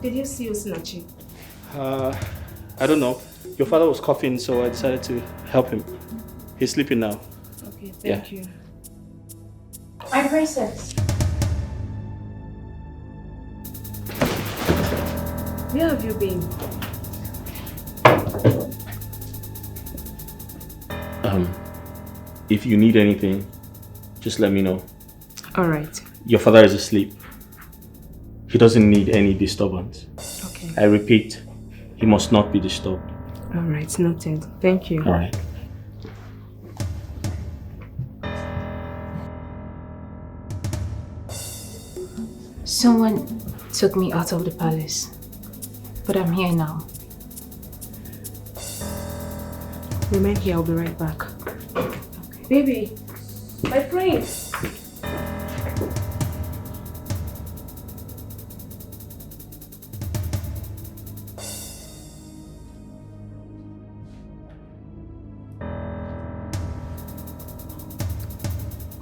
Did you see Osinachi? I don't know. Your father was coughing, so I decided to help him. He's sleeping now. Okay, thank you. My princess. Where have you been? If you need anything, just let me know. Alright. Your father is asleep. He doesn't need any disturbance. Okay. I repeat, he must not be disturbed. Alright, noted. Thank you. Alright. Someone took me out of the palace, but I'm here now. Remain here, I'll be right back. Okay. Baby, my prince.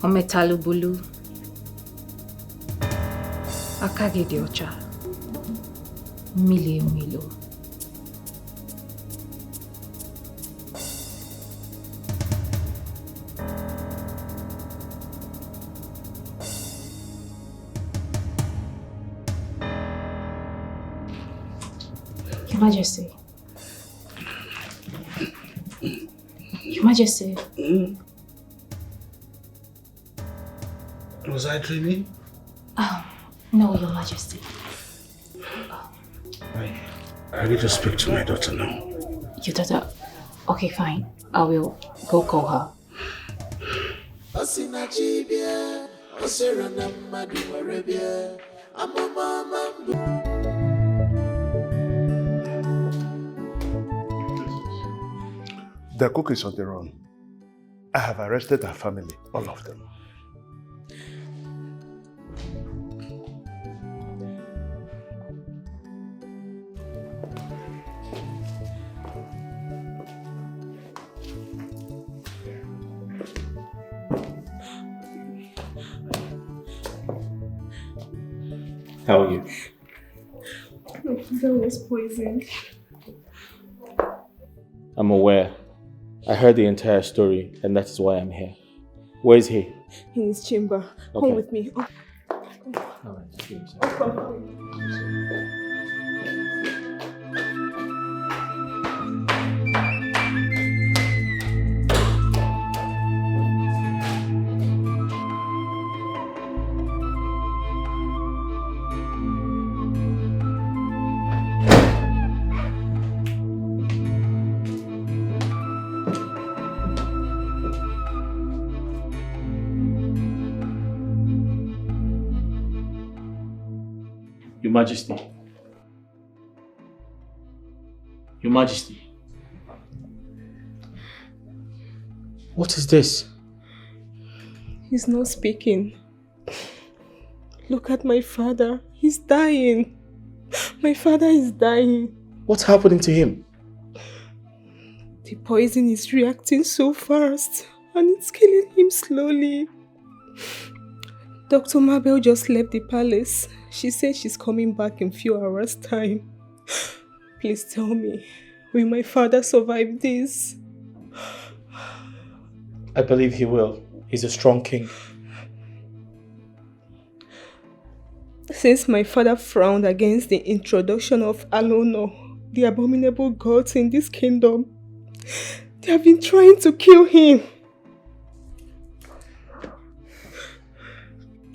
Ometalubulu. Akagide ocha. Mili milo. Your Majesty. Your Majesty. Was I dreaming? No, Your Majesty. I need to speak to my daughter now. Your daughter? Okay, fine. I will go call her. The cook is on the run. I have arrested her family, all of them. How are you? My father was poisoned. I'm aware. I heard the entire story, and that is why I'm here. Where is he? In his chamber. Okay. Come with me. Oh. Your Majesty. Your Majesty. What is this? He's not speaking. Look at my father. He's dying. My father is dying. What's happening to him? The poison is reacting so fast and it's killing him slowly. Dr. Mabel just left the palace. She said she's coming back in few hours' time. Please tell me, will my father survive this? I believe he will. He's a strong king. Since my father frowned against the introduction of Alono, the abominable gods in this kingdom, they have been trying to kill him.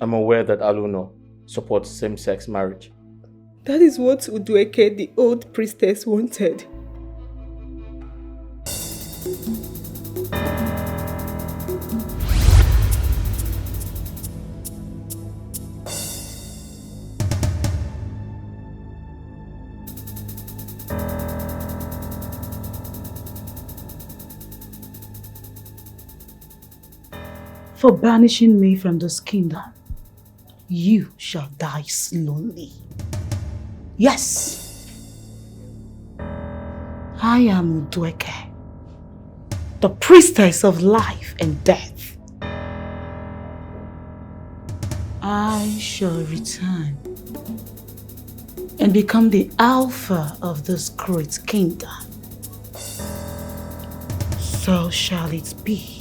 I'm aware that Alono supports same-sex marriage. That is what Udueke, the old priestess, wanted. For banishing me from this kingdom, you shall die slowly. Yes, I am Udueke, the priestess of life and death. I shall return and become the alpha of this great kingdom. So shall it be.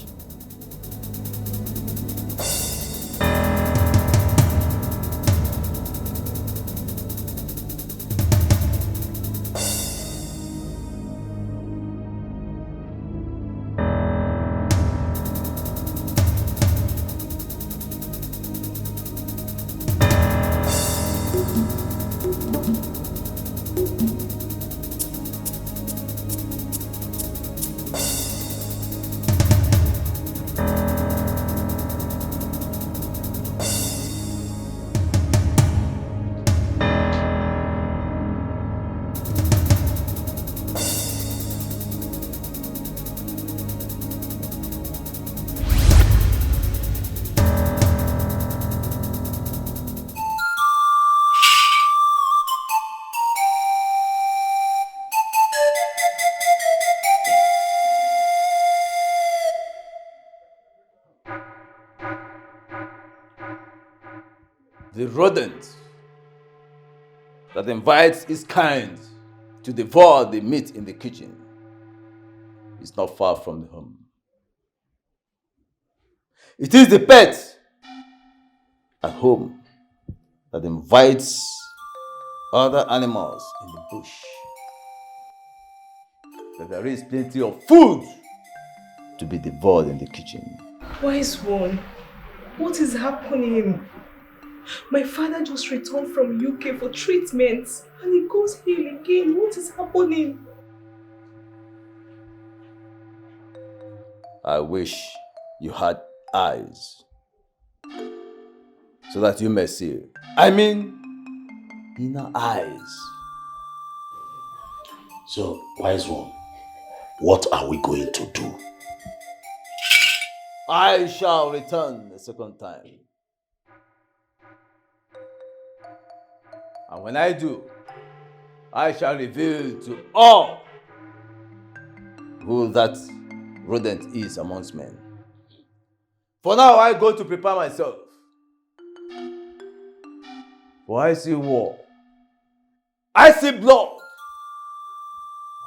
The rodent that invites its kind to devour the meat in the kitchen is not far from the home. It is the pet at home that invites other animals in the bush. That there is plenty of food to be devoured in the kitchen. Wise one, what is happening? My father just returned from UK for treatment and he goes here again. What is happening? I wish you had eyes so that you may see. I mean, inner eyes. So, wise one, what are we going to do? I shall return a second time. And when I do, I shall reveal to all who that rodent is amongst men. For now, I go to prepare myself. For I see war. I see blood.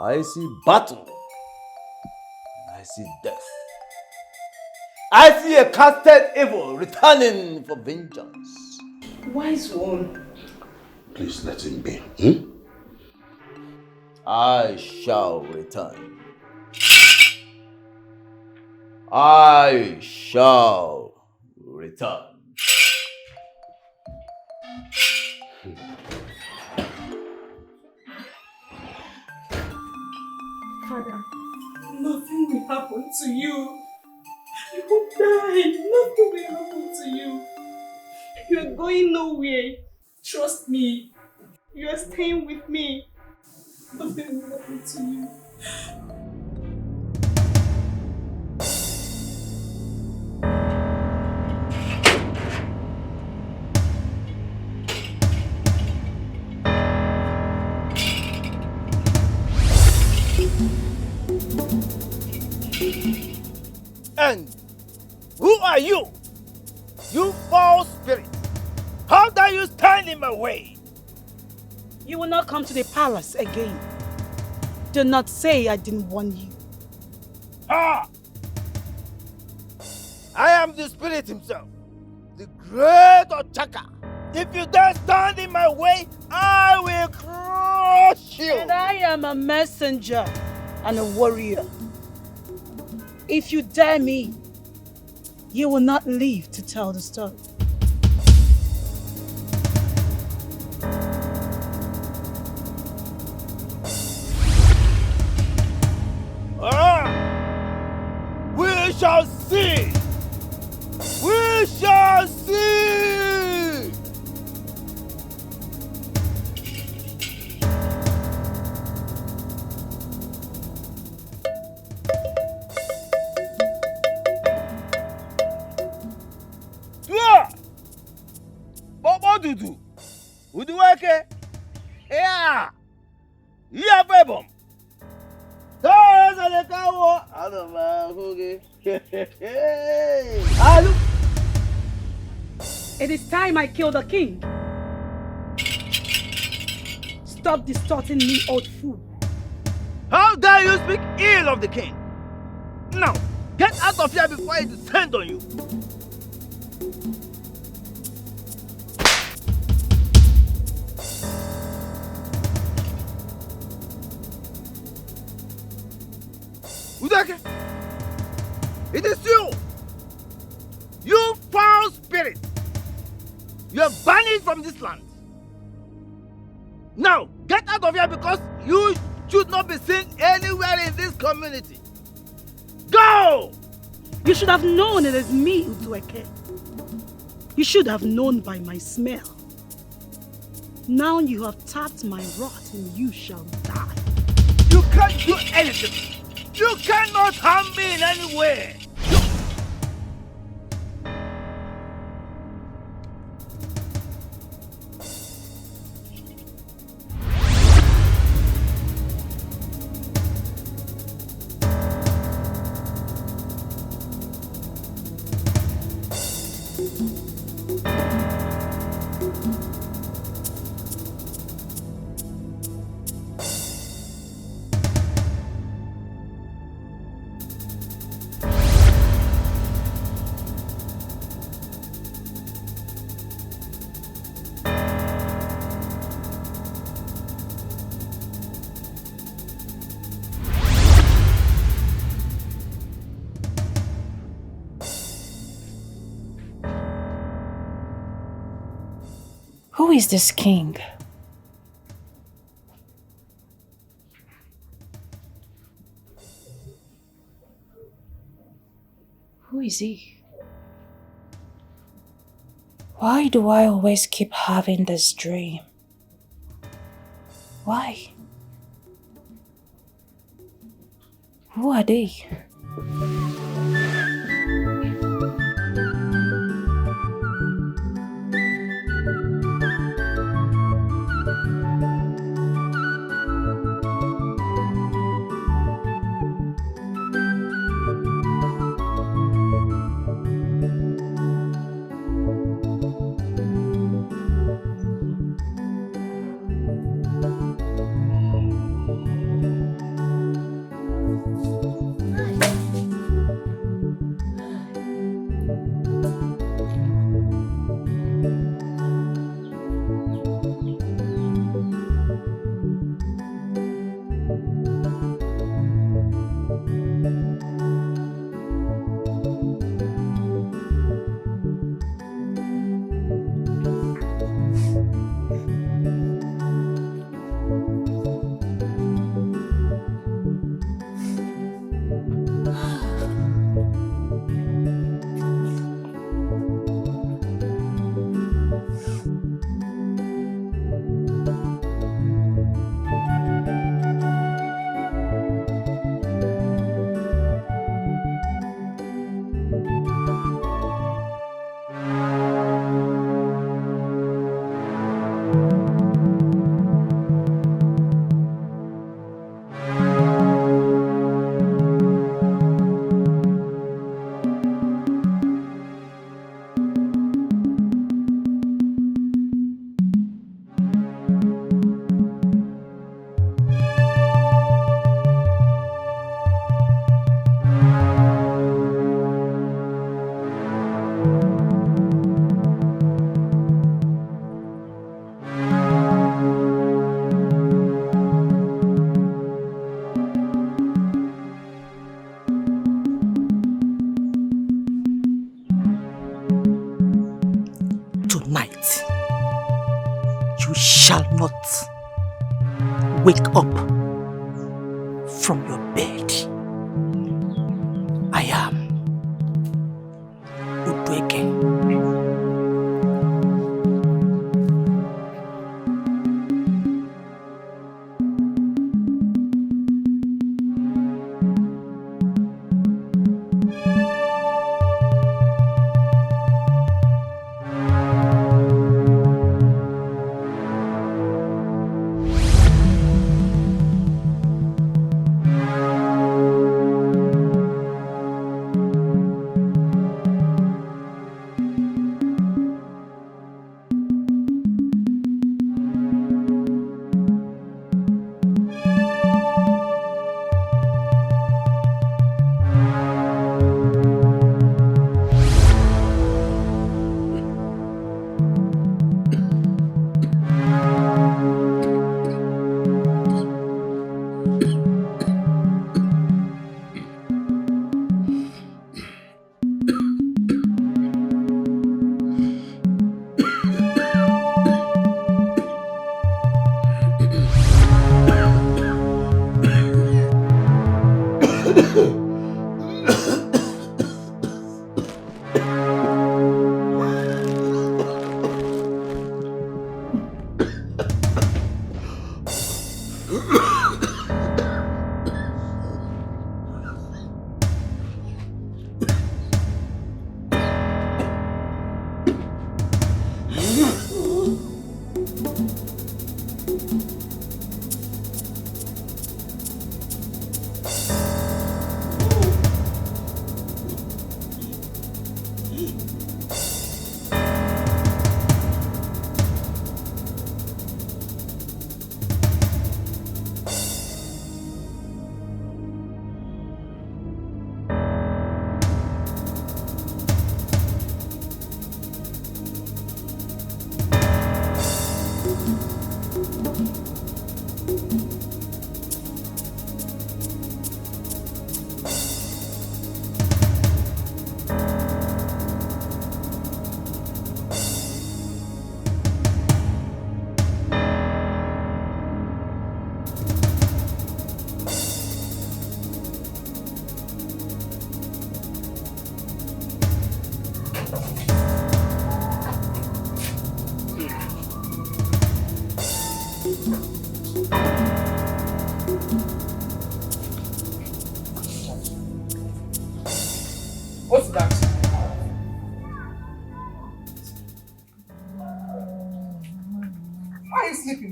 I see battle. I see death. I see a casted evil returning for vengeance. Wise one. Please let him be. I shall return. I shall return. Father, nothing will happen to you. You won't die. Nothing will happen to you. You're going nowhere. Trust me. You are staying with me. Nothing will happen to you. And who are you? You foul spirit! How dare you stand in my way? You will not come to the palace again. Do not say I didn't warn you. Ah! I am the spirit himself, the great Ochaka. If you dare stand in my way, I will crush you. And I am a messenger and a warrior. If you dare me, you will not live to tell the story. We shall see! We shall see! Yeah! What do you do? Who do I care? Yeah! Yeah, baby! It is time I kill the king. stop distorting me, old fool. How dare you speak ill of the king? Now, get out of here before I descend on you. Dikeh, it is you! You foul spirit! You are banished from this land. Now, get out of here because you should not be seen anywhere in this community. Go! You should have known it is me, Dikeh. You should have known by my smell. Now you have tapped my rod and you shall die. You can't do anything. You cannot harm me in any way. Who is this king? Who is he? Why do I always keep having this dream? Why? Who are they? Shall not wake up from your bed. I am Dikeh.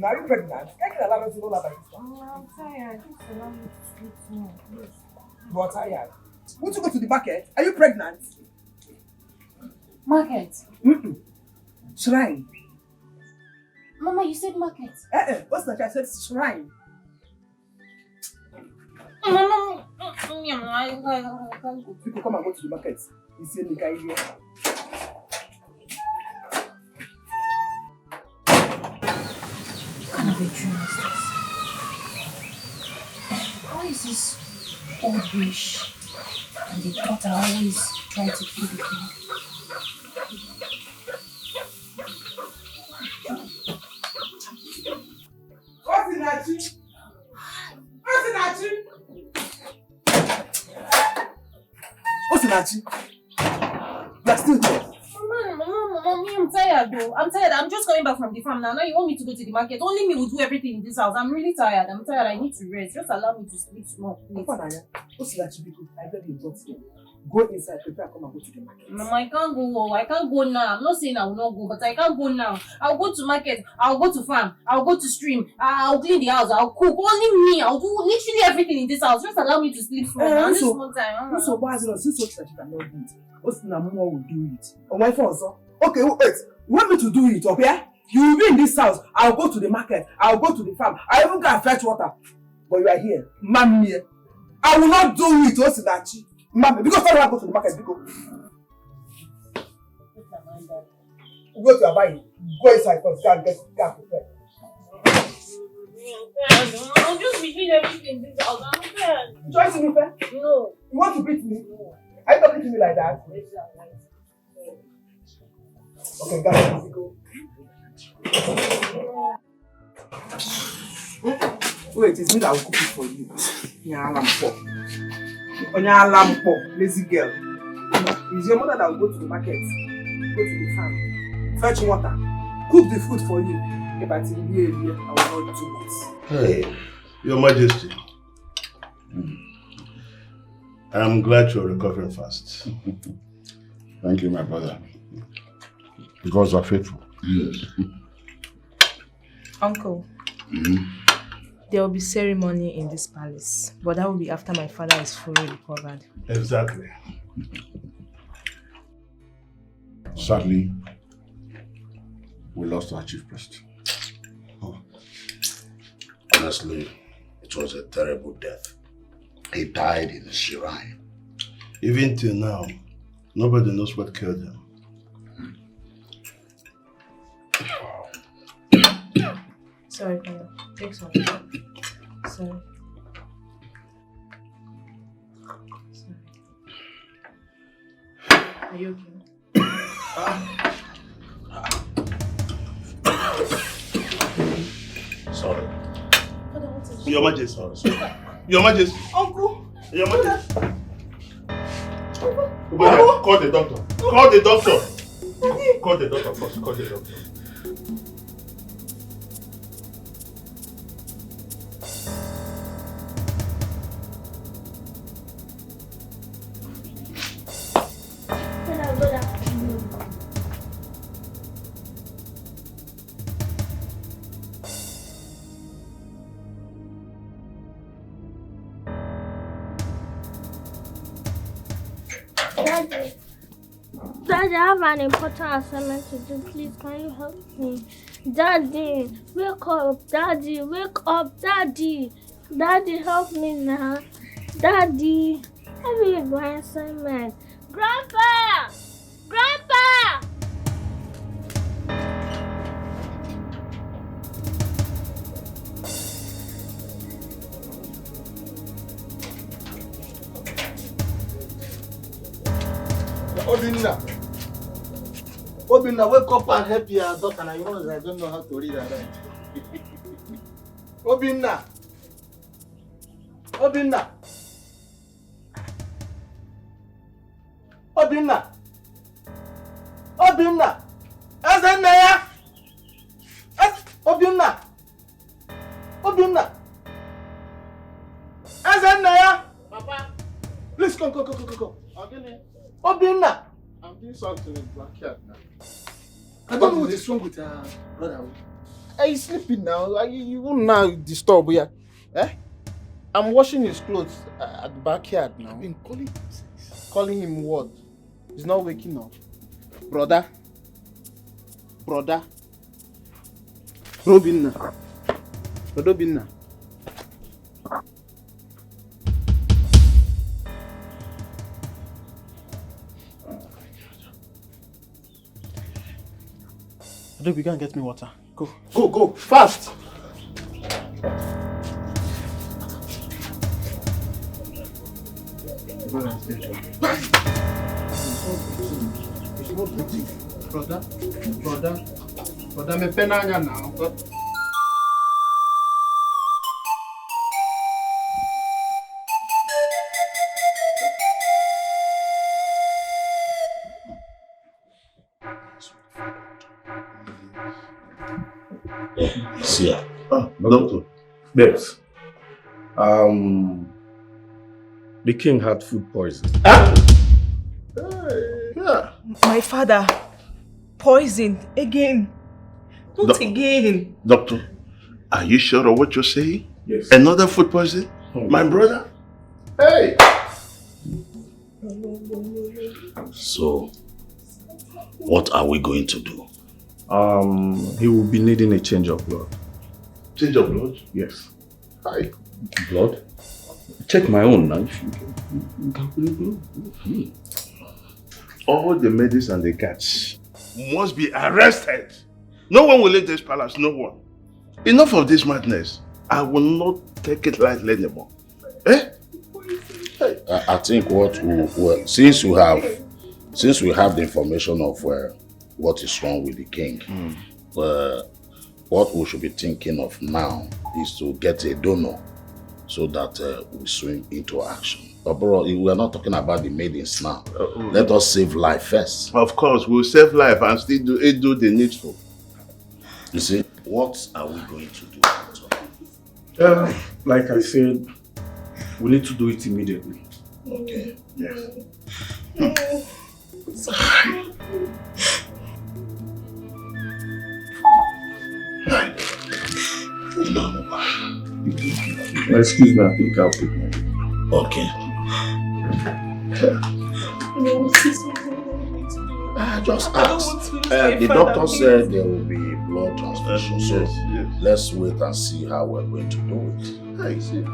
sleeping. Are you pregnant? Can't you allow me to know that by this one? I'm tired. Just allow me to sleep more, please. You are tired. Won't you go to the market? Are you pregnant? Market? Shrine. Mama, you said market. What's that? I said shrine. Mama, I can't go. People come and go to the market. You see the guy here. What kind of a dream is this? Why is this old wish and the thought I always try to keep it in? What's in that tree? What's in that tree? What's in that tree? You're still there. Mommy, I'm tired though. I'm tired. I'm just coming back from the farm now. Now you want me to go to the market. Only me will do everything in this house. I'm really tired. I need to rest. Just allow me to sleep small, please. What's in that tree? I beg you, don't stay. Go inside, prepare, come and go to the market. Mama, I can't go. I can't go now. I'm not saying I will not go, but I can't go now. I'll go to market. I'll go to farm. I'll go to stream. I'll clean the house. I'll cook. Only me. I'll do literally everything in this house. Just allow me to sleep small. This small time. So why is it since what that you cannot do it? What's the number will do it? On my phone, so okay, wait. You want me to do it, okay? You will be in this house. I'll go to the market. I'll go to the farm. I even go and fetch water. But you are here. Mammy. I will not do it. What's in that tree? Mammy, because I want to go to the market. Because go to your buying. Go inside first. Go and get prepared. I'll just be doing everything in this house. I'm scared. You trying to be fair? No. You want to beat me? No. Are you talking to me like that? Okay, guys, let's go. Wait, it's me that will cook it for you. Onyalampo, lazy girl. It's your mother that will go to the market, go to the farm, fetch water, cook the food for you. If I tell you, I will not do it. Hey, Your Majesty. I'm glad you're recovering fast. Thank you, my brother. The gods are faithful. Yes. Uncle, there will be ceremony in this palace, but that will be after my father is fully recovered. Exactly. Sadly, we lost our chief priest. Oh. Honestly, it was a terrible death. He died in the shrine. Even till now, nobody knows what killed him. Sorry, Father. Take some. Sorry. Are you okay? Sorry. Father, what is Your Majesty. Sorry. Your Majesty. Uncle. Your Majesty. Call the doctor. Call the doctor. Call the doctor first. Call the doctor. Daddy, I have an important assignment to do. Please, can you help me? Daddy, wake up. Daddy, wake up. Daddy. Daddy, help me now. Daddy, help me with my assignment. Grandpa! Grandpa! Obinna, wake up and help your daughter. I don't know how to read and write. Obinna. Obinna. Obinna. Obinna. Ezenaya. Obinna. Obinna. Ezenaya. Papa. Please come. Obinna. I'm doing something in backyard now. I don't know what is wrong with her brother. He's sleeping now. You won't now disturb here. Eh? I'm washing his clothes at the backyard now. I've been calling him since. Calling him what? He's not waking up. Brother. Robinna. Adobe, go and get me water. Go. Go, fast! Brother, me penanga now. See ya. Doctor. Babes. The king had food poisoning. Yeah. My father poisoned again. Not again. Doctor, are you sure of what you're saying? Yes. Another food poisoning? My brother? Hey! So, what are we going to do? He will be needing a change of blood. Change of blood? Yes. Hi. Blood? Check my own knife. All the ladies and the cats must be arrested. No one will leave this palace, no one. Enough of this madness. I will not take it lightly anymore. Eh? Hey. I think since we have the information of what is wrong with the king, what we should be thinking of now is to get a donor so that we swing into action. But bro, we are not talking about the maidens now. Let us save life first. Of course, we'll save life and still do the needful. You see, what are we going to do? Like I said, we need to do it immediately. Okay. Yes. Excuse me, I think I'll pick my... Okay. Just ask. The doctor said there will be blood transfusion, so let's wait and see how we're going to do it. Hey, see.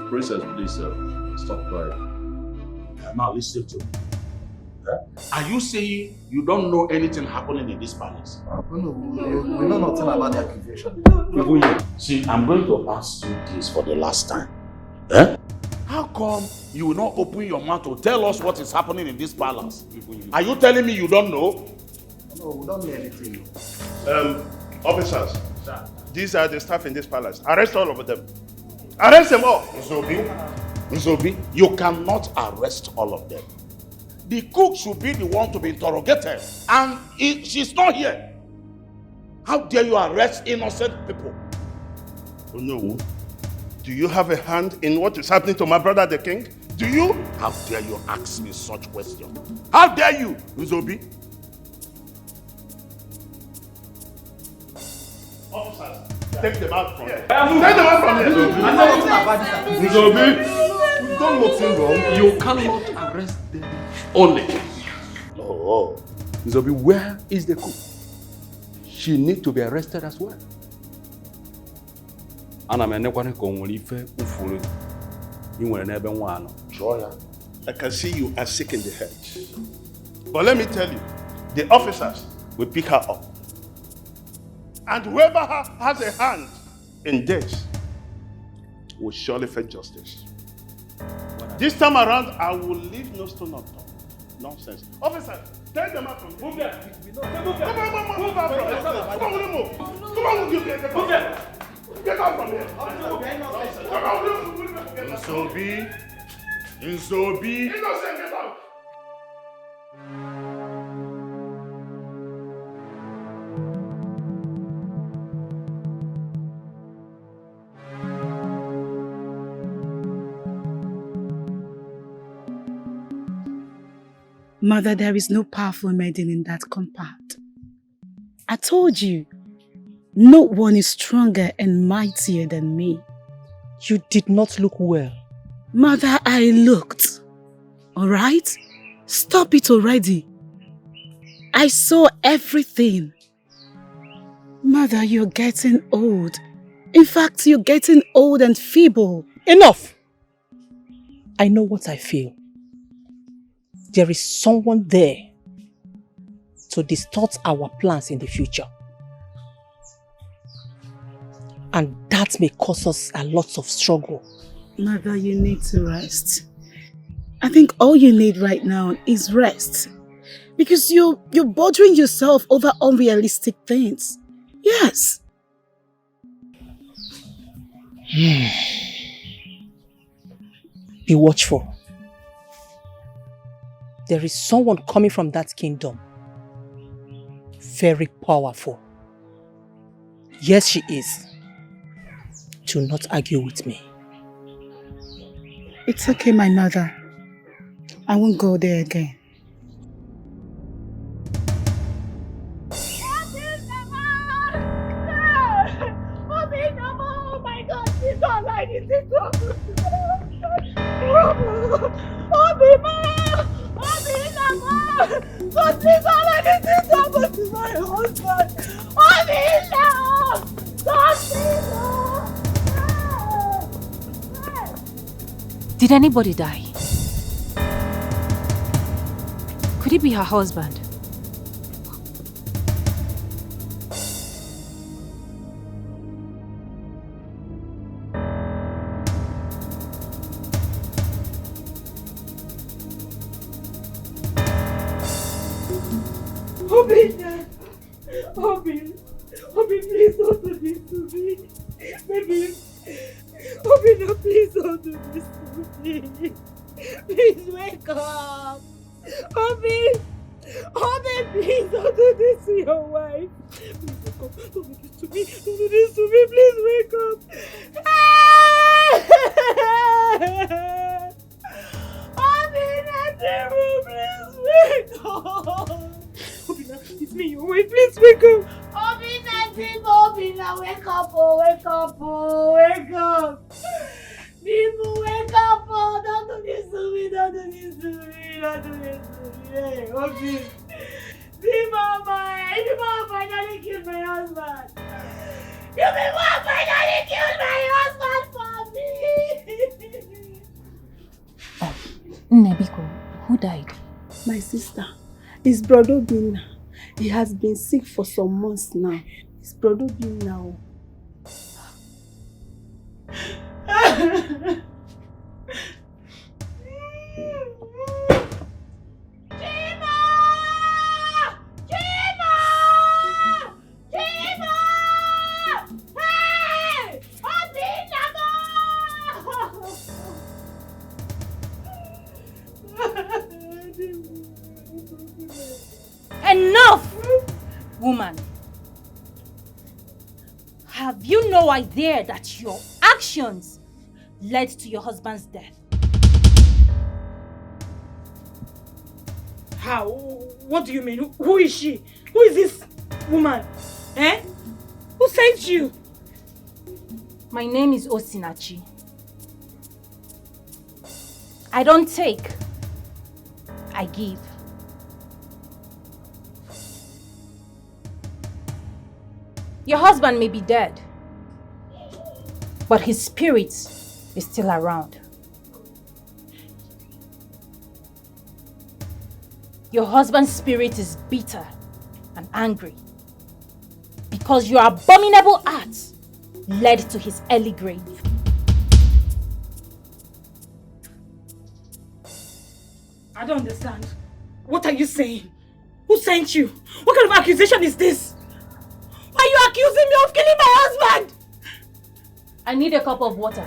Princess, please stop crying. Now listen to me. Are you saying you don't know anything happening in this palace? We know nothing about the accusation. Even you. See, I'm going to ask you this for the last time. Eh? How come you will not open your mouth to tell us what is happening in this palace? Are you telling me you don't know? No, we don't know anything. Officers, these are the staff in this palace. Arrest all of them. Arrest them all. Nzobi, you cannot arrest all of them. The cook should be the one to be interrogated, and she's not here. How dare you arrest innocent people? Oh no. Do you have a hand in what is happening to my brother the king? Do you? How dare you ask me such question? How dare you, Nzobi? Officers, take them out from here. Take them out from here. Nzobi, we've done nothing wrong. You cannot arrest them only. Oh, Nzobi, where is the cook? She needs to be arrested as well. I can see you are sick in the head. But let me tell you, the officers will pick her up. And whoever has a hand in this will surely face justice. This time around, I will leave no stone unturned. Nonsense. Officers, take them out from here. Move there. Move out from here. Come on, move. Come on, move. Get out from here. Come on, Nzobi. Innocent, get out. Mother, there is no powerful maiden in that compound. I told you, No one is stronger and mightier than me. You did not look well. Mother, I looked. Alright? Stop it already. I saw everything. Mother, you're getting old. In fact, you're getting old and feeble. Enough! I know what I feel. There is someone there to distort our plans in the future. And that may cause us a lot of struggle. Mother, you need to rest. I think all you need right now is rest. Because you're bothering yourself over unrealistic things. Yes. Be watchful. There is someone coming from that kingdom. Very powerful. Yes, she is. Do not argue with me. It's okay, my mother. I won't go there again. Oh my God, this is all I need to talk to. God, this is all I need to talk to my husband. Did anybody die? Could it be her husband? Obi, please don't do this to me. Baby, Obi, no, please don't do this to me. Please wake up. Obi, please don't do this to your wife. Please wake up. Don't do this to me. Don't do this to me. Please wake up. Obi, please wake up. Obina, it's me, your wife. Please wake up. Obina, wake up, wake up, wake up. People, wake up, don't do this to me, don't do this to me, don't do this to me. Hey, Obi. Mama finally killed my husband. Mama finally killed my husband for me. Nebiko, who died? My sister. His brother Bin. He has been sick for some months now. His brother Bin now. Enough! Woman, have you no idea that your actions led to your husband's death? How? What do you mean? Who is she? Who is this woman? Eh? Who sent you? My name is Osinachi. I don't take, I give. Your husband may be dead, but his spirit is still around. Your husband's spirit is bitter and angry because your abominable acts led to his early grave. I don't understand. What are you saying? Who sent you? What kind of accusation is this? Why are you accusing me of killing my husband? I need a cup of water.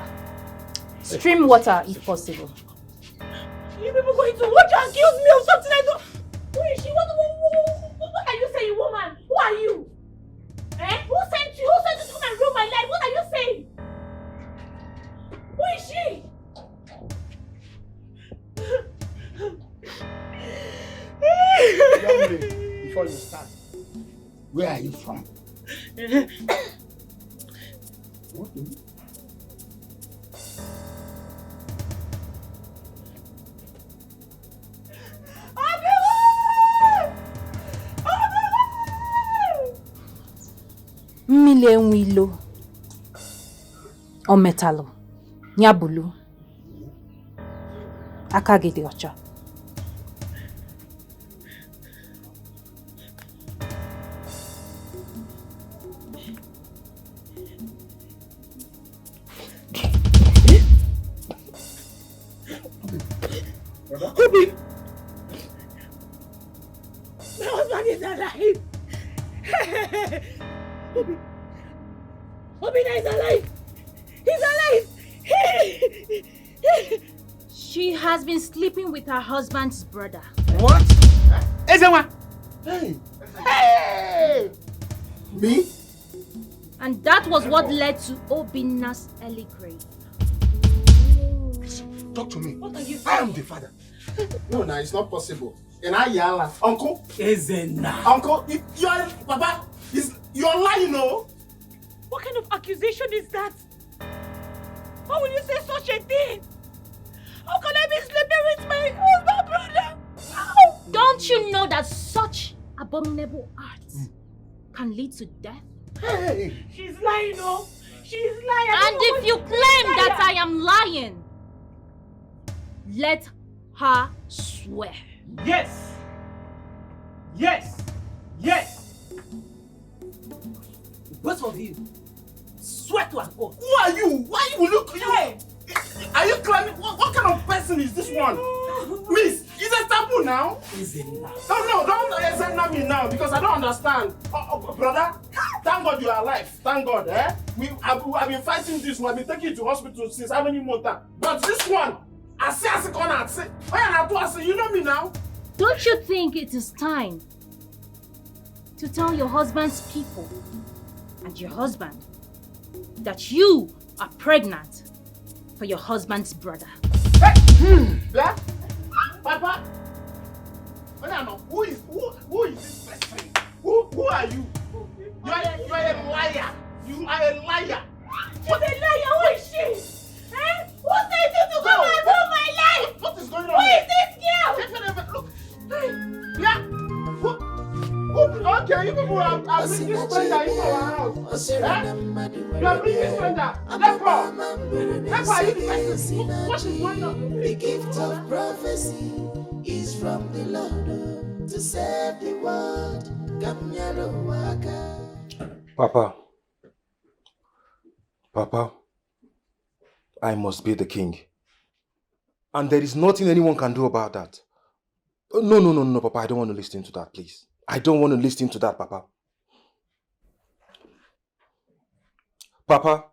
Stream water if possible. You people going to watch and accuse me of something I don't... Who is she? What are you saying, woman? Who are you? Eh? Who sent you? Who sent you to come and ruin my life? What are you saying? Who is she? Young lady, before you start, where are you from? Mmile enwe ilo. O metalụ. Ya bulu. Aka gị dị ọcha. Obi! My husband is alive! Obi! Obi is alive! He's alive! She has been sleeping with her husband's brother. What? Ezewa! Hey! Hey! Me? And that was what led to Obinna's early grave. Talk to me. What are you I am the father. No, it's not possible. And Uncle? Ezena. Uncle, you're Papa, you're lying, no? What kind of accusation is that? How will you say such a thing? How can I be sleeping with my husband, brother? How? Don't you know that such abominable acts can lead to death? Hey! She's lying, no? She's lying. And if you claim that I am lying, let her swear. Yes! Yes! Yes! Both of you, swear to an oath. Who are you? Why you look? Hey! Are you climbing? What kind of person is this one? Miss, is it taboo now? Ezena. Don't examine me now because I don't understand. Brother, thank God you are alive. Thank God, eh? I've been fighting this one. I've been taking you to hospital since how many months? But this one, I say, you know me now? Don't you think it is time to tell your husband's people and your husband that you are pregnant for your husband's brother? Yeah? Papa? Who is this person? Who are you? You are a liar. You are a liar. She's a liar. Who is she? Eh? Who sent you to come and ruin my life? What is going on? Who is this girl? Look. Yeah. Okay, you people are bringing stranger into our house. Eh? You are bringing stranger. Therefore, you the person. What is going on? The gift of prophecy is from the Lord to save the world. Papa, I must be the king. And there is nothing anyone can do about that. No, Papa, I don't want to listen to that, please. I don't want to listen to that, Papa. Papa,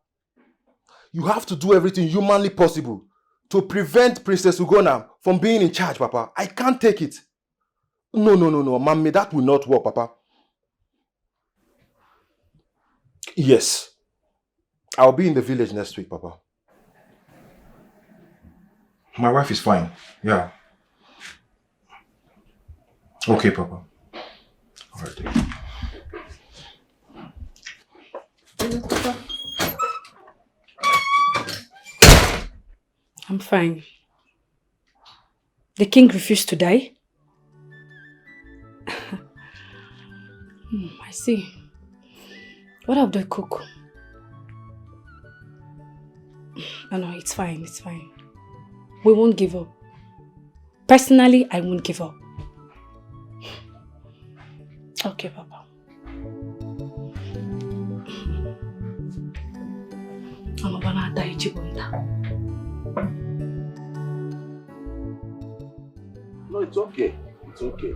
you have to do everything humanly possible to prevent Princess Ugonna from being in charge, Papa. I can't take it. No, Mommy, that will not work, Papa. Yes. I'll be in the village next week, Papa. My wife is fine. Yeah. Okay, Papa. All right. I'm fine. The king refused to die? I see. What of the cook? No, it's fine, it's fine. We won't give up. Personally, I won't give up. Okay, Papa. I'm gonna die, Chibunda. No, it's okay. It's okay.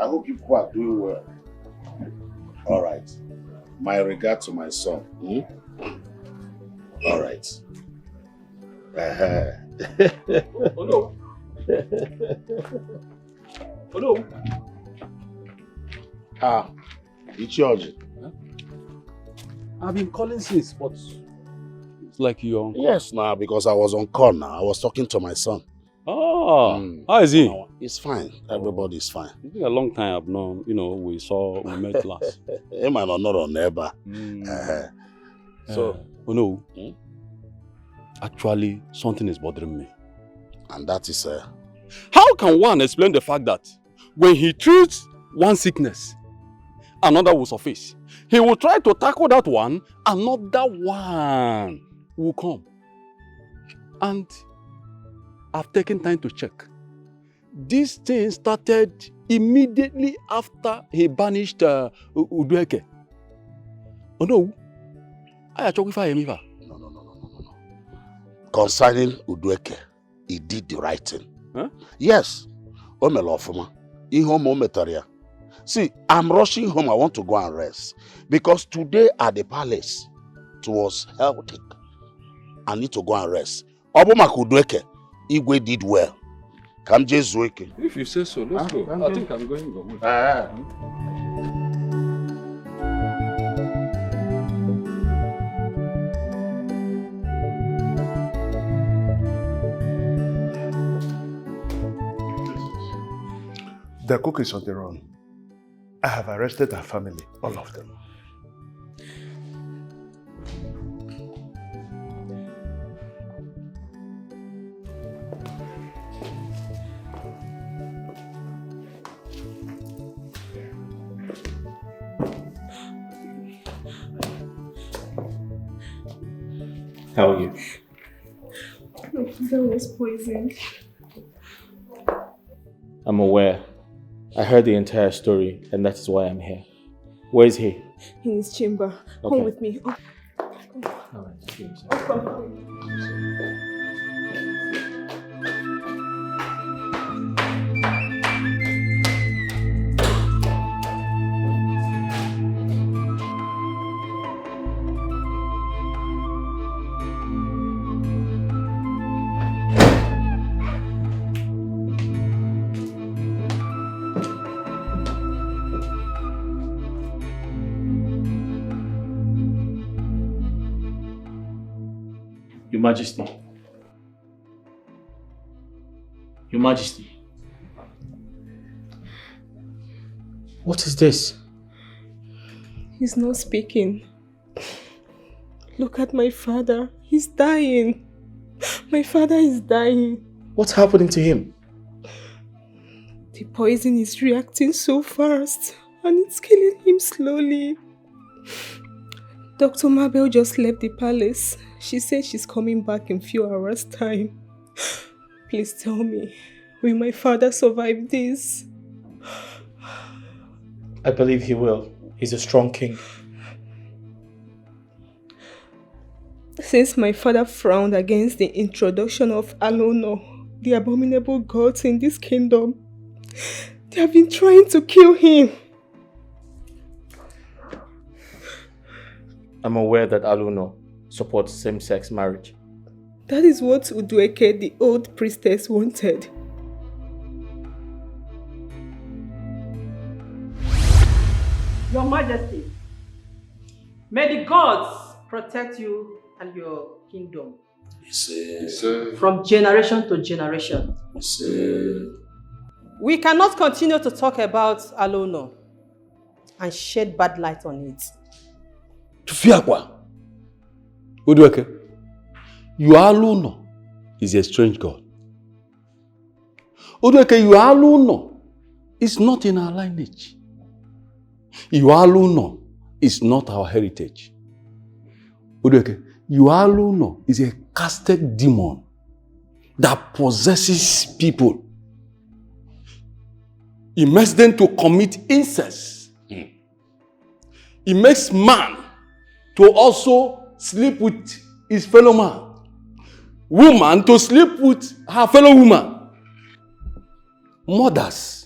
I hope you people are doing well. All right. My regard to my son. All right. Hello. Hello. It's George. I've been calling since, but it's like you're... Yes, now, because I was on call now. I was talking to my son. Oh, how is he? It's fine. Everybody's fine. It's been a long time I've known, we met last. Emma or not on neighbor. So, actually, something is bothering me. And that is... How can one explain the fact that when he treats one sickness, another will surface? He will try to tackle that one, another one will come. And I've taken time to check. This thing started immediately after he banished Udweke. Oh no, I are talking for him. No. Concerning Udweke, he did the right thing. Huh? Yes. See, I'm rushing home. I want to go and rest. Because today at the palace, it was hectic. I need to go and rest. Oboma Udweke, Igwe did well. Come just wake. If you say so, let's go. I think I'm going to go. The cook is on the run. I have arrested her family, all of them. How are you? That was poison. I'm aware. I heard the entire story, and that is why I'm here. Where is he? In his chamber. Okay. Come with me. Oh. All right, see you. Your Majesty. Your Majesty. What is this? He's not speaking. Look at my father. He's dying. My father is dying. What's happening to him? The poison is reacting so fast and it's killing him slowly. Dr. Mabel just left the palace. She said she's coming back in few hours' time. Please tell me, will my father survive this? I believe he will. He's a strong king. Since my father frowned against the introduction of Alono, the abominable gods in this kingdom, they have been trying to kill him. I'm aware that Aluno supports same-sex marriage. That is what Udweke, the old priestess, wanted. Your Majesty, may the gods protect you and your kingdom. From generation to generation. We cannot continue to talk about Alono and shed bad light on it. Tufiakwa. Udweke, your Alono is a strange god. Udweke, your Alono is not in our lineage. Your Alono is not our heritage. Udweke, your Alono is a casted demon that possesses people. It makes them to commit incest. It makes man to also sleep with his fellow man. Woman to sleep with her fellow woman. Mothers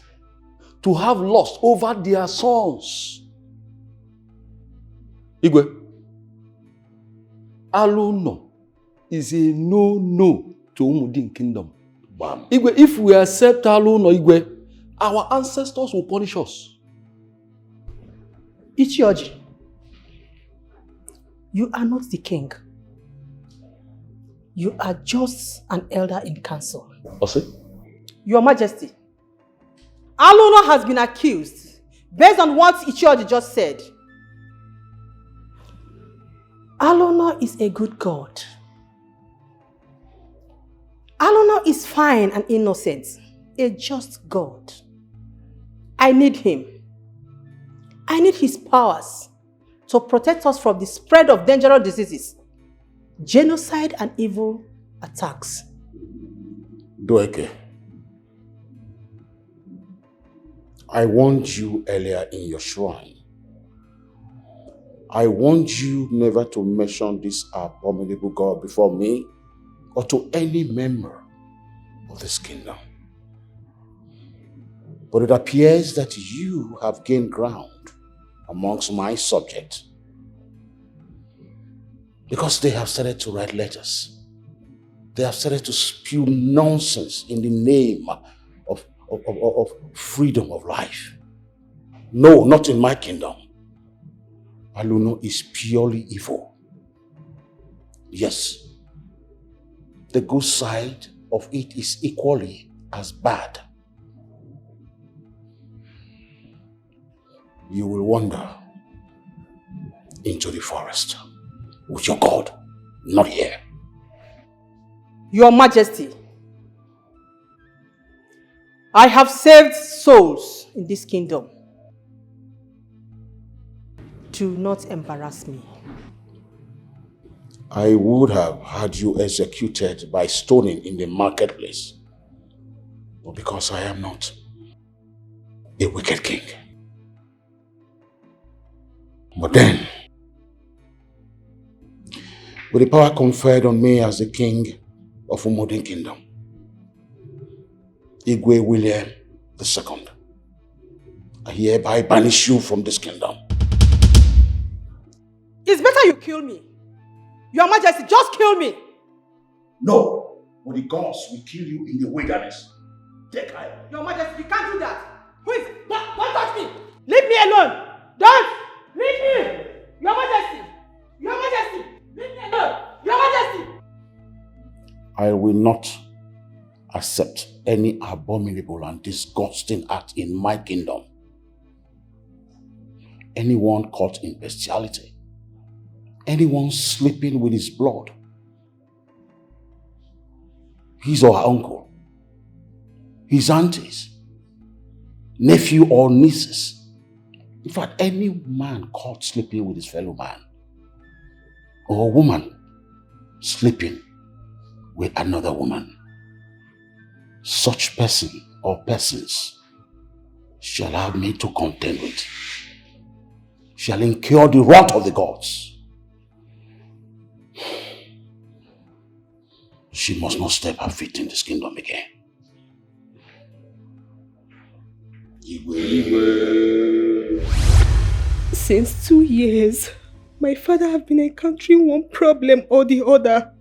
to have lust over their sons. Igwe, Alono is a no-no to Umudin kingdom. Bam. Igwe, if we accept Alono, Igwe, our ancestors will punish us. Ichioji, you are not the king. You are just an elder in council. Ose? Your Majesty, Alona has been accused based on what Ichioji just said. Alona is a good God. Alona is fine and innocent, a just God. I need him. I need his powers to protect us from the spread of dangerous diseases, genocide and evil attacks. Dikeh, I warned you earlier in your shrine. I warned you never to mention this abominable God before me or to any member of this kingdom. But it appears that you have gained ground amongst my subjects because they have started to write letters. They have started to spew nonsense in the name of freedom of life. No, not in my kingdom. Alona is purely evil. Yes, the good side of it is equally as bad. You will wander into the forest with your God, not here. Your Majesty, I have saved souls in this kingdom. Do not embarrass me. I would have had you executed by stoning in the marketplace. But because I am not a wicked king. But then, with the power conferred on me as the king of a modern kingdom, Igwe William II, I hereby banish you from this kingdom. It's better you kill me. Your Majesty, just kill me. No, but the gods will kill you in the wilderness. Dikeh. Your Majesty, you can't do that. Please, don't touch me. Leave me alone. Don't. Leave me. Your Majesty. Your Majesty. Leave me alone. Your Majesty. I will not accept any abominable and disgusting act in my kingdom. Anyone caught in bestiality, anyone sleeping with his blood, his or her uncle, his aunties, nephew or nieces, in fact, any man caught sleeping with his fellow man, or a woman sleeping with another woman, such person or persons shall have me to contend with, shall incur the wrath of the gods. She must not step her feet in this kingdom again. Since 2 years, my father have been encountering one problem or the other.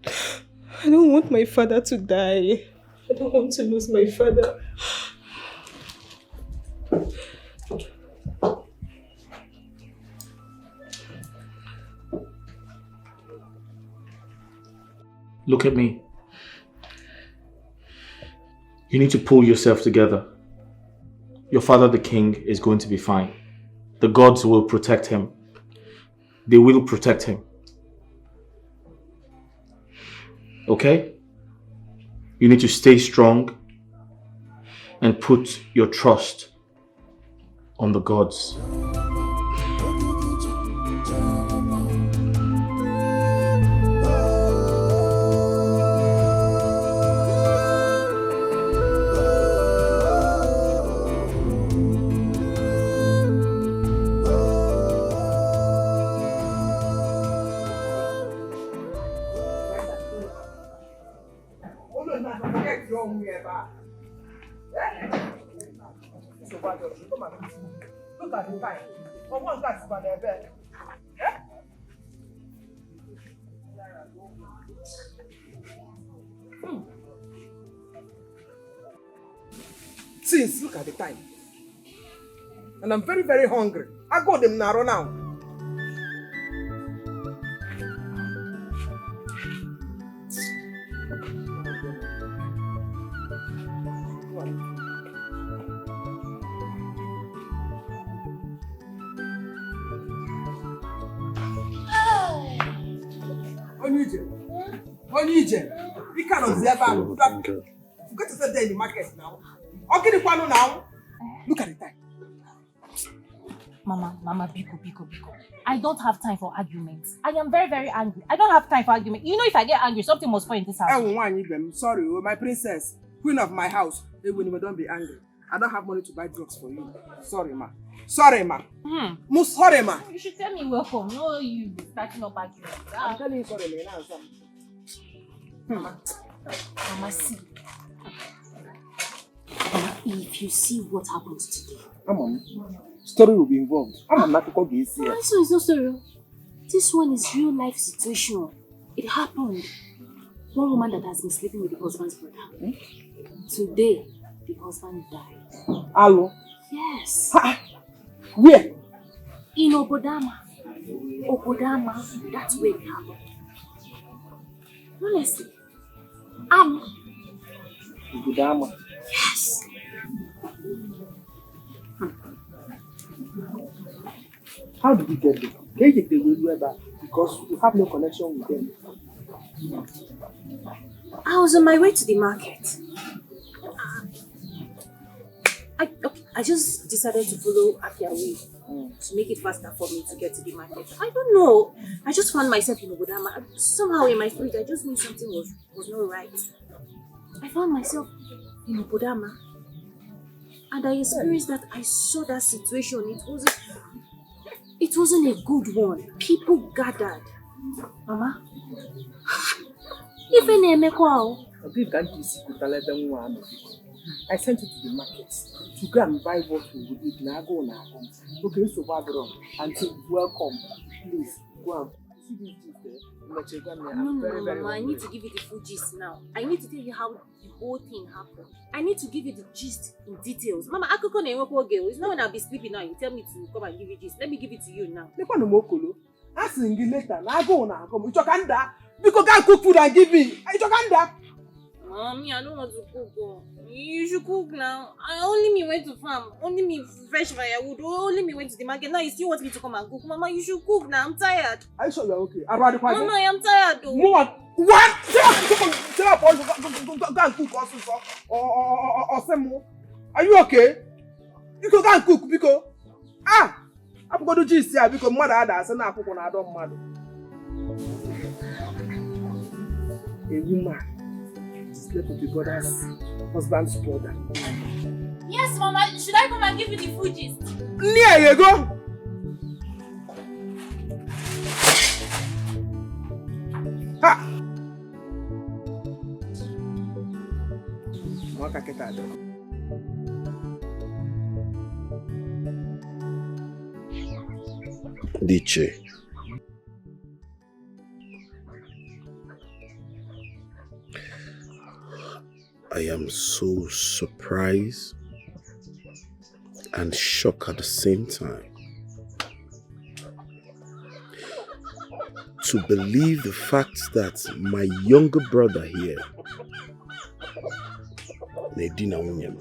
I don't want my father to die. I don't want to lose my father. Look at me. You need to pull yourself together. Your father, the king, is going to be fine. The gods will protect him. They will protect him. Okay? You need to stay strong and put your trust on the gods. Look at the time. One guy's by their bed. Since look at the time. And I'm very, very hungry. I got them narrow now. We cannot see about you got to sit there in the market now. Okay, the one now. Look at the time. Mama, Biko. I don't have time for arguments. I am very, very angry. I don't have time for argument. You know, if I get angry, something must fall in this house. Sorry, my princess, queen of my house. Don't be angry. I don't have money to buy drugs for you. Sorry, ma. Sorry, ma. Sorry, ma. You should tell me welcome. No, you be starting up arguments. I'm telling you sorry, Mama, see. Mama, if you see what happened today. Story will be involved. I'm not going to this one is not story. This one is real life situation. It happened. One woman that has been sleeping with the husband's brother. Today, the husband died. Hello? Yes. Where? In Obodama. That's where it happened. Honestly. Obodama. Yes. How did you get there? They take the way back because you have no connection with them. I was on my way to the market. I just decided to follow Akia way to make it faster for me to get to the market. I don't know. I just found myself in Obodama. Somehow in my spirit, I just knew something was not right. I found myself in Obodama. And I experienced that. I saw that situation. It wasn't a good one. People gathered. Mama? Even Emeko. I sent you to the market to go and buy what we would eat. Now go. Okay, so and say welcome. Please go and see this juice there. No, I need to give you the full gist now. I need to tell you how the whole thing happened. I need to give you the gist in details. Mama, it's not when I'll be sleeping now. You tell me to come and give you gist. Let me give it to you now. I sing you later. Now go now. Come. Because I cook food and give me. Mommy, I don't want to cook. You should cook now. Only me went to farm. Only me fresh firewood. Only me went to the market. Now you still want me to come and cook. Mama, you should cook now. I'm tired. Are you sure you're okay? Mama, I am tired though. What? Tell go and cook also. Or some more. Are you okay? You go and cook because I'm going to just say because mother had us and I cook on I don't matter. A woman slept with the brother's husband's brother. Yes, Mama. Should I come and give you the food gist? There you go. Ha! Dikeh. I am so surprised and shocked at the same time to believe the fact that my younger brother here, Nedina Unyem,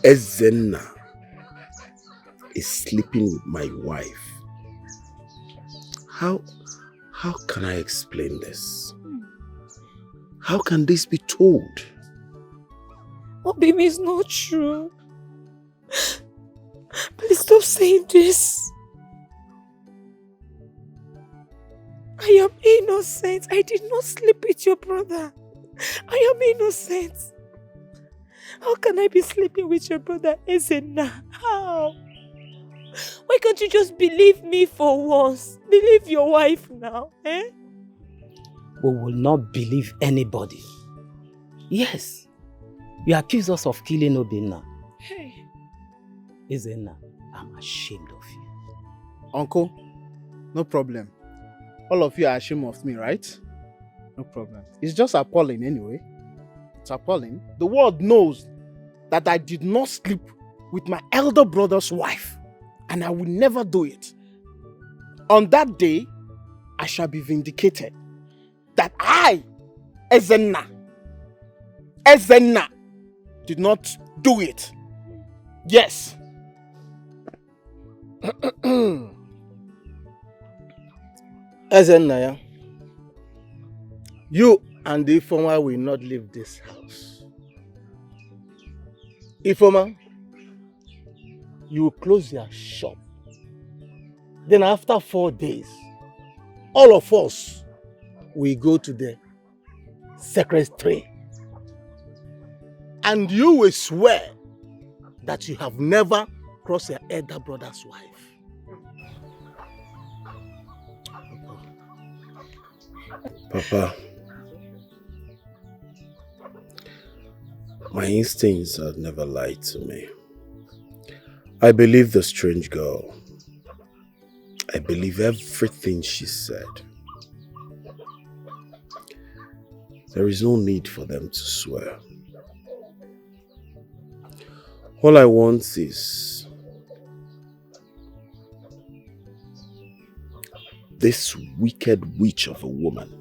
Ezenna, is sleeping with my wife. How can I explain this? How can this be told? Obimi, is not true. Please stop saying this. I am innocent. I did not sleep with your brother. I am innocent. How can I be sleeping with your brother, Ezenna? How? Why can't you just believe me for once? Believe your wife now, eh? We will not believe anybody. Yes, you accuse us of killing Obinna. Hey. Ezenna, I'm ashamed of you. Uncle, no problem. All of you are ashamed of me, right? No problem. It's just appalling anyway. It's appalling. The world knows that I did not sleep with my elder brother's wife, and I will never do it. On that day, I shall be vindicated that I, Ezenna, did not do it. Yes. Ezenaya, you and Ifoma will not leave this house. Ifoma, you will close your shop. Then after 4 days, all of us will go to the secretary. And you will swear that you have never crossed your elder brother's wife. Papa, my instincts had never lied to me. I believe the strange girl. I believe everything she said. There is no need for them to swear. All I want is this wicked witch of a woman,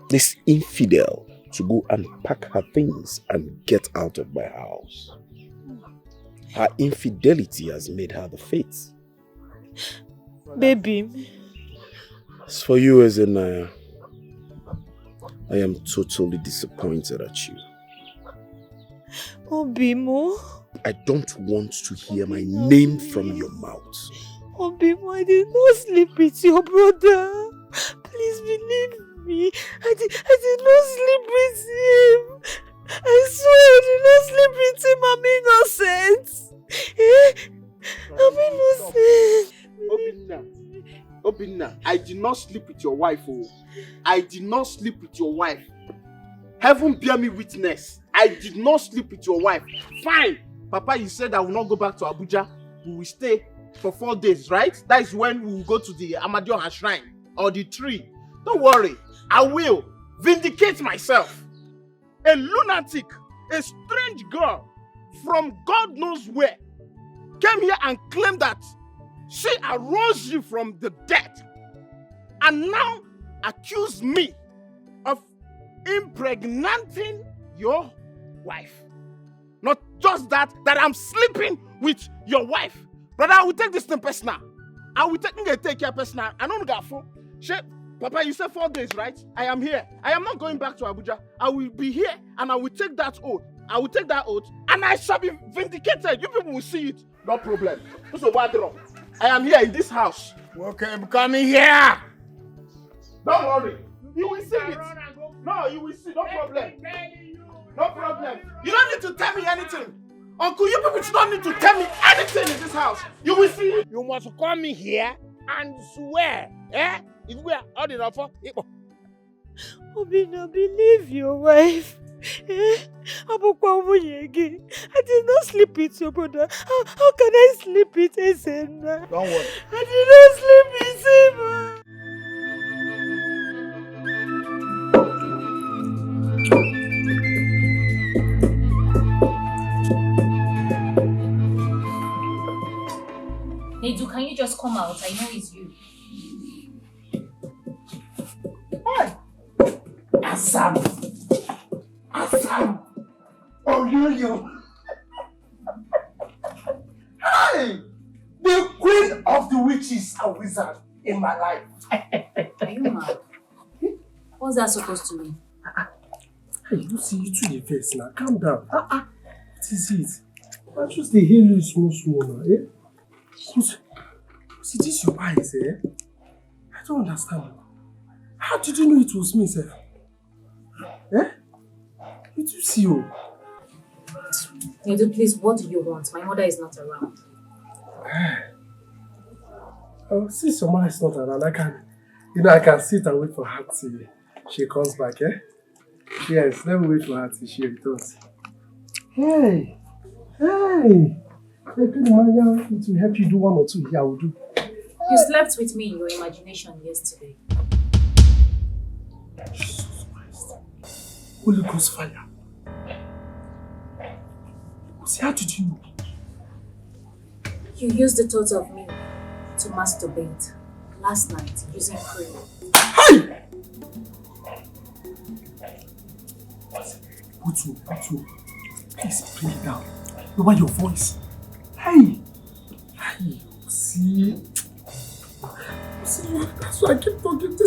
this infidel, to go and pack her things and get out of my house. Her infidelity has made her the fate. Baby. As for you, Ezenaya, I am totally disappointed at you. Obimo. I don't want to hear my name from your mouth. Obimo, I did not sleep with your brother. Please believe me. I did not sleep with him. I swear I did not sleep with him. I'm innocent. Obinna, I did not sleep with your wife. Oh. I did not sleep with your wife. Heaven bear me witness. I did not sleep with your wife. Fine. Papa, you said I will not go back to Abuja. We will stay for 4 days, right? That is when we will go to the Amadioha shrine or the tree. Don't worry. I will vindicate myself. A lunatic, a strange girl from God knows where came here and claimed that she arose you from the dead and now accuse me of impregnating your wife. Not just that I'm sleeping with your wife. Brother, I will take this thing personal. I will take care personal. I don't get for. Papa, you said 4 days, right? I am here. I am not going back to Abuja. I will be here and I will take that oath. I will take that oath and I shall be vindicated. You people will see it. No problem. I am here in this house. Okay, I'm coming here. Don't worry. You will see it. No, you will see. No problem. No problem. You don't need to tell me anything. Uncle, you people don't need to tell me anything in this house. You will see it. You must come here and swear. Eh? If we are old enough for Obinna, believe your wife. I did not sleep with your brother. How can I sleep with Ezenna? Don't worry. I did not sleep with him. Nedu, can you just come out? I know it's you. Assam. Oh, you. Hey! The queen of the witches and wizards in my life. Are you mad? What's that supposed to mean? Hey, you see, you to the face now. Calm down. What is it? I just the hair you small now, eh? See, this your eyes, eh? I don't understand. How did you know it was me, sir? Eh? Did you see you? Nedu, please, what do you want? My mother is not around. Oh, since your mother is not around, I can sit and wait for her till she comes back, eh? Yes, let me wait for her till she returns. Hey! It will help you do 1 or 2 here, I will do. You slept with me in your imagination yesterday. Jesus Christ. Holy Ghost fire. See, how did you know? You used the thought of me to masturbate last night using prayer. Hey! Utu, please bring it down. Lower your voice. Hey! See?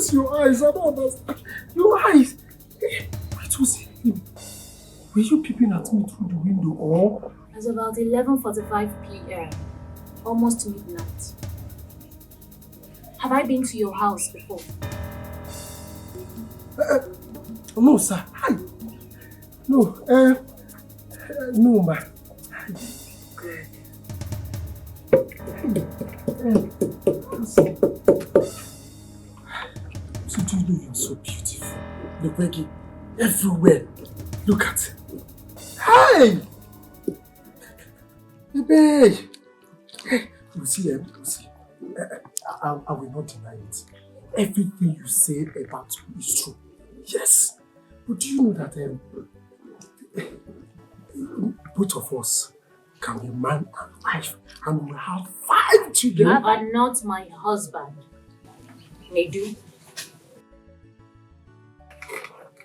this your eyes? I don't understand. Your eyes. It was him. Were you peeping at me through the window or? It's about 11:45 p.m. Almost midnight. Have I been to your house before? No, sir. Hi. No, no, ma. So do you know you're so beautiful? Look, Becky, everywhere. Look at it. Hi! Baby! You see, I will not deny it. Everything you say about me is true. Yes. But do you know that both of us can be man and wife and we'll have 5 children? You are not my husband. Nedu.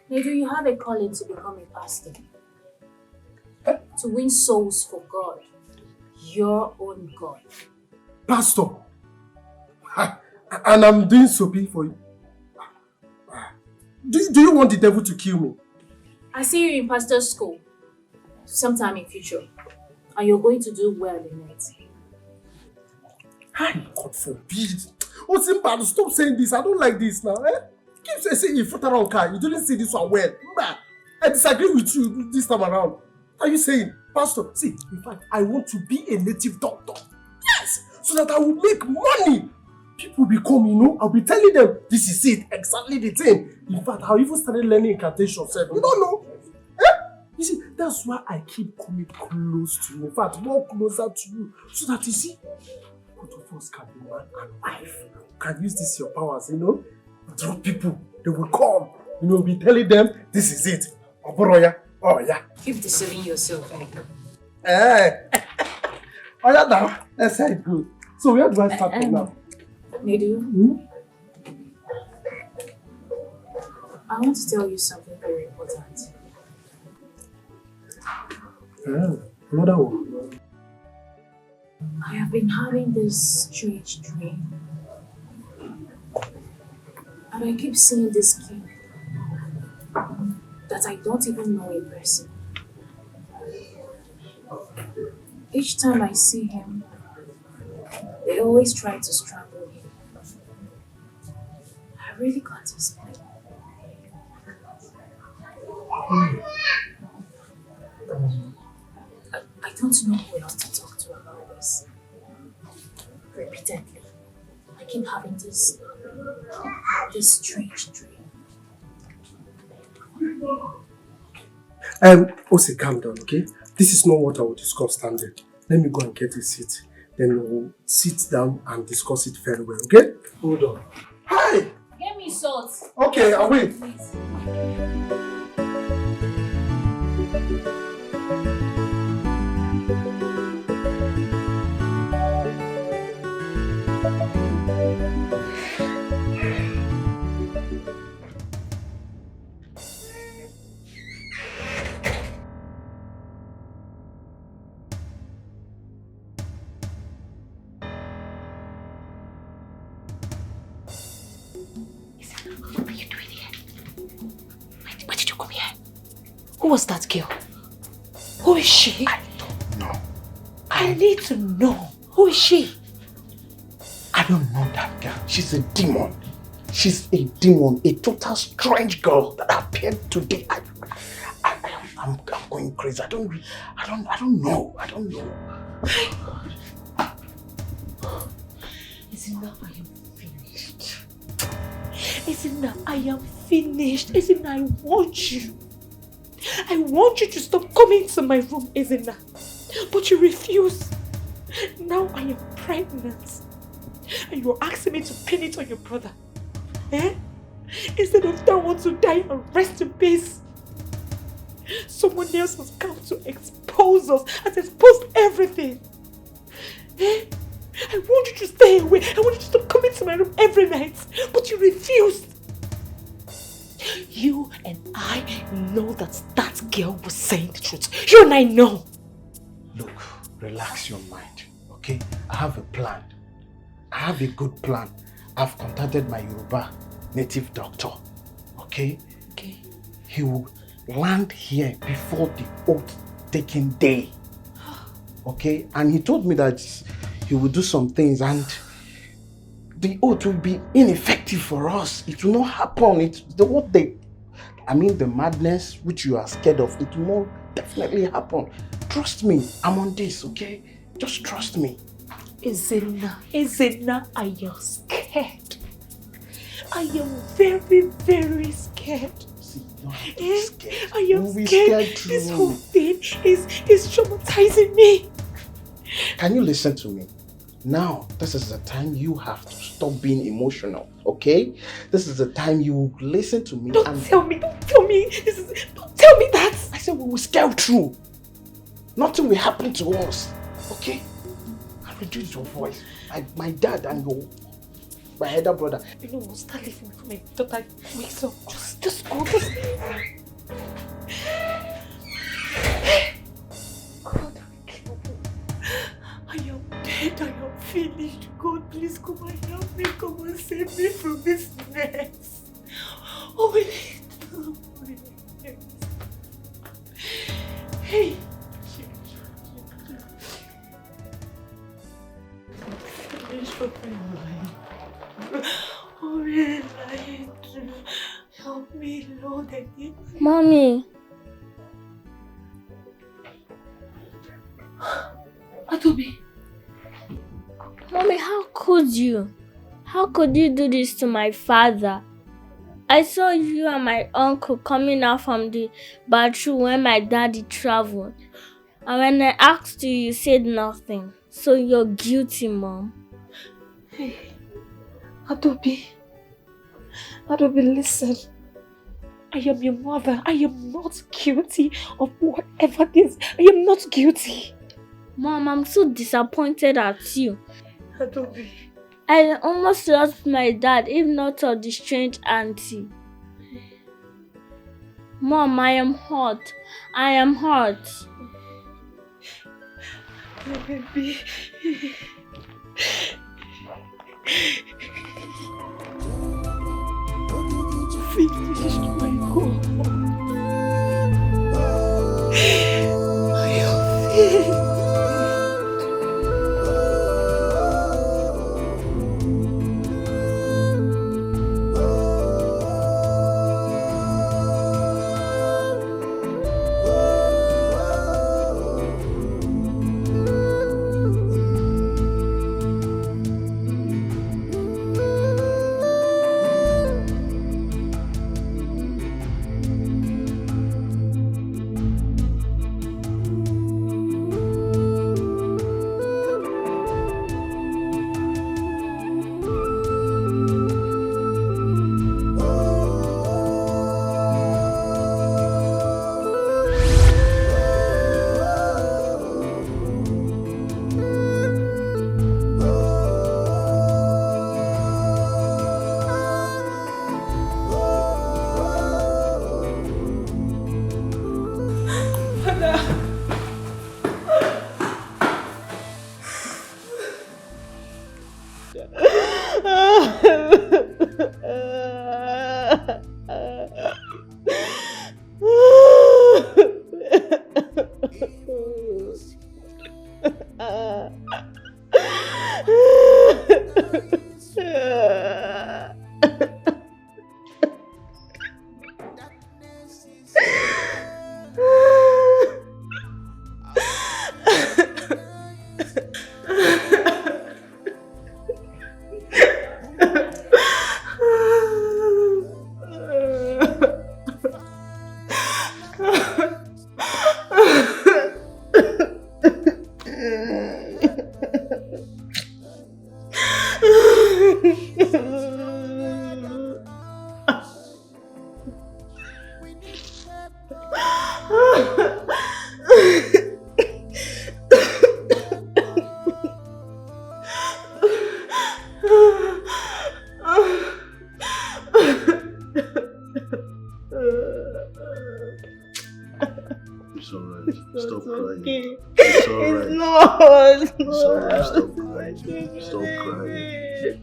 Nedu, you have a calling to become a pastor. To win souls for God. Your own God. Pastor? And I'm doing soapy for you. Do you want the devil to kill me? I see you in pastor's school sometime in future. And you're going to do well in it. Hi, God forbid. Oh, Simba, stop saying this. I don't like this now. Keep saying infiltration car. You didn't say this one well. I disagree with you this time around. What are you saying? Pastor, see, in fact, I want to be a native doctor. Yes! So that I will make money. People will come, I'll be telling them, this is it, exactly the thing. In fact, I'll even started learning incantations. You don't know. You see, that's why I keep coming close to you. In fact, more closer to you. So that you see, both of us can be man and wife. You can use this your powers, Draw people, they will come. We'll be telling them, this is it. Oboroya. Oh, yeah. Keep deceiving yourself, Hey. Oh, yeah, now. Let's say it good. So where do I start from now? Nedu, I want to tell you something very important. Another one. I have been having this strange dream. And I keep seeing this kid that I don't even know in person. Each time I see him, they always try to strangle him. I really can't explain. I don't know who else to talk to about this. Repeatedly, I keep having this strange dream. Ose, calm down, okay? This is not what I will discuss standing. Let me go and get a seat. Then we'll sit down and discuss it very well, okay? Hold on. Hi! Get me salt. Okay, I'll wait. Please. Who was that girl? Who is she? I don't know. I need to know. Who is she? I don't know that girl. She's a demon. She's a demon, a total strange girl that appeared today. I'm going crazy. I don't know. Is it now I am finished? Is it now I am finished? Is it now I want you? I want you to stop coming to my room, Izina. But you refuse. Now I am pregnant. And you're asking me to pin it on your brother. Eh? Instead of that one to die and rest in peace. Someone else has come to expose us and expose everything. Eh? I want you to stay away. I want you to stop coming to my room every night. But you refused. You and I know that that girl was saying the truth. You and I know. Look, relax your mind, okay? I have a plan. I have a good plan. I've contacted my Yoruba native doctor. Okay? Okay. He will land here before the oath-taking day. Okay? And he told me that he will do some things and the oath will be ineffective for us. It will not happen. The madness which you are scared of, it will not definitely happen. Trust me, I'm on this, okay? Just trust me. Ezenna, I am scared. I am very, very scared. Scared. I am We'll be scared. scared This too. whole thing is traumatizing me. Can you listen to me? Now, this is the time you have to stop being emotional, okay? This is the time you listen to me. Don't tell me. Don't tell me that. I said we will scale through. Nothing will happen to us, okay? And reduce your voice. My dad and my elder brother. You know what? Start listening to my daughter wakes up. Just go. God, I am dead. I am finished. God, please come and help me. Come and save me from this mess. Oh, wait. Hey. Help me, Lord. I need Mommy. Atobi. Mommy, how could you? How could you do this to my father? I saw you and my uncle coming out from the bathroom when my daddy traveled. And when I asked you, you said nothing. So you're guilty, Mom. Hey, Atobi, listen. I am your mother. I am not guilty of whatever this. I am not guilty. Mom, I'm so disappointed at you. Atobi. I almost lost my dad, if not for the strange auntie. Mom, I am hurt. I am hurt. Oh, baby. Finish my God. I am finished.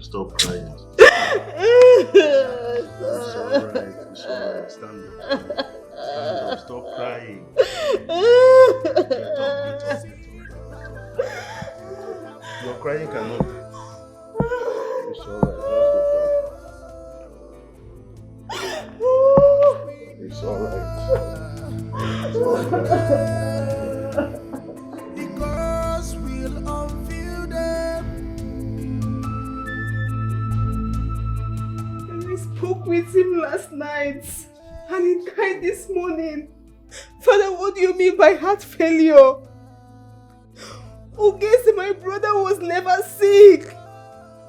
Stop crying. It's alright. It's alright. Stand up. Stand up. Stop crying. Get up. Your crying cannot. It's alright. It's alright. Because we'll unveil them. I spoke with him last night and he died this morning. Father, what do you mean by heart failure? Ogese, my brother was never sick.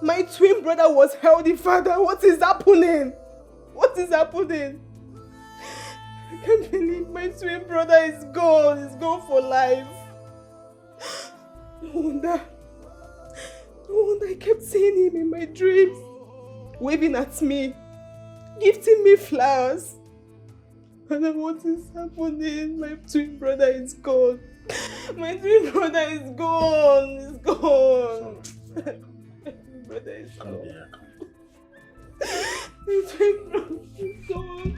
My twin brother was healthy, Father. What is happening? What is happening? I can't believe my twin brother is gone. He's gone for life. No wonder I kept seeing him in my dreams, waving at me, gifting me flowers. Father, what is happening? My twin brother is gone. My twin brother is gone. He's gone. My twin brother is gone. My twin brother is gone.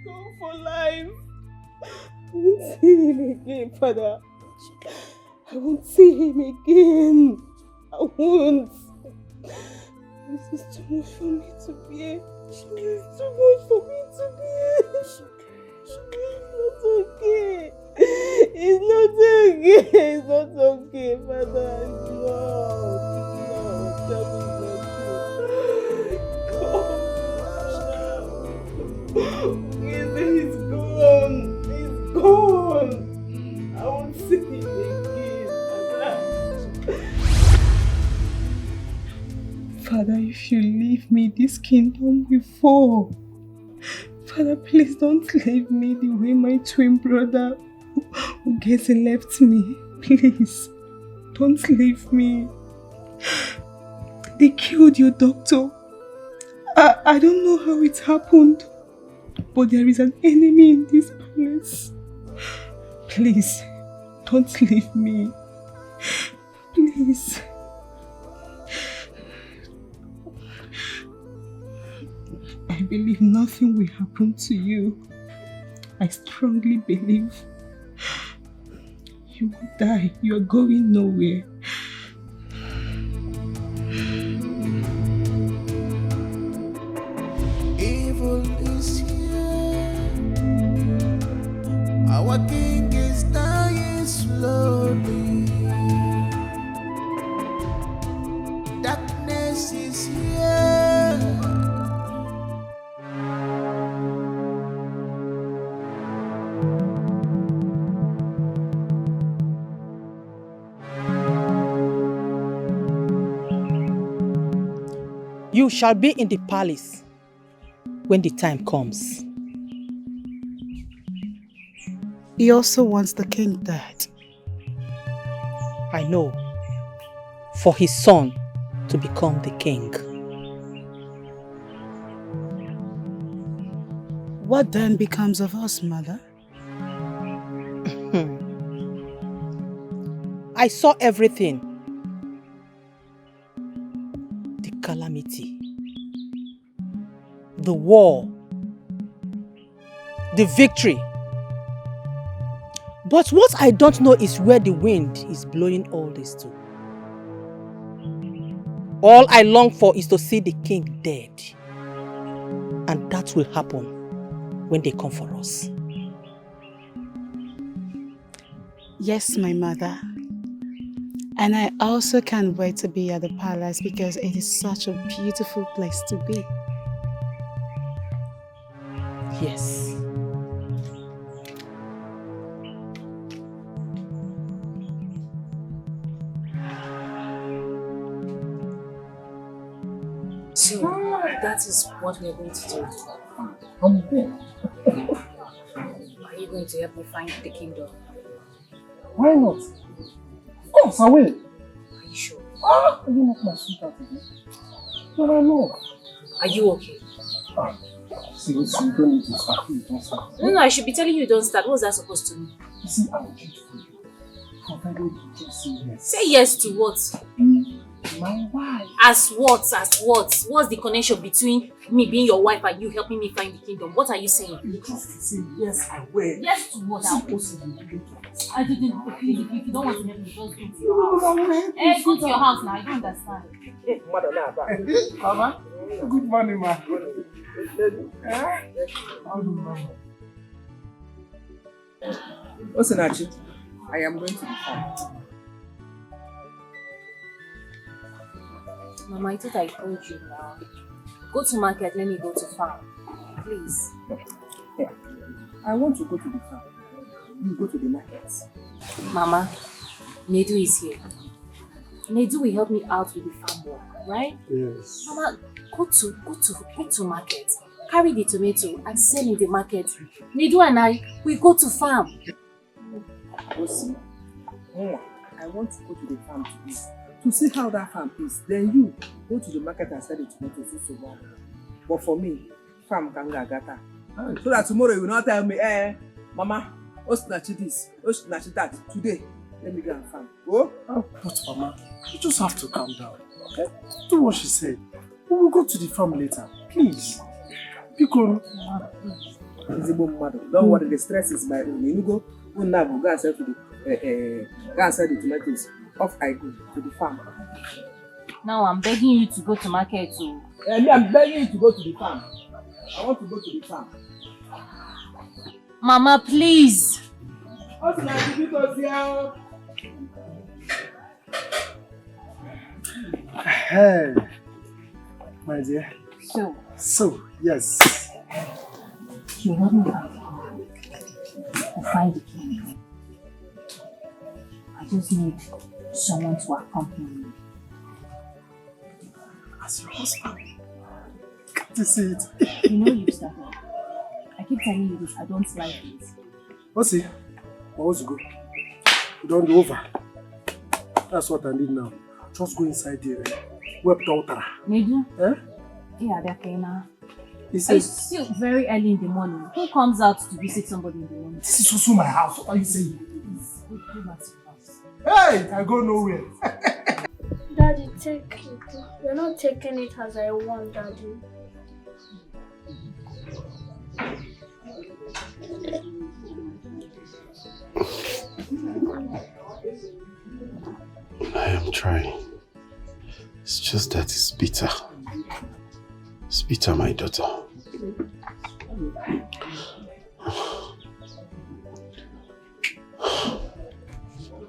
Gone for life. I won't see him again, Father. I won't see him again. I won't. This is too much for me to bear. This is too much for me to bear. It's not okay. It's not okay. It's not okay, Father. It's not. Tell me it's not. He's gone. He's gone. I won't see him again, Father. Father, if you leave me, this kingdom will fall. Father, please don't leave me the way my twin brother who gets left me. Please, don't leave me. They killed your doctor. I don't know how it happened, but there is an enemy in this palace. Please, don't leave me. Please. I believe nothing will happen to you. I strongly believe you will die. You are going nowhere. Evil is here. Our king is dying slowly. Darkness is here. You shall be in the palace when the time comes. He also wants the king dead. I know. For his son to become the king. What then becomes of us, Mother? I saw everything. The calamity. The war. The victory. But what I don't know is where the wind is blowing all this to. All I long for is to see the king dead. And that will happen when they come for us. Yes, my mother. And I also can't wait to be at the palace because it is such a beautiful place to be. Yes. So, that is what we are going to do. Are you going to help me find the kingdom? Why not? Of course, I will. Are you sure? Are you not my sweetheart again? No, I know. Are you okay? See, you don't need to start. You don't start. No, I should be telling you don't start. What's that supposed to mean? You see, I will do it for you. Provided you just say yes. Say yes to what? My wife. As what? As what? What's the connection between me being your wife and you helping me find the kingdom? What are you saying? You just say yes, I will. Yes to what? It's impossible. I didn't. Please, if you don't want to help me, just go to your house. Hey, go to your house now. I don't understand. Mama, good morning, ma. Osinachi, I am going to the farm. Mama, I thought I told you now. Go to market, let me go to farm. Please. Yeah. I want to go to the farm. You go to the market. Mama, Nedu is here. Nedu will help me out with the farm work, right? Yes. Mama, go to market. Carry the tomato and sell in the market. Nedu and I, we go to farm. Osi, I want to go to the farm today to see how that farm is. Then you go to the market and sell the tomatoes. But for me, farm can gata. So that tomorrow you will not tell me, Mama, Osinachi this, Osinachi that. Today, let me go and farm. Go? But Mama, you just have to calm down. Okay? Do what she said. We will go to the farm later. Please. Pico. Don't worry, the stress is my own. You go and sell to the go and sell the tomatoes. Off I go to the farm. Now I'm begging you to go to market too. I'm begging you to go to the farm. I want to go to the farm. Mama, please. Hey, my dear. So, yes. You help me out to find the king. I just need someone to accompany me. As your husband. Good to see it. You know you started. I keep telling you this, I don't like it. What's it? What's go? You don't do over. That's what I need now. Just go inside there. Web daughter. Nedu? Eh? Yeah, they're okay now. It's still very early in the morning. Who comes out to visit somebody in the morning? This is also my house. What are you saying? Please, go back to your house. Hey, I go nowhere. Daddy, take it. You're not taking it as I want, Daddy. I am trying. It's just that it's bitter. It's bitter, my daughter.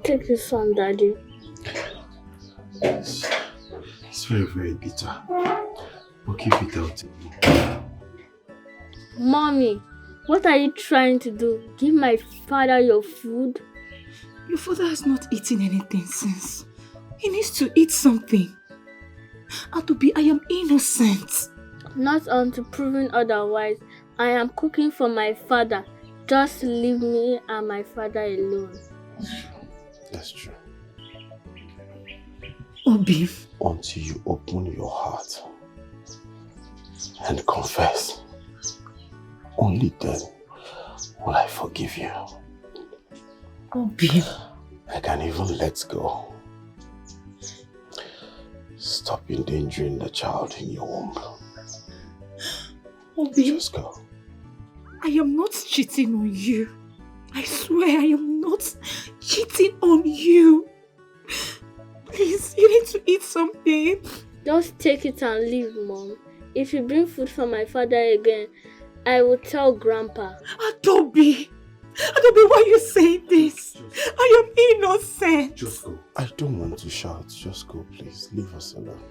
Take this one, Daddy. It's very, very bitter. But keep it out. Mommy, what are you trying to do? Give my father your food? Your father has not eaten anything since. He needs to eat something. Atobi, I am innocent. Not until proven otherwise. I am cooking for my father. Just leave me and my father alone. That's true. Obi. Until you open your heart and confess, only then will I forgive you. Obi. I can even let go. Stop endangering the child in your womb. Obi. Just go. I am not cheating on you. I swear I am not cheating on you. Please, you need to eat something. Just take it and leave, Mom. If you bring food for my father again, I will tell Grandpa. Adobe, why are you saying this? I am innocent. Just go. I don't want to shout. Just go, please. Leave us alone.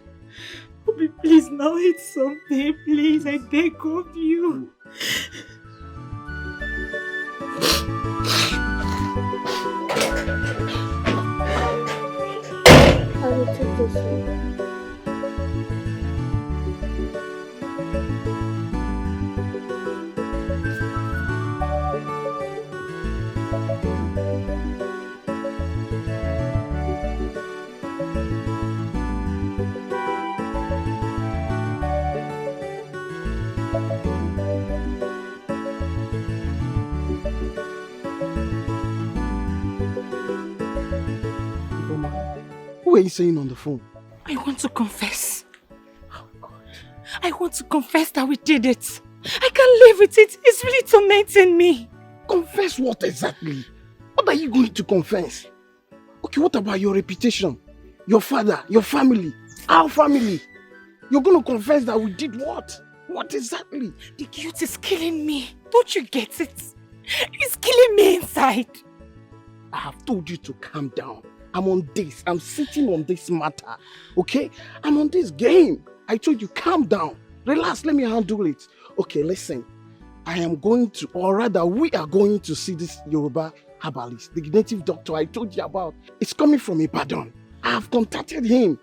Obi, please now eat something. Please, I beg of you. I will take this one. What were you saying on the phone? I want to confess. I want to confess that we did it. I can't live with it. It's really tormenting me. Confess what exactly? What are you going to confess? Okay, what about your reputation? Your father, your family, our family? You're going to confess that we did what? What exactly? The guilt is killing me. Don't you get it? It's killing me inside. I have told you to calm down. I'm on this. I'm sitting on this matter. Okay? I'm on this game. I told you, calm down. Relax, let me handle it. Okay, listen. I am going to, or rather, we are going to see this Yoruba herbalist, the native doctor I told you about. It's coming from Ibadan. I have contacted him.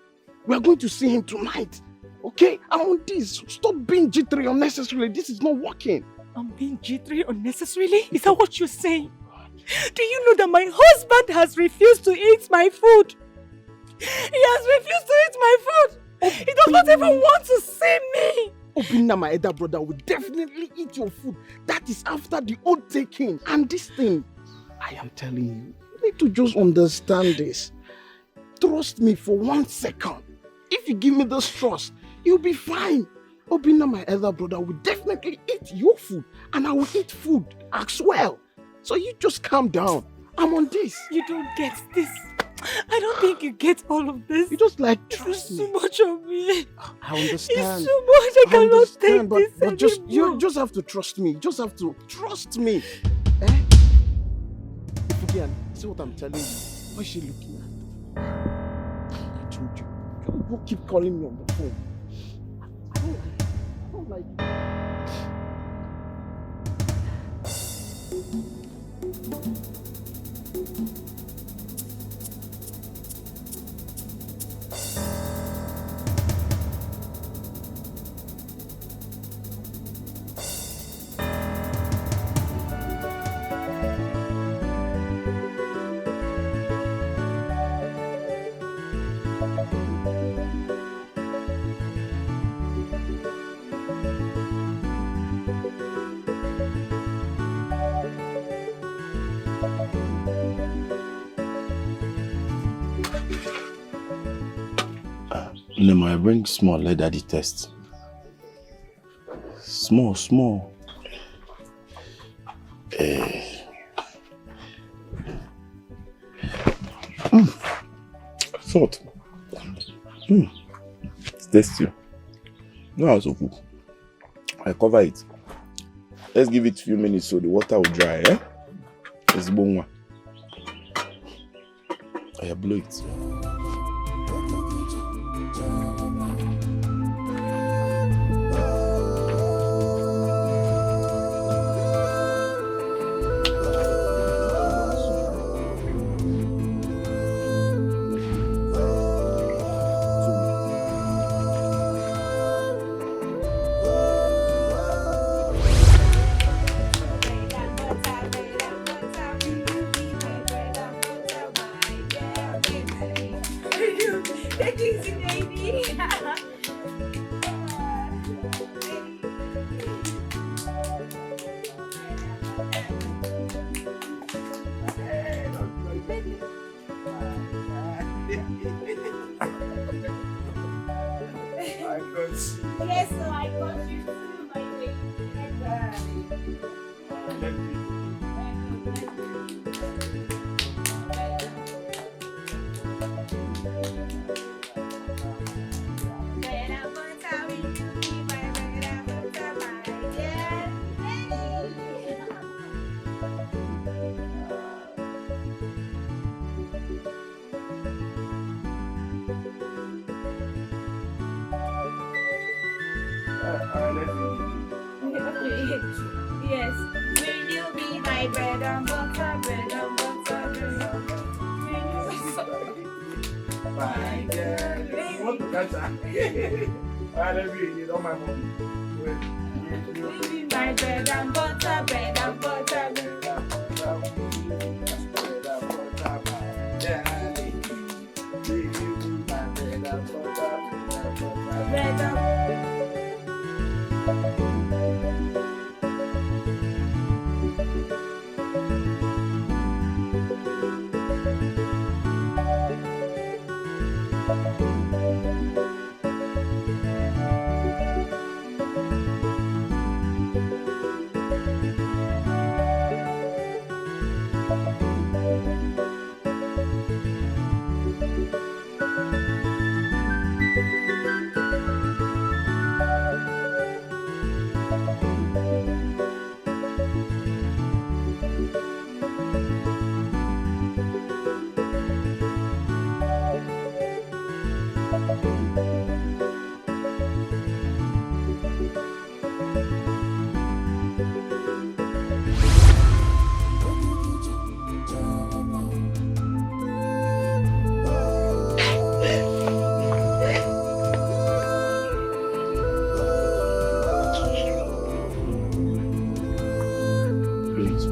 We are going to see him tonight. Okay? I'm on this. Stop being jittery unnecessarily. This is not working. I'm being jittery unnecessarily? Is that what you're saying? Do you know that my husband has refused to eat my food? He has refused to eat my food. He does not even want to see me. Obinna, my elder brother, will definitely eat your food. That is after the oath taking. And this thing, I am telling you, you need to just understand this. Trust me for 1 second. If you give me this trust, you'll be fine. Obinna, my elder brother, will definitely eat your food. And I will eat food as well. So you just calm down. I'm on this. You don't get this. I don't think you get all of this. You just trust me. Too much of me. I understand. It's too much. I cannot take this but you just have to trust me. You just have to trust me. Eh? Again, see what I'm telling you. What is she looking at? I told you. Don't keep calling me on the phone. I don't like it. Nema, I bring small, let daddy test. Small. Salt. It's tasty. No, I also cook. I cover it. Let's give it a few minutes so the water will dry, eh? It's bone one. I blow it. Yes. Will you be my bread and butter, bread and butter, bread and butter? My girl. You want to catch her? Let me eat all my money. Will you be my bread and butter, bread and butter, bread and butter? Bread and butter, my darling. Will you be my bread and butter, bread and butter, bread and butter?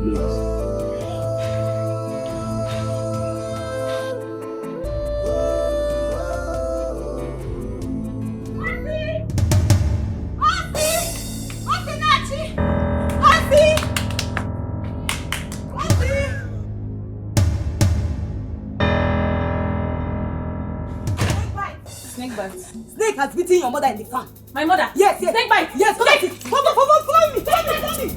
please. Snake bite. Snake has beaten your mother in the farm. My mother? Yes, yes. Snake bite? Yes, Snake! Come on, follow me, follow me.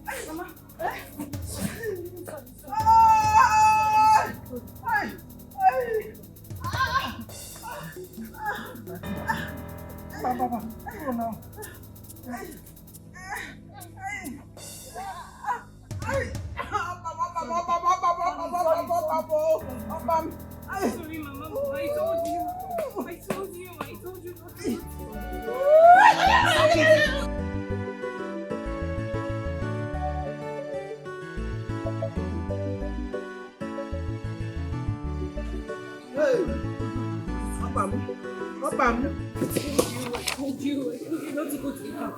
Sorry, Mama. I told you not to. I told you not to go to the camp.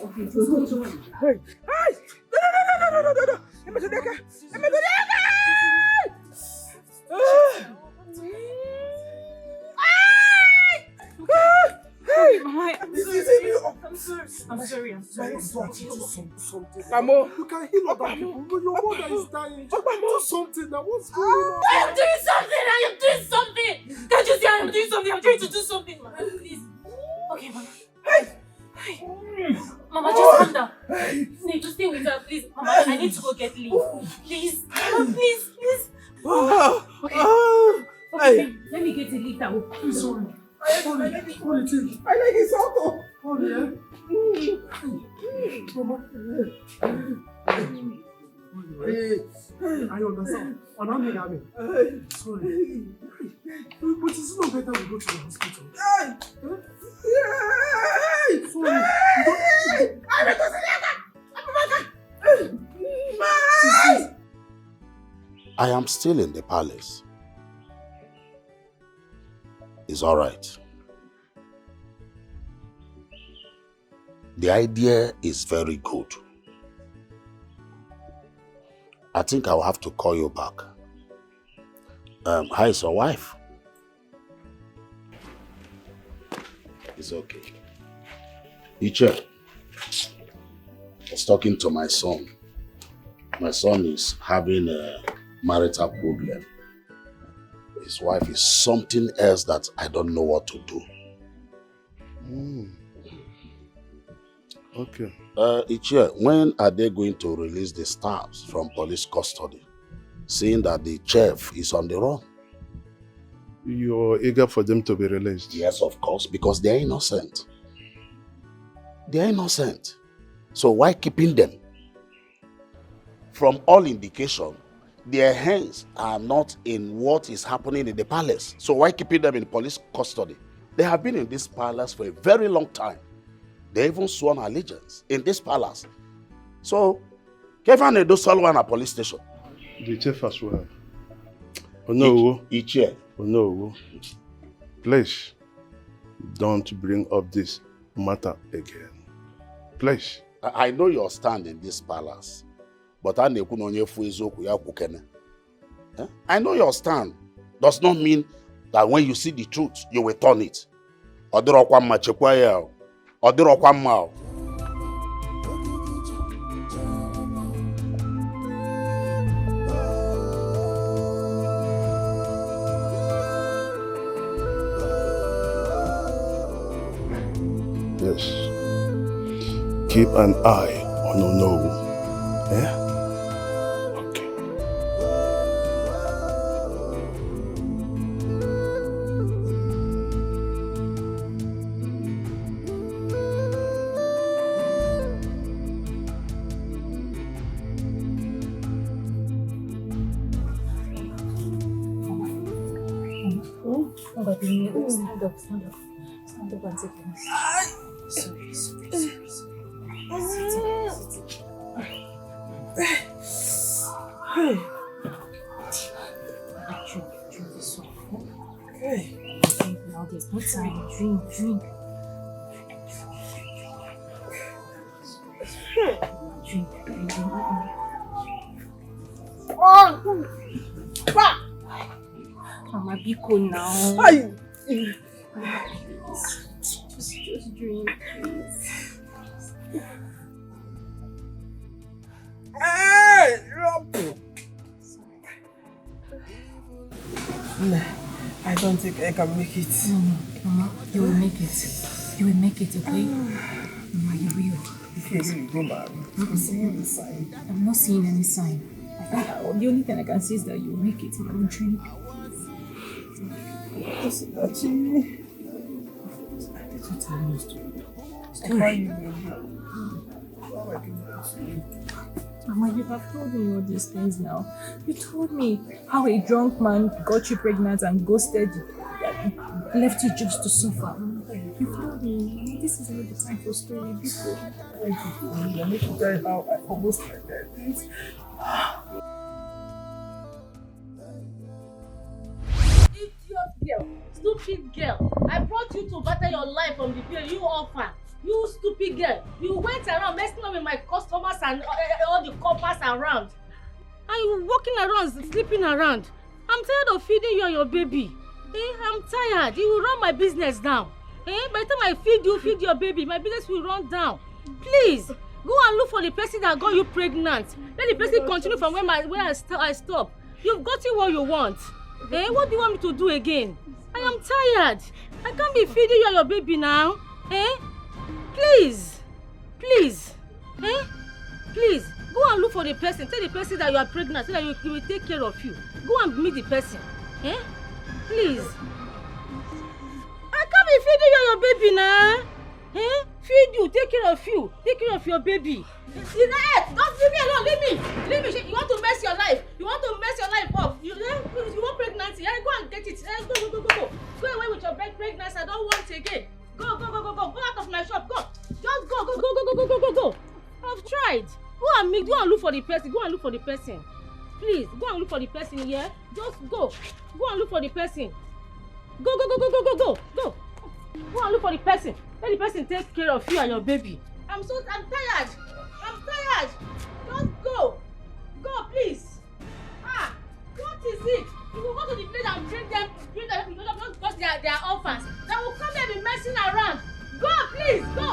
Okay, just hold on. Hey! No! Let me do Dikeh! Hey, Mama, I'm sorry. Mamo, you can heal other people, but your mother is dying. Do something now. What's going on? I am doing something. Can't you see I am doing something? I'm trying to do something, Mama. Please. Okay, Mama. Hey. Mama, just calm down. Snake, just stay with her, please. Mama, I need to go get leave. Please. Mama, please. Okay, let me get a leave that will. I'm sorry. I like his auto. I understand. Sorry. But it's not better we go to the hospital. I am still in the palace. It's all right. The idea is very good. I think I'll have to call you back. How is your wife? It's okay. Iche, I was talking to my son. My son is having a marital problem. His wife is something else that I don't know what to do. Okay. Iche, when are they going to release the staffs from police custody, seeing that the chef is on the run? You're eager for them to be released? Yes, of course, because they are innocent. They are innocent. So why keeping them? From all indication, their hands are not in what is happening in the palace. So why keeping them in police custody? They have been in this palace for a very long time. They even sworn allegiance in this palace. So, Kevin Edo Solomon at police station. The chief as well. Oh no. Iche. Oh no. Please, don't bring up this matter again. Please. I know your stand in this palace, but I know your stand. Does not mean that when you see the truth, you will turn it. Yes. keep an eye on Onowu. Eh? Stand up. Stand up and take it. Sorry. Drink this one. Okay. Now there's no time. Drink. Drink. Mama, be cool now. Just drink, please. Nah, I don't think I can make it. No, Mama, you will make it. You will make it, okay? Mama, you will. I'm not seeing any sign. The only thing I can see is that you will make it. You will drink. Mama, you have told me all these things now. You told me how a drunk man got you pregnant and ghosted you, left you just to suffer. You told me. This is not the time for story, people. I need to tell you how I almost like that. Idiot girl, stupid girl. I brought you to better your life from the field, you orphan. You stupid girl. You went around messing up with my customers and all the coppers around. And you walking around, sleeping around. I'm tired of feeding you and your baby. I'm tired. You will run my business down. By the time I feed your baby, my business will run down. Please, go and look for the person that got you pregnant. Let the person continue from where I stop. You've gotten what you want. What do you want me to do again? I am tired. I can't be feeding you and your baby now. Please. Please, go and look for the person. Tell the person that you are pregnant so that he will take care of you. Go and meet the person. Please. I can't be feeding you and your baby now. Feed you, take care of you, take care of your baby. Don't leave me alone, leave me. You want to mess your life. You want to mess your life up. You want pregnancy. Go and get it. Go. Go away with your pregnancy. I don't want it again. Go out of my shop. Go. Just go. I've tried. Go and look for the person. Please, go and look for the person, yeah? Just go. Go and look for the person. Go. Go and look for the person. Let the person take care of you and your baby. I'm tired. Just go. Go, please. What is it? You will go to the place and bring them because they are orphans. They will come and be messing around. Go, please, go.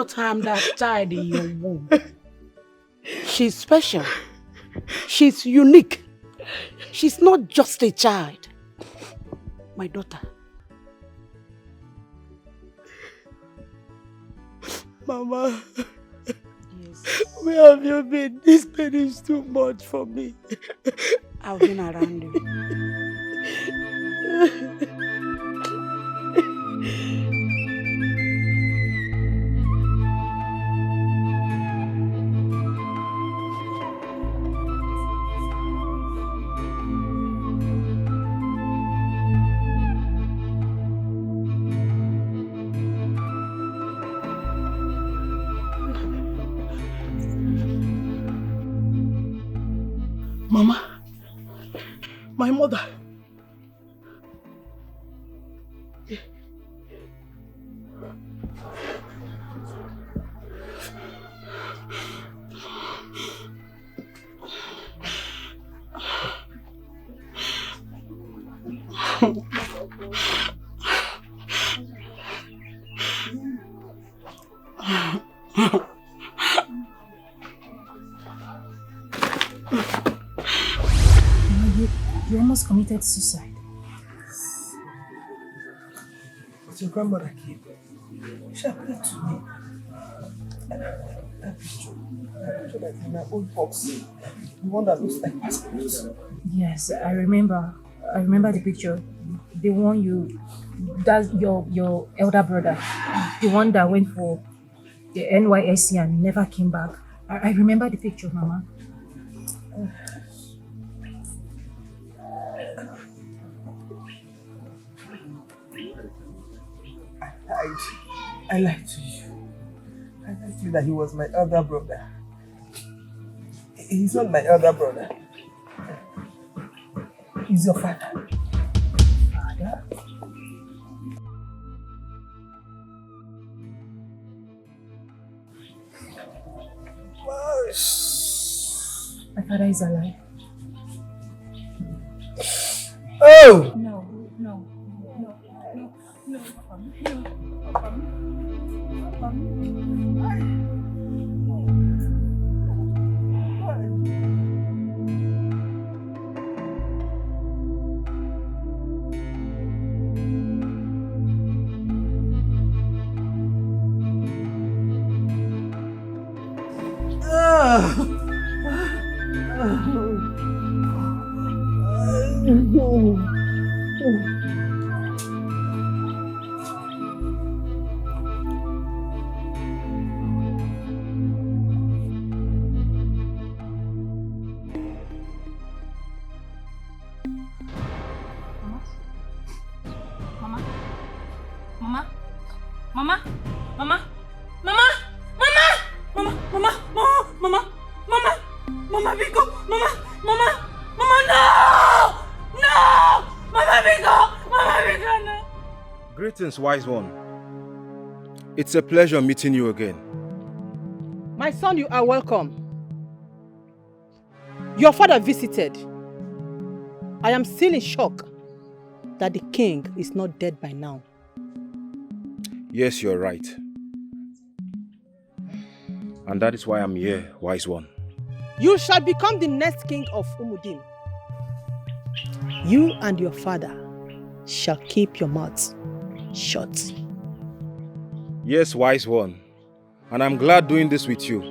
not harm that child in your womb. She's special. She's unique. She's not just a child. My daughter. Mama. Yes. Where have you been? This pain is too much for me. I've been around you. Mama, my mother. You almost committed suicide. But your grandmother came. She appeared to me. That picture that's in my old box. The one that looks like passports. Yes, I remember. I remember the picture. The one that's your elder brother. The one that went for the NYSC and never came back. I remember the picture, Mama. I lied to you. I lied to you that he was my elder brother. He's not my elder brother. He's your father. Father? My father is alive. Oh! No. Greetings, wise one. It's a pleasure meeting you again. My son, you are welcome. Your father visited. I am still in shock that the king is not dead by now. Yes, you're right. And that is why I'm here, wise one. You shall become the next king of Umudim. You and your father shall keep your mouths shut. Yes, wise one. And I'm glad doing this with you.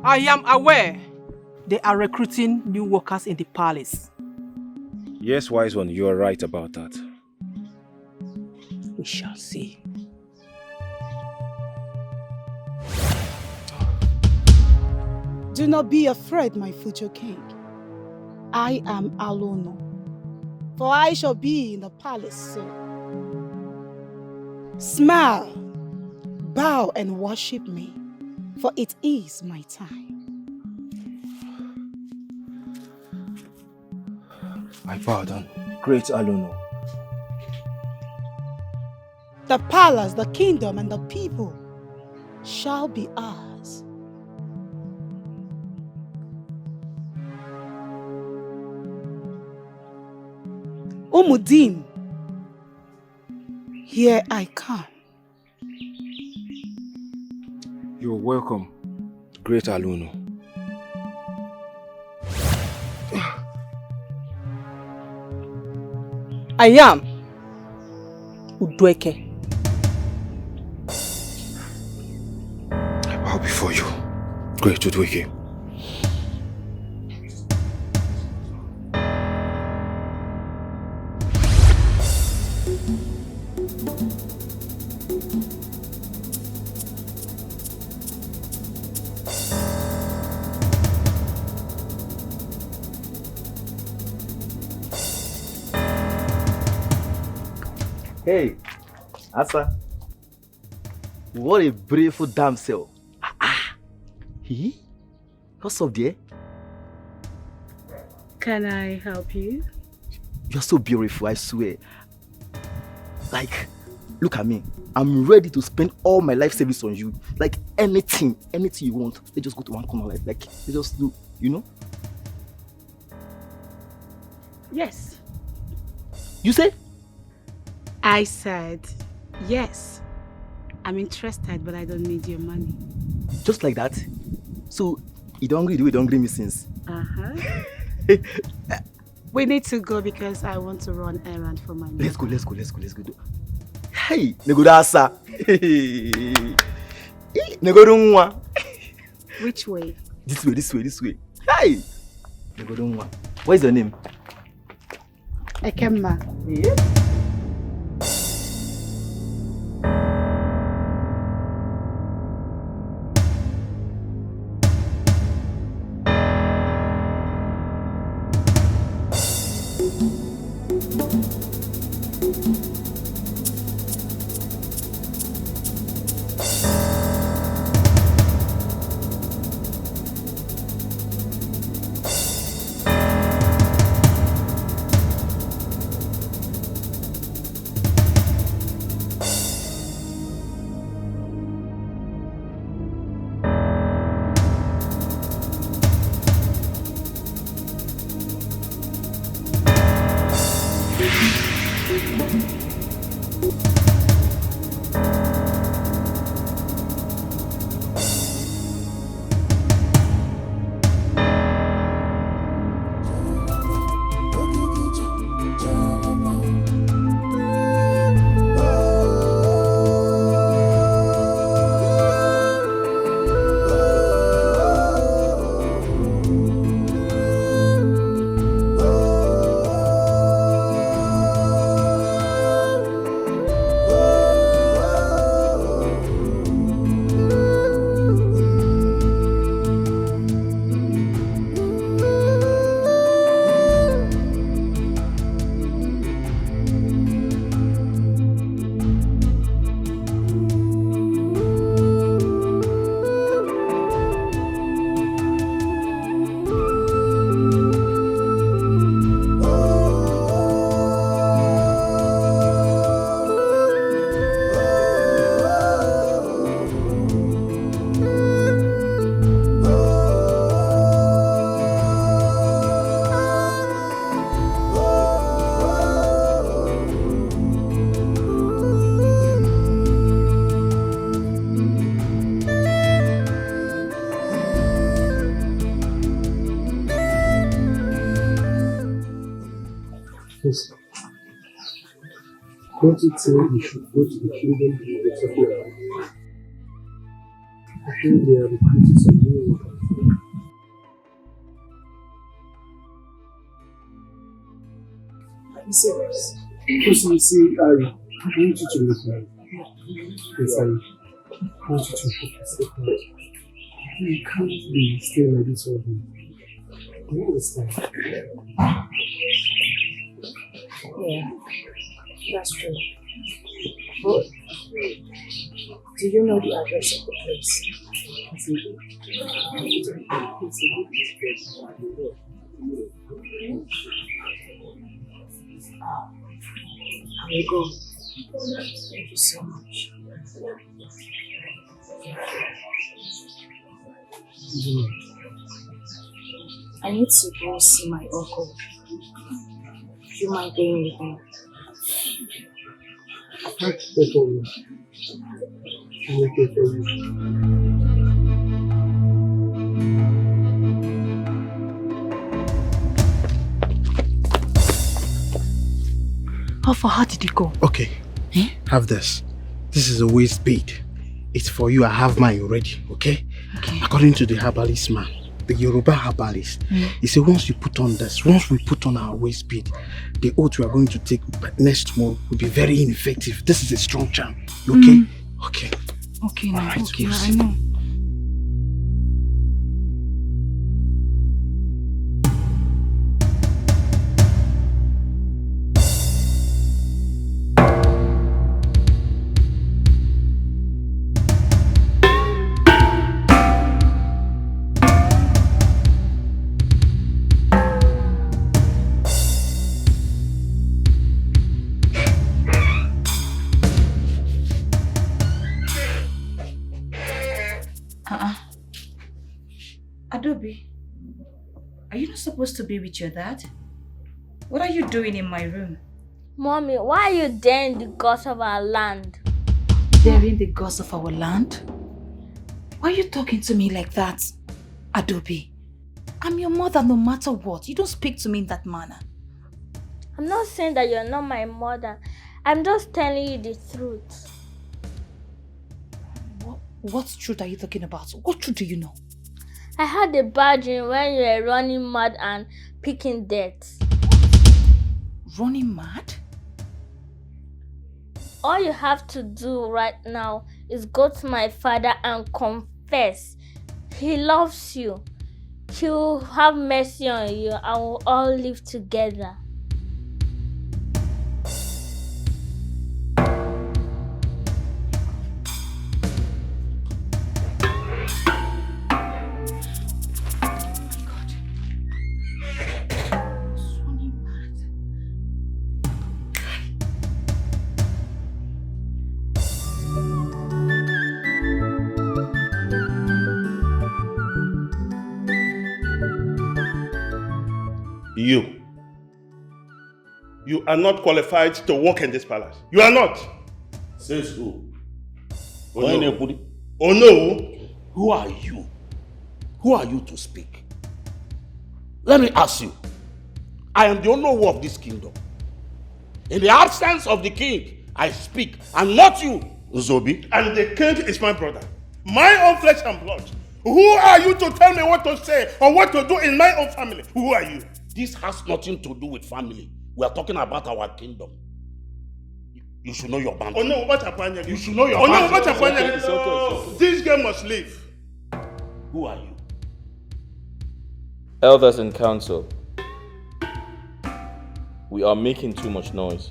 I am aware they are recruiting new workers in the palace. Yes, wise one, you are right about that. We shall see. Do not be afraid, my future king. I am Alono, for I shall be in the palace soon. Smile, bow and worship me, for it is my time. I bow down, great Alono. The palace, the kingdom, and the people shall be ours. Umudim, here I come. You're welcome, great Aluno. I am Dikeh. I bow before you, great Dikeh. Hey, Asa. What a beautiful damsel. He? What's up there? Can I help you? You're so beautiful, I swear. Like, look at me. I'm ready to spend all my life savings on you. Like anything you want. Let's just go to one corner, like let's just do, you know? Yes. You say? I said yes. I'm interested, but I don't need your money. Just like that? So, you don't agree the way you don't agree me since? Uh-huh. We need to go because I want to run errand for my mother. Let's go. Hey, Negodasa. Negodunwa. Which way? This way. Hey! Negodunwa. What is your name? Ekemma. Yeah. Yes. Don't you think we should go to the kingdom we were talking about? I think they are recruiting some new workers. Are you serious? Because you see, I want you to look at yes, I want you to focus. You can't be staying like this all day. Do you understand? Yeah, that's true. But do you know the address of the place? I will go. Thank you so much. I need to go see my uncle. Do you mind going with me? No problem. I will go for you. Papa, how did it go? Okay. Have this. This is a waist bead. It's for you. I have mine already, okay? According to the herbalist man, the Yoruba herbalist, he said once we put on our waist bead, the oath we are going to take next month will be very ineffective. This is a strong charm, okay? Okay. Okay, now. Alright, Okay, we'll now I see. know. Adobe, are you not supposed to be with your dad? What are you doing in my room? Mommy, why are you daring the gods of our land? Daring the gods of our land? Why are you talking to me like that, Adobe? I'm your mother no matter what. You don't speak to me in that manner. I'm not saying that you're not my mother. I'm just telling you the truth. What truth are you talking about? What truth do you know? I had a bad dream when you were running mad and picking death. Running mad? All you have to do right now is go to my father and confess. He loves you. He will have mercy on you and we'll all live together. You are not qualified to work in this palace. You are not. Says who? Oh no. Oh no. Who are you? Who are you to speak? Let me ask you. I am the Onowu of this kingdom. In the absence of the king, I speak, and not you, Zobi. And the king is my brother. My own flesh and blood. Who are you to tell me what to say or what to do in my own family? Who are you? This has nothing to do with family. We are talking about our kingdom. You should know your boundaries. Oh no, what happened? You should know your boundaries. boundaries. Oh no, what happened? No. This game must live. Who are you? Elders and council, we are making too much noise.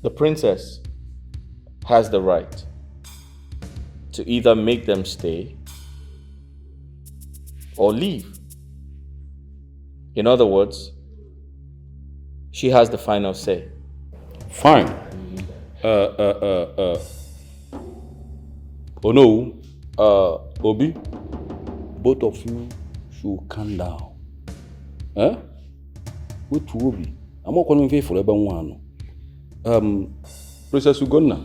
The princess has the right to either make them stay or leave. In other words, she has the final say. Fine. Oh no, Obi, both of you should calm down. Eh? What to Obi? I'm not calling for everyone. Princess Ugonna,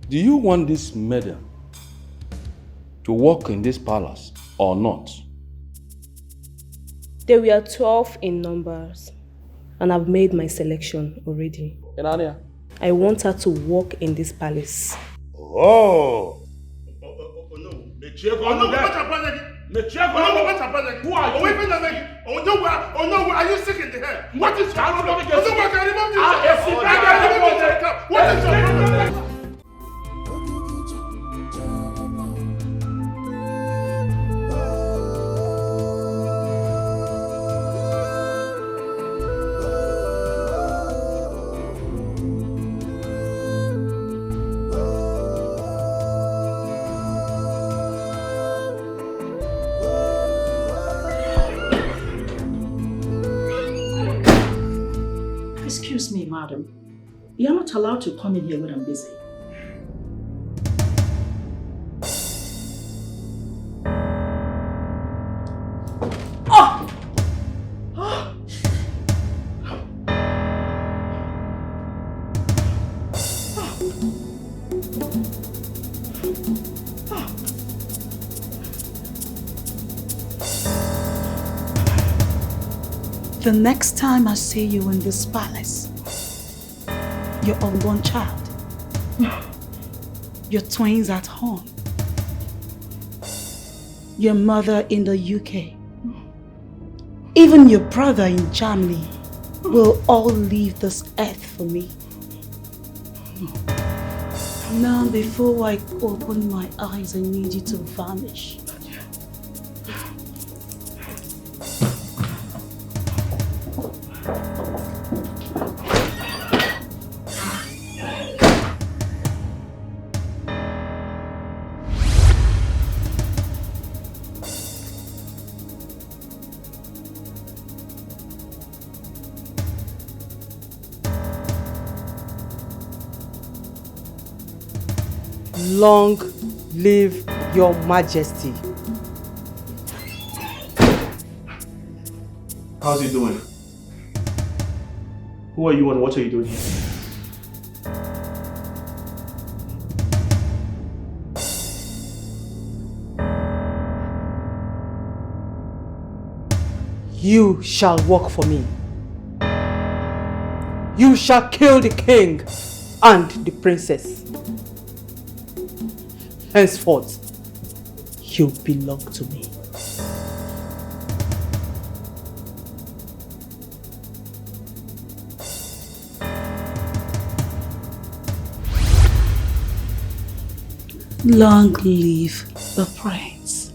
do you want this maiden to walk in this palace or not? They were 12 in numbers, and I've made my selection already. I want her to walk in this palace. Oh! Who are you? Oh no, are you sick in the head? What is your problem? What is your problem? Excuse me, madam. You are not allowed to come in here when I'm busy. The next time I see you in this palace, your unborn child, your twins at home, your mother in the UK, even your brother in Germany will all leave this earth for me. Now, before I open my eyes, I need you to vanish. Long live your majesty. How's he doing? Who are you and what are you doing here? You shall work for me. You shall kill the king and the princess. Henceforth, you belong to me. Long live the prince.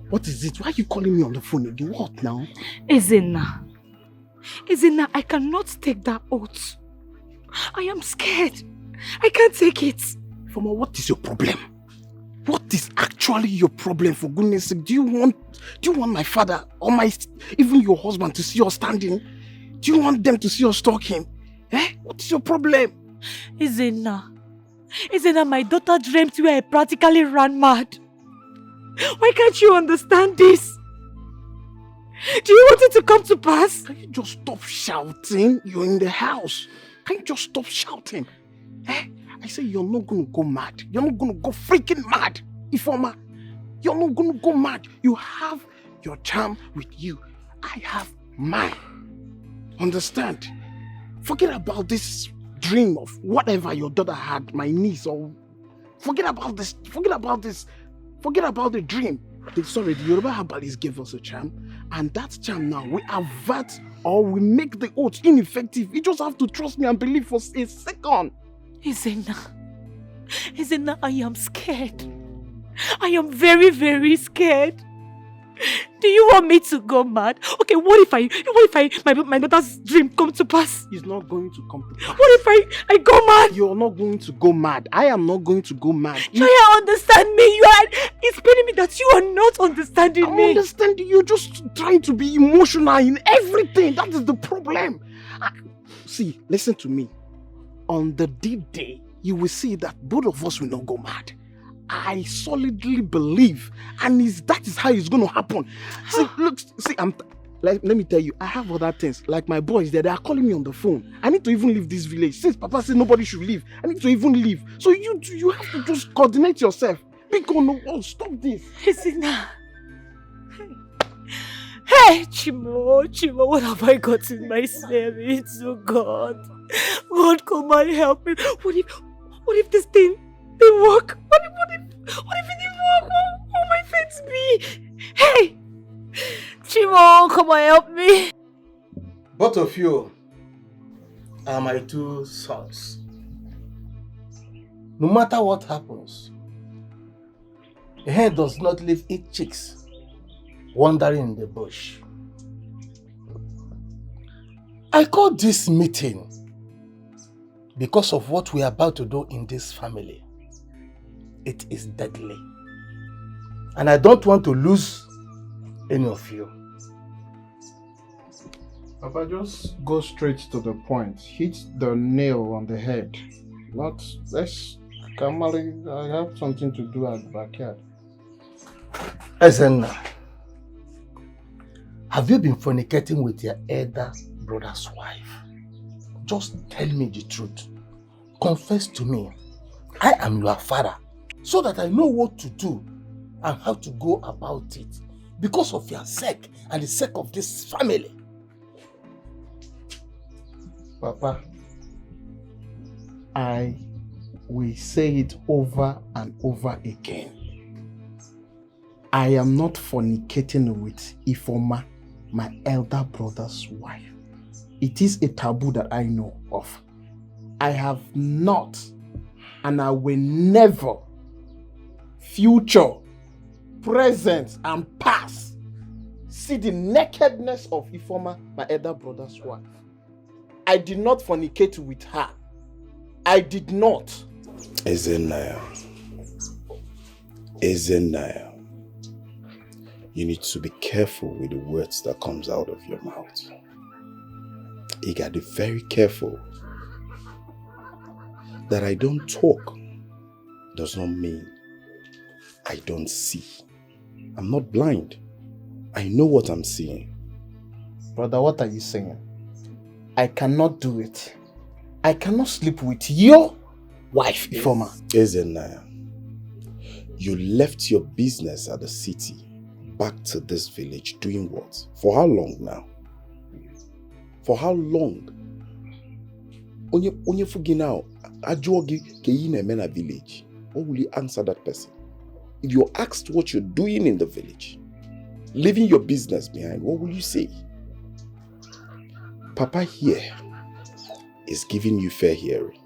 What is it? Why are you calling me on the phone again? What now? Ezinna, I cannot take that oath. I am scared. I can't take it. Fama, what is your problem? What is actually your problem, for goodness sake? Do you want my father or even your husband to see us standing? Do you want them to see us talking? What is your problem? Ezinna, my daughter dreamt where I practically ran mad. Why can't you understand this? Do you want it to come to pass? Can you just stop shouting? You're in the house. Can you just stop shouting? I say you're not going to go mad. You're not going to go freaking mad. Ifeoma, you're not going to go mad. You have your charm with you. I have mine. Understand? Forget about this dream of whatever your daughter had, my niece, or forget about this. Forget about the dream. The Yoruba Herbalist gave us a charm, and that charm now we avert or we make the oath ineffective. You just have to trust me and believe for a second. Ezinna, I am scared. I am very, very scared. Do you want me to go mad? Okay, what if my daughter's dream come to pass? It's not going to come to pass. What if I go mad? You're not going to go mad. I am not going to go mad. Try to understand me. It's paining me that you are not understanding me. I understand you. You're just trying to be emotional in everything. That is the problem. See, listen to me. On the D-Day, you will see that both of us will not go mad. I solidly believe, and that is how it's going to happen. See, look, let me tell you, I have other things. Like my boys there, they are calling me on the phone. I need to even leave this village. Since Papa said nobody should leave, I need to even leave. So you have to just coordinate yourself. Stop this. Ezinna. Hey, Chimo, what have I gotten myself into, God? God, come and help me. What if this thing didn't work? What if it didn't work? What my fates be? Hey! Chimo, come and help me. Both of you are my two sons. No matter what happens, a hen does not leave its chicks wandering in the bush. I call this meeting because of what we are about to do in this family. It is deadly. And I don't want to lose any of you. Papa, just go straight to the point. Hit the nail on the head. Let's calmly, I have something to do at the backyard. Ezenna, have you been fornicating with your elder brother's wife? Just tell me the truth. Confess to me. I am your father, so that I know what to do and how to go about it, because of your sake and the sake of this family. Papa, I will say it over and over again. I am not fornicating with Ifoma, my elder brother's wife. It is a taboo that I know of. I have not, and I will never, future, present, and past, see the nakedness of Ifoma, my elder brother's wife. I did not fornicate with her. I did not. Ezenaya, you need to be careful with the words that comes out of your mouth. You gotta be very careful. That I don't talk does not mean I don't see. I'm not blind. I know what I'm seeing. Brother, what are you saying? I cannot do it. I cannot sleep with your wife, Ifoma. Ezenaya, you left your business at the city back to this village doing what? For how long now? For how long? Onye fugi now, ajogi keyi na mena village. What will you answer that person? If you're asked what you're doing in the village, leaving your business behind, what will you say? Papa here is giving you fair hearing.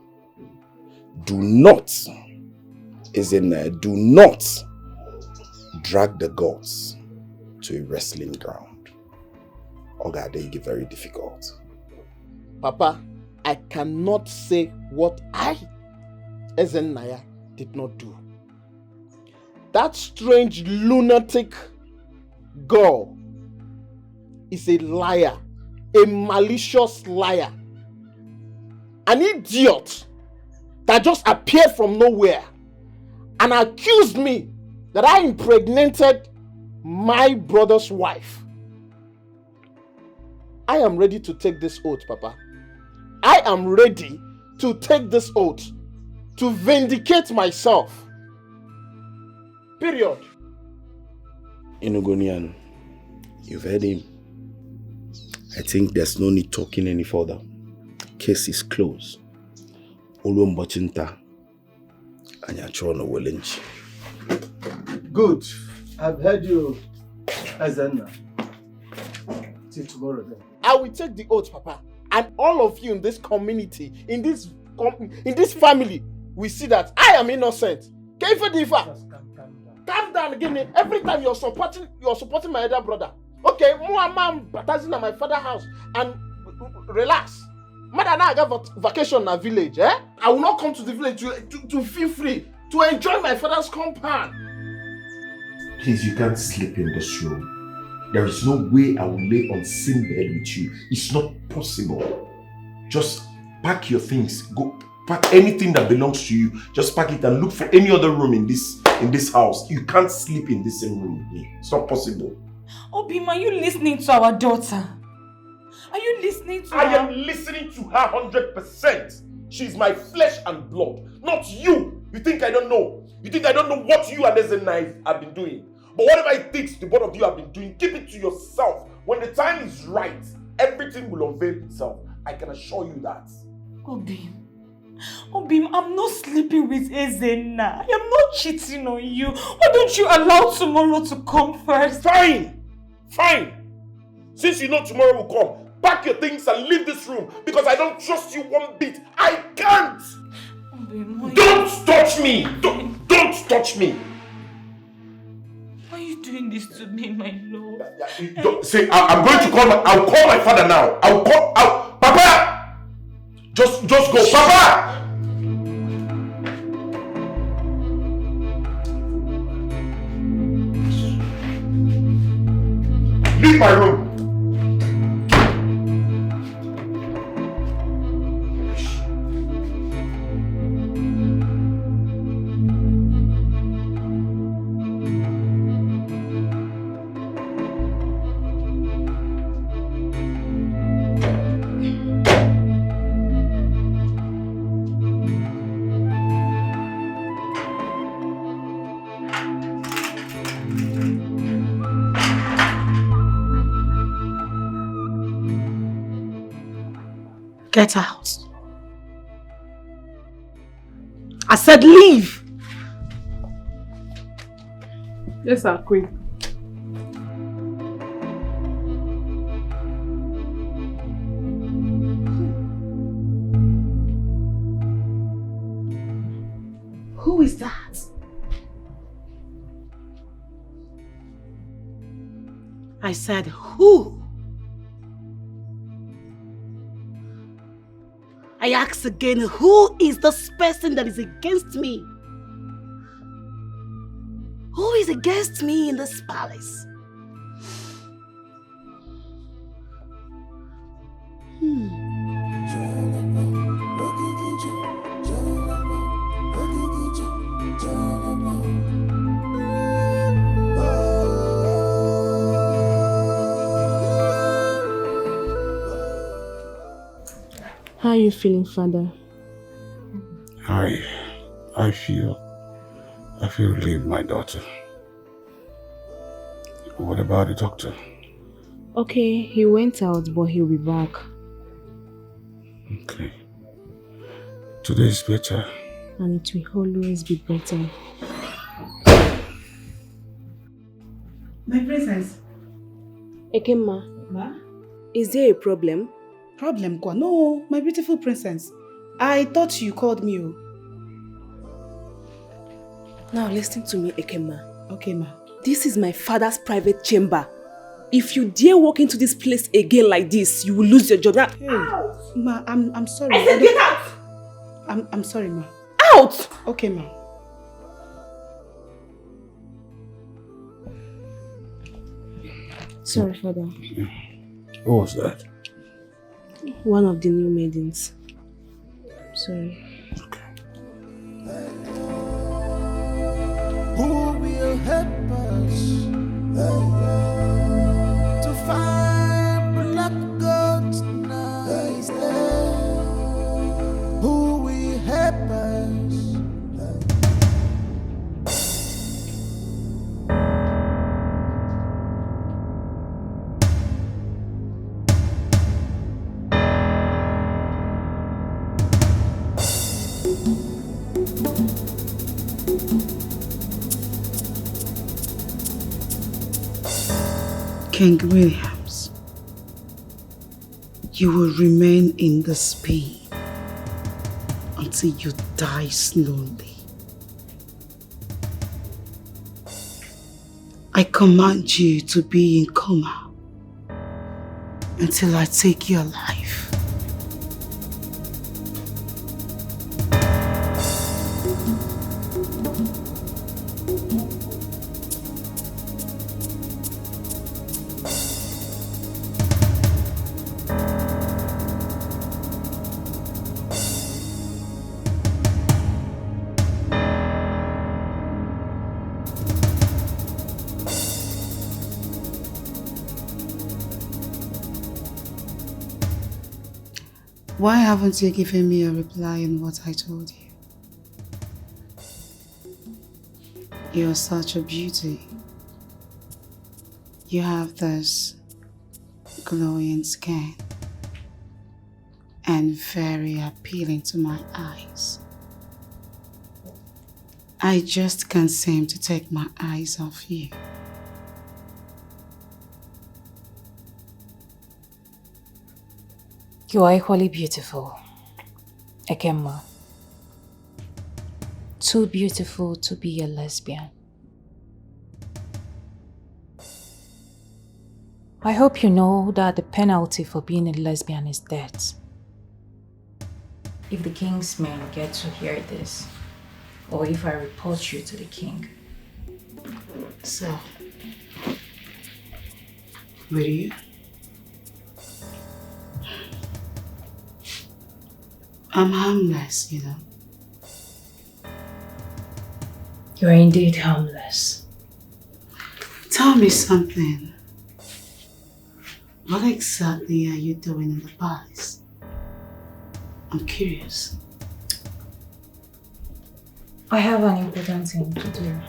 Do not drag the gods to a wrestling ground. Oga, they get very difficult. Papa, I cannot say what I, Ezenaya, did not do. That strange lunatic girl is a liar, a malicious liar, an idiot that just appeared from nowhere and accused me that I impregnated my brother's wife. I am ready to take this oath, Papa. I am ready to take this oath to vindicate myself. Period. Inugonian, you've heard him. I think there's no need talking any further. Case is closed. Ulu mbochinta. Anyachono welenchi. Good. I've heard you, Ezenna. Till tomorrow then. I will take the oath, Papa. And all of you in this community, in this family, will see that I am innocent. Calm down again. Every time you're supporting my elder brother. Okay, I'm baptizing at my father's house and relax. Mother and I got vacation in a village, eh? I will not come to the village to feel free, to enjoy my father's compound. Please, you can't sleep in this room. There is no way I will lay on same bed with you. It's not possible. Just pack your things. Go pack anything that belongs to you. Just pack it and look for any other room in this house. You can't sleep in the same room with me. It's not possible. Obim, are you listening to our daughter? Are you listening to her? I am listening to her 100%. She's my flesh and blood, not you. You think I don't know? You think I don't know what you and Ezenna have been doing? But whatever it takes the both of you have been doing, keep it to yourself. When the time is right, everything will unveil itself. I can assure you that. Obim, Obim, I'm not sleeping with Ezenna. I am not cheating on you. Why don't you allow tomorrow to come first? Fine! Fine! Since you know tomorrow will come, pack your things and leave this room because I don't trust you one bit. I can't! Obim, don't touch me! Don't touch me! Why are you doing this to me, my lord? Say, I'm going to I'll call my father now. Papa! Just go. Papa! Leave my room. Get out. I said leave. Yes, sir, quick. Who is that? I said who? I ask again, who is this person that is against me? Who is against me in this palace? How are you feeling, Father? I feel relieved, my daughter. What about the doctor? Okay, he went out, but he'll be back. Okay. Today's better. And it will always be better. My princess. Ekema. Ma? Is there a problem? Problem, Kwa? No, my beautiful princess. I thought you called me. Now listen to me, Ekema. Okay, ma. This is my father's private chamber. If you dare walk into this place again like this, you will lose your job. Now, hey, ma, I'm sorry. I said get out! I'm sorry, ma. Out! Okay, ma. Sorry, Father. Who was that? One of the new maidens. Sorry. Who will help us to find black gold tonight? Who will help us? King Williams, you will remain in this pain until you die slowly. I command you to be in coma until I take your life. Why haven't you given me a reply on what I told you? You're such a beauty. You have this glowing skin and very appealing to my eyes. I just can't seem to take my eyes off you. You are equally beautiful, Ekemma. Too beautiful to be a lesbian. I hope you know that the penalty for being a lesbian is death. If the king's men get to hear this, or if I report you to the king. So, will you? I'm harmless, you know. You are indeed harmless. Tell me something. What exactly are you doing in the palace? I'm curious. I have an important thing to do.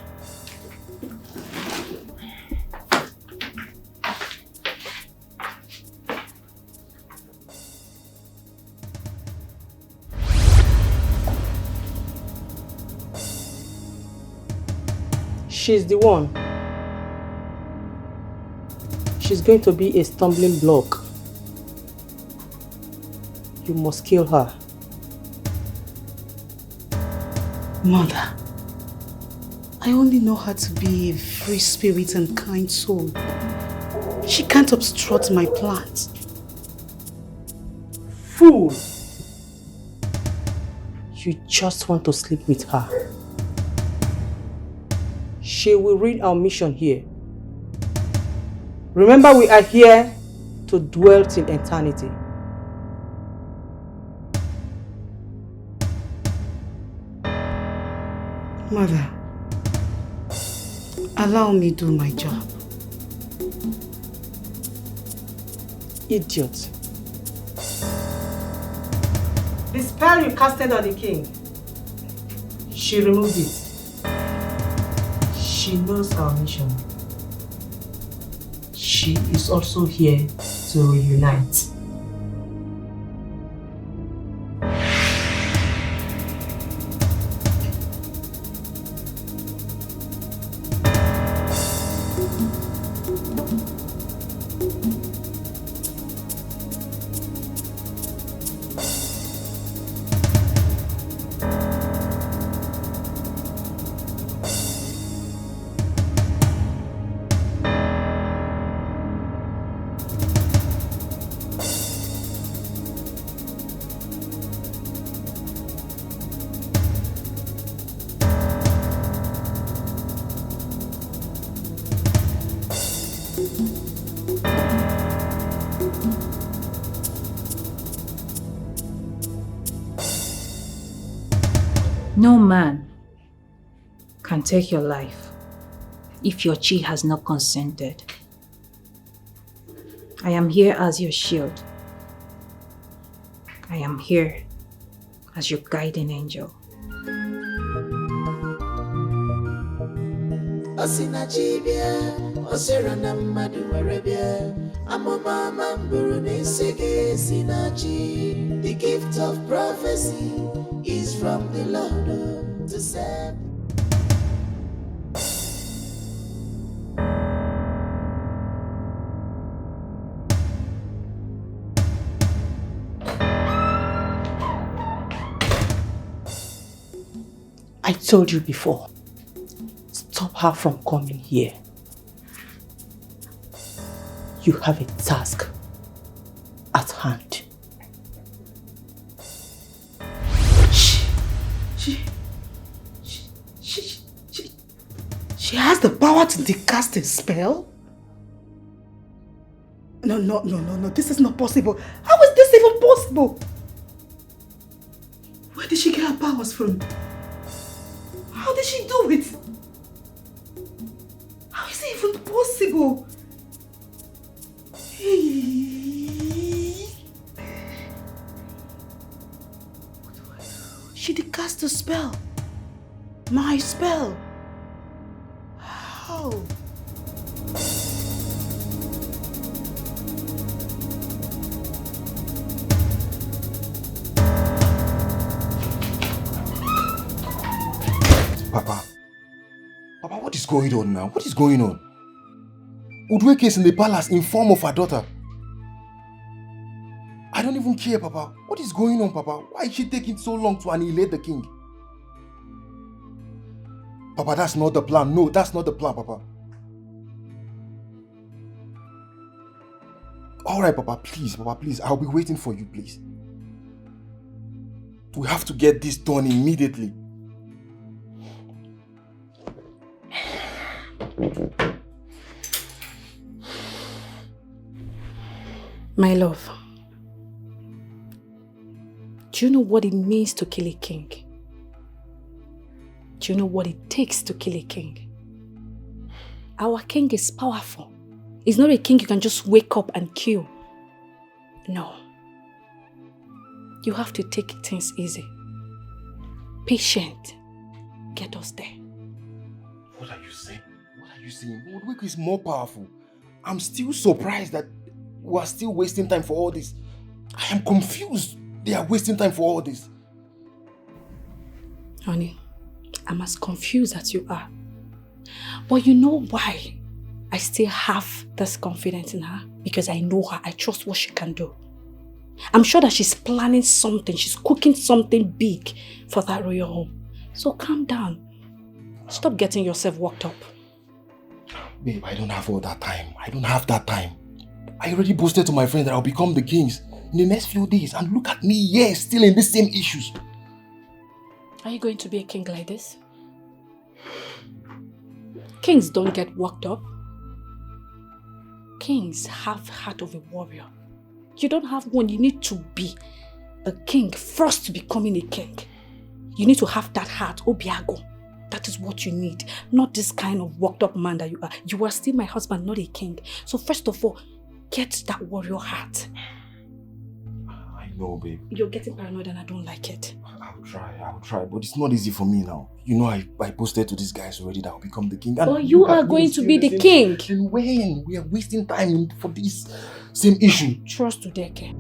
She's the one. She's going to be a stumbling block. You must kill her. Mother, I only know her to be a free spirit and kind soul. She can't obstruct my plans. Fool! You just want to sleep with her. She will read our mission here. Remember, we are here to dwell till eternity. Mother, allow me do my job. Idiot. The spell you casted on the king, she removed it. She knows our mission. She is also here to reunite. No man can take your life if your chi has not consented. I am here as your shield. I am here as your guiding angel. The gift of prophecy is from the Lord to save. I told you before, stop her from coming here. You have a task at hand. She has the power to cast a spell? No, this is not possible. How is this even possible? Where did she get her powers from? How did she do it? How is it even possible? She did cast a spell. My spell. How? going on now? What is going on? Udweke is in the palace in form of her daughter. I don't even care, Papa. What is going on, Papa? Why is she taking so long to annihilate the king? Papa, that's not the plan. No, that's not the plan, Papa. Alright, Papa, please, I'll be waiting for you, please. We have to get this done immediately. My love, do you know what it means to kill a king? Do you know what it takes to kill a king? Our king is powerful. He's not a king you can just wake up and kill. No. You have to take things easy. Patient. Get us there. What are you saying? What are you saying? Udweke is more powerful. I'm still surprised that we are still wasting time for all this. I am confused. They are wasting time for all this. Honey, I'm as confused as you are. But you know why I still have this confidence in her? Because I know her. I trust what she can do. I'm sure that she's planning something. She's cooking something big for that royal home. So calm down. Stop getting yourself worked up. Babe, I don't have all that time. I don't have that time. I already boasted to my friend that I'll become the kings in the next few days. And look at me, yes, still in the same issues. Are you going to be a king like this? Kings don't get worked up. Kings have heart of a warrior. You don't have one. You need to be a king first to becoming a king. You need to have that heart, Obiago. That is what you need. Not this kind of worked up man that you are. You are still my husband, not a king. So first of all, get that warrior heart. I know, babe. You're getting paranoid and I don't like it. I'll try. But it's not easy for me now. You know, I posted to these guys already that I'll become the king. And oh, you are going to be the king. And when? We are wasting time for this same issue. Trust to Dikeh.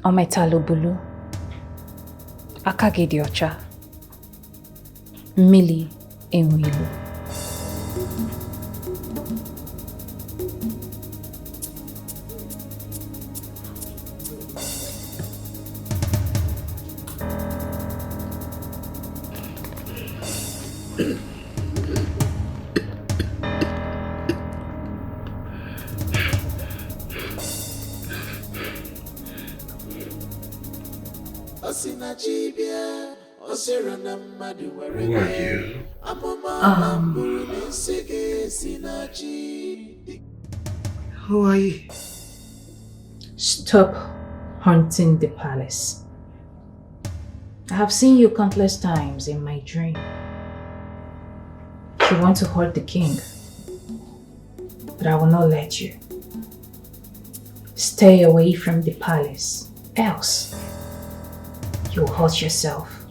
Ometalubulu, Akagediocha, Mili Enwilu. Who are you? Who are you? Stop haunting the palace. I have seen you countless times in my dream. You want to hurt the king, but I will not let you. Stay away from the palace, else you'll hurt yourself.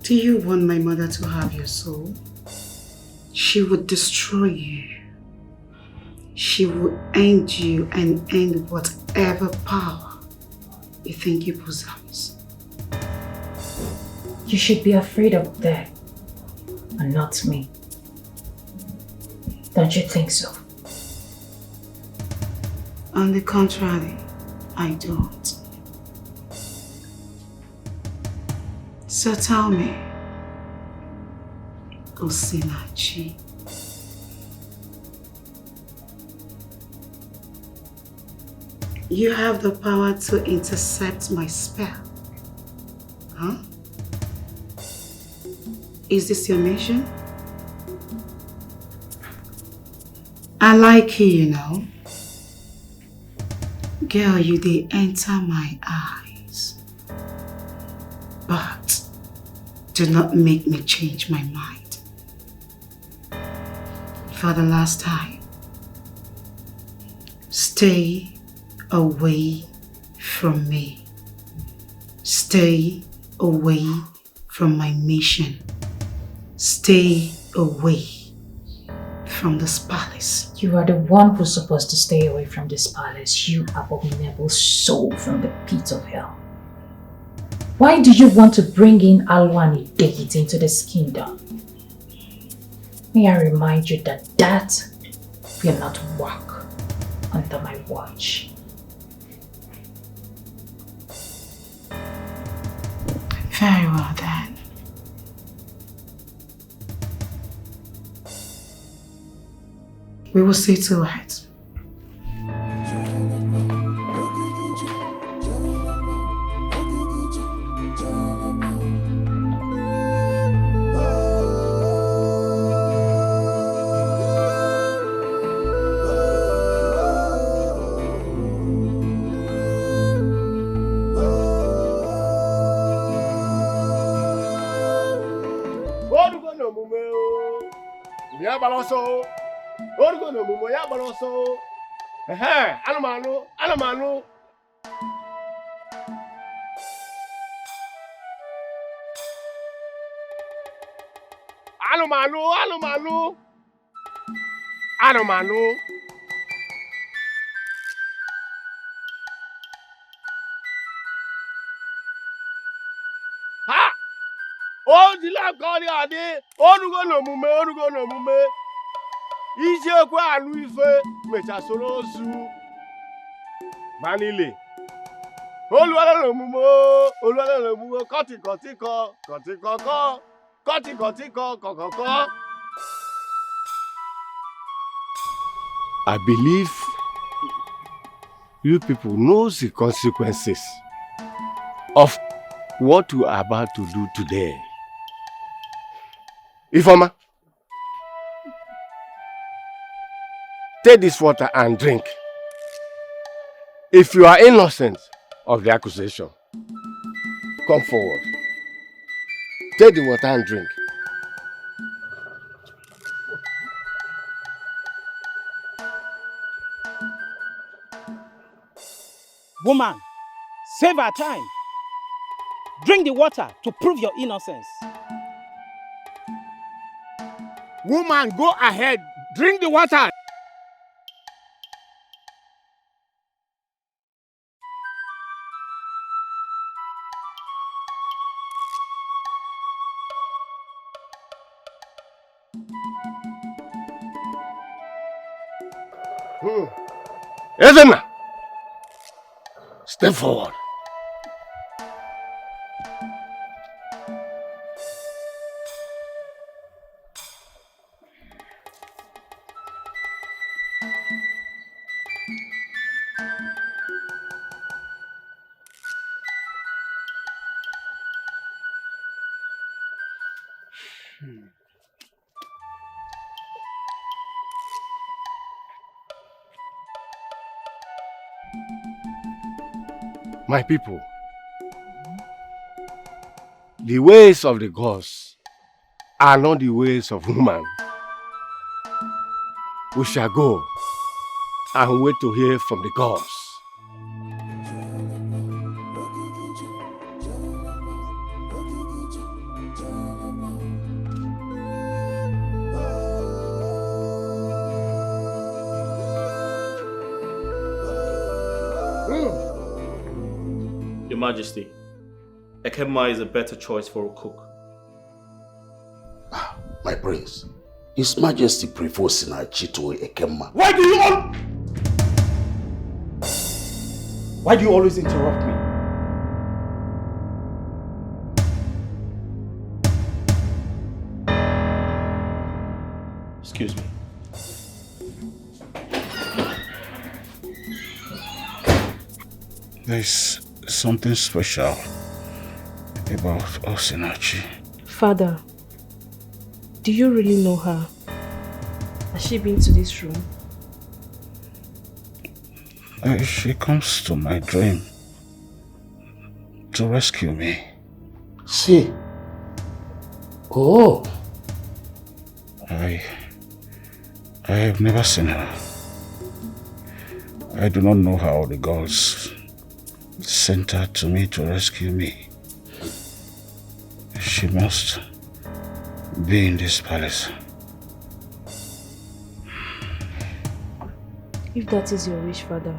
Do you want my mother to have your soul? She would destroy you. She will end you and end whatever power you think you possess. You should be afraid of death and not me. Don't you think so? On the contrary, I don't. So tell me, Osinachi, you have the power to intercept my spell, huh? Is this your mission? I like you, know. Girl, you did enter my eyes. But do not make me change my mind. For the last time, stay away from me. Stay away from my mission. Stay away from this palace. You are the one who's supposed to stay away from this palace, you abominable soul from the pit of hell. Why do you want to bring in Alwani Date into this kingdom? May I remind you that will not work under my watch. Very well then. We will see to it. Anumanu. Ha! Oh, the lab God ade. Orugo no mume. Ije kwa anu ife mecha soro ozu. Manile. Oluwala no mumo, kotiko, kokoko. I believe you people know the consequences of what we are about to do today. Ifoma, take this water and drink. If you are innocent of the accusation, come forward. Take the water and drink. Woman, save our time. Drink the water to prove your innocence. Woman, go ahead. Drink the water. Ezenna, step forward. My people, the ways of the gods are not the ways of woman. We shall go and wait to hear from the gods. Your Majesty, Ekema is a better choice for a cook. My prince, His Majesty prefers Sinachi to Ekema. Why do you always interrupt me? Excuse me. There's something special about Osinachi. Father, do you really know her? Has she been to this room? She comes to my dream to rescue me. See? Oh. I have never seen her. I do not know how the gods sent her to me to rescue me. She must be in this palace. If that is your wish, Father.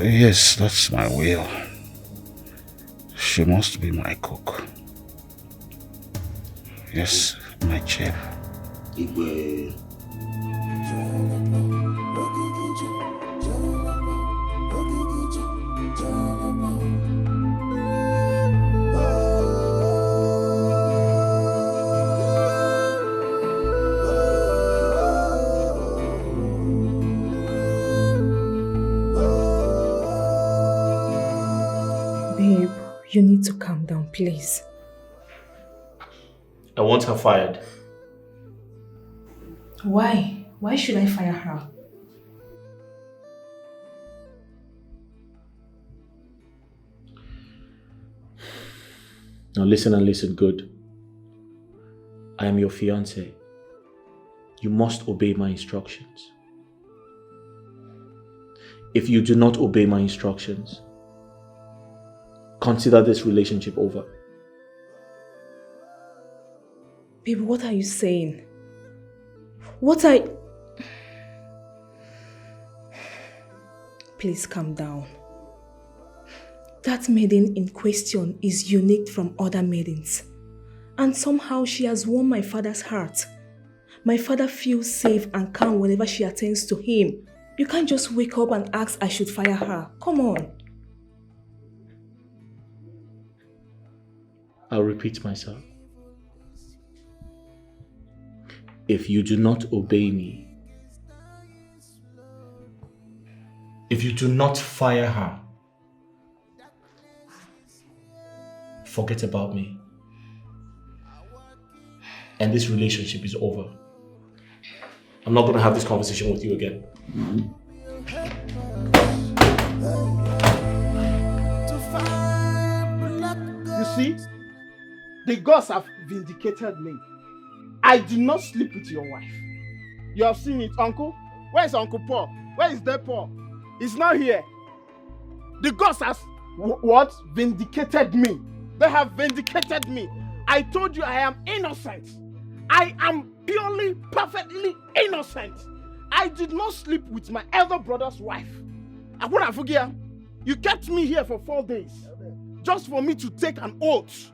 Yes, that's my will. She must be my cook. Yes, my chef. Igwe. Babe, you need to calm down, please. I want her fired. Why? Why should I fire her? Now listen and listen good. I am your fiancé. You must obey my instructions. If you do not obey my instructions, consider this relationship over. Babe, what are you saying? Please calm down. That maiden in question is unique from other maidens. And somehow she has won my father's heart. My father feels safe and calm whenever she attends to him. You can't just wake up and ask I should fire her. Come on. I'll repeat myself. If you do not obey me, if you do not fire her, forget about me. And this relationship is over. I'm not going to have this conversation with you again. You see, the gods have vindicated me. I did not sleep with your wife. You have seen it, Uncle. Where is Uncle Paul? Where is their Paul? He's not here. The gods have what? Vindicated me. They have vindicated me. I told you I am innocent. I am purely, perfectly innocent. I did not sleep with my elder brother's wife. I wouldn't forget. You kept me here for 4 days just for me to take an oath.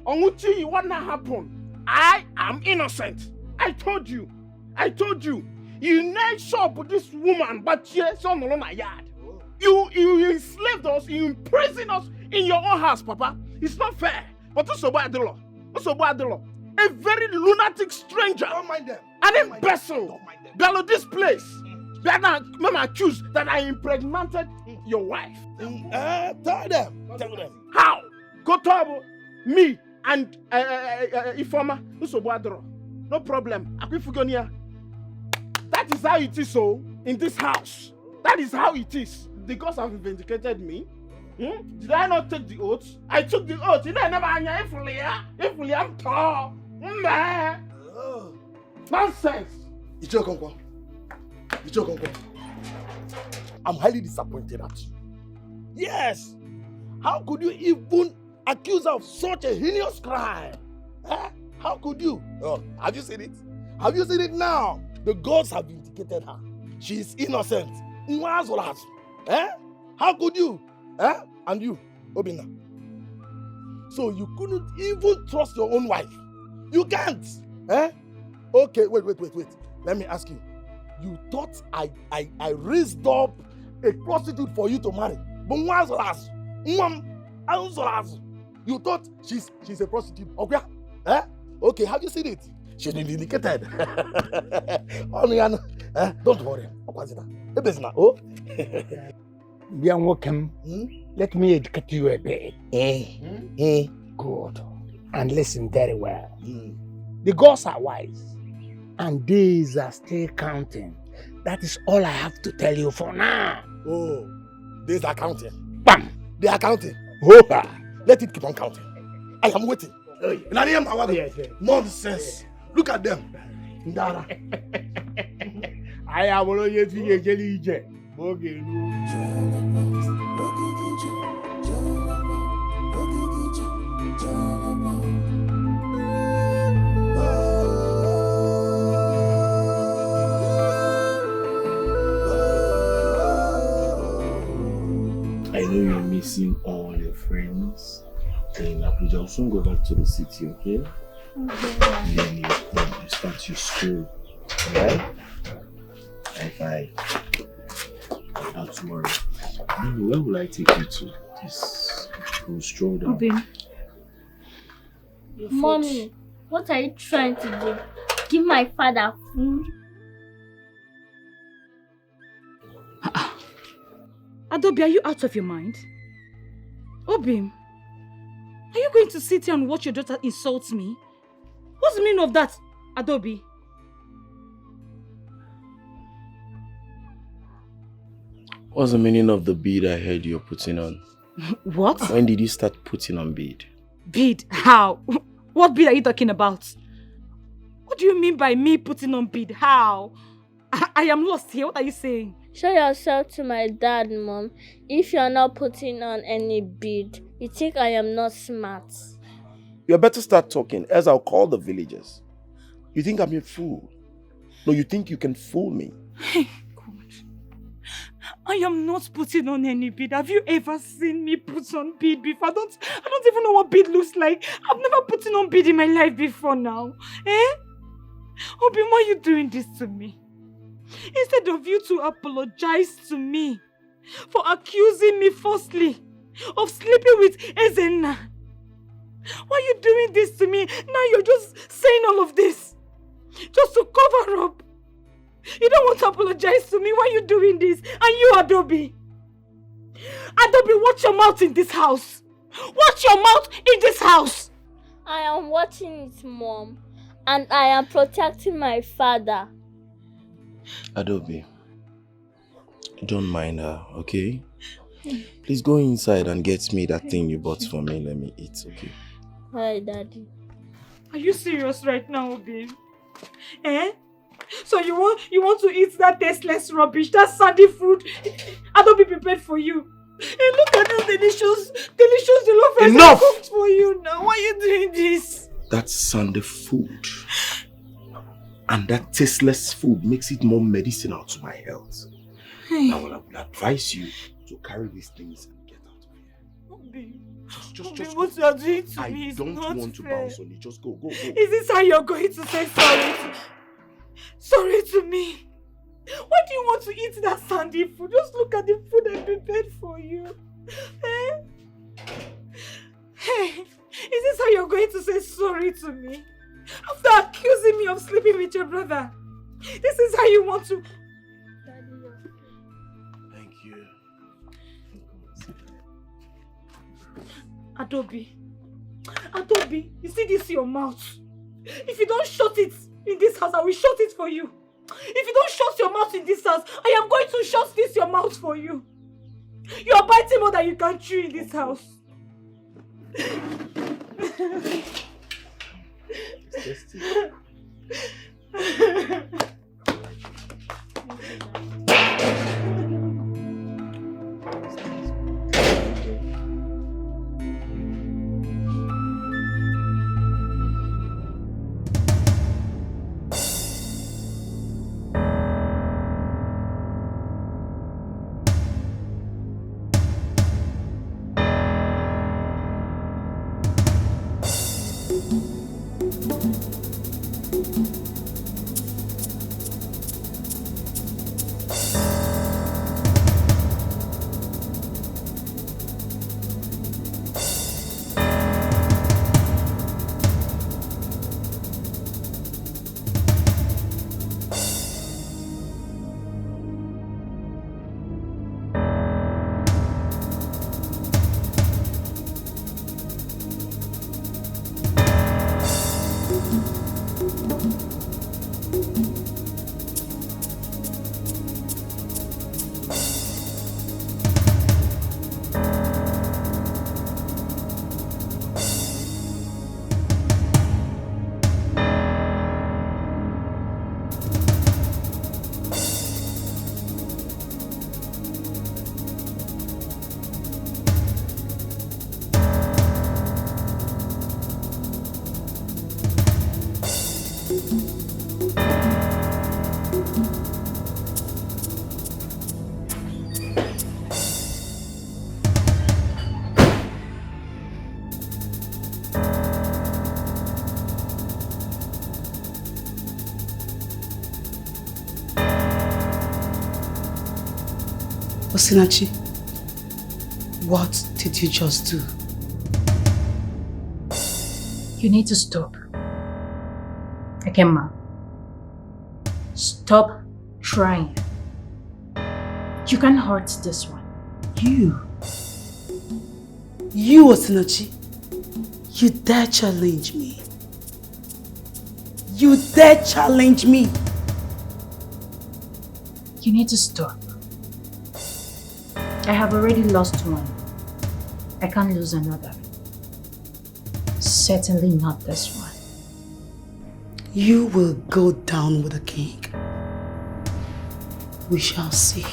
What not happened? I am innocent. I told you. You never saw this woman, but she's on the yard. You enslaved us, you imprisoned us in your own house, Papa. It's not fair. But what's about the law? A very lunatic stranger. Don't mind them. An imbecile. Bellow this place. That I'm accused that I impregnated your wife. Tell them. How? Kotobo, me and Ifoma, no problem. That is how it is so in this house. That is how it is. The gods have vindicated me. Did I not take the oath? I took the oath. Did I never if I'm tall? Nonsense. I'm highly disappointed at you. Yes. How could you even accuse her of such a heinous crime? Eh? How could you? Oh, have you seen it? Have you seen it now? The gods have vindicated her. She is innocent. Eh? How could you? Eh? And you, Obina. So you couldn't even trust your own wife. You can't. Eh? Okay, wait. Let me ask you. You thought I raised up a prostitute for you to marry. But you thought she's a prostitute. Okay? Eh? Okay, have you seen it? She's been vindicated. Don't worry. Oh? Let me educate you a bit. Good. And listen very well. The gods are wise, and days are still counting. That is all I have to tell you for now. Oh, days are counting. Bam! They are counting. Hopa! Let it keep on counting. I am waiting. Nonsense. Look at them. Ndara. I am only a jelly. I know you're missing all your friends in Abuja. I'll soon go back to the city, okay? And then you start your school, alright? High five. Not to worry. Where will I take you to? This stroll down. Obin. Mommy, what are you trying to do? Give my father food? Adobe, are you out of your mind? Obim, are you going to sit here and watch your daughter insult me? What's the meaning of that, Adobe? What's the meaning of the bead I heard you're putting on? What? When did you start putting on bead? Bead? How? What bead are you talking about? What do you mean by me putting on bead? How? I am lost here. What are you saying? Show yourself to my dad, Mom. If you're not putting on any bead, you think I am not smart. You better start talking, else I'll call the villagers. You think I'm a fool? No, you think you can fool me? Hey, God. I am not putting on any bead. Have you ever seen me put on bead before? I don't even know what bead looks like. I've never put on bead in my life before now. Eh? Obi, why are you doing this to me? Instead of you to apologize to me for accusing me falsely of sleeping with Ezenna. Why are you doing this to me? Now you're just saying all of this just to cover up. You don't want to apologize to me. Why are you doing this? And you, Adobe. Adobe, watch your mouth in this house. Watch your mouth in this house. I am watching it, Mom. And I am protecting my father. Adobe, don't mind her, okay? Please go inside and get me that thing you bought for me. Let me eat, okay? Hi, Daddy. Are you serious right now, Obi? Eh? So you want to eat that tasteless rubbish, that sandy food Adobe prepared for you? And look at this delicious jollof rice I cooked for you now. Why are you doing this? That's sandy food. And that tasteless food makes it more medicinal to my health. Hey. Now I would advise you to carry these things and get out of here. Obi, Just what you are doing to me is not fair. I don't want to bounce on you. Just go. Is this how you're going to say sorry to me? Why do you want to eat that sandy food? Just look at the food I prepared for you. Eh? Hey, is this how you're going to say sorry to me? After accusing me of sleeping with your brother. This is how you want to... Thank you. Adobe, you see this your mouth? If you don't shut it in this house, I will shut it for you. If you don't shut your mouth in this house, I am going to shut this your mouth for you. You are biting more than you can chew in this house. Osinachi, what did you just do? You need to stop. Ekema. Stop trying. You can't hurt this one. You, Osinachi, you dare challenge me. You dare challenge me. You need to stop. I have already lost one. I can't lose another. Certainly not this one. You will go down with the king. We shall see.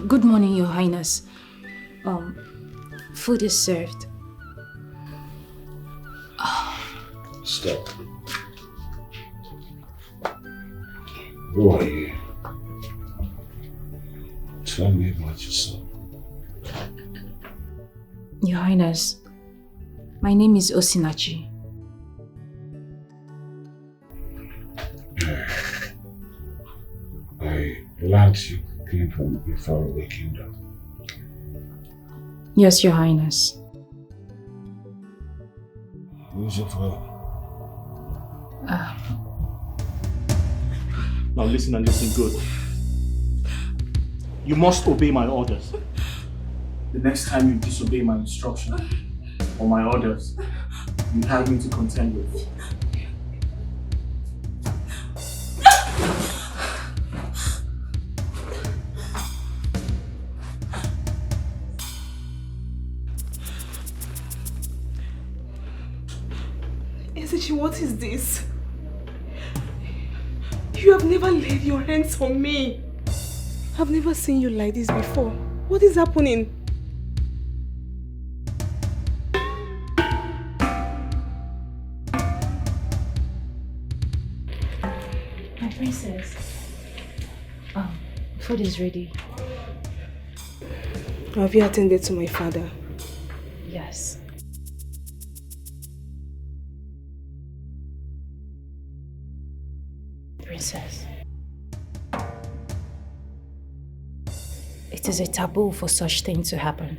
Good morning, Your Highness. Food is served. Stop. Who are you? Tell me about yourself. Your Highness, my name is Osinachi. I learned you came from a faraway kingdom. Yes, Your Highness. Who's your father? Now listen and listen good. You must obey my orders. The next time you disobey my instruction or my orders, you have me to contend with. What is this? You have never laid your hands on me. I've never seen you like this before. What is happening? My princess. Food is ready. Have you attended to my father? Yes. Princess. It is a taboo for such things to happen.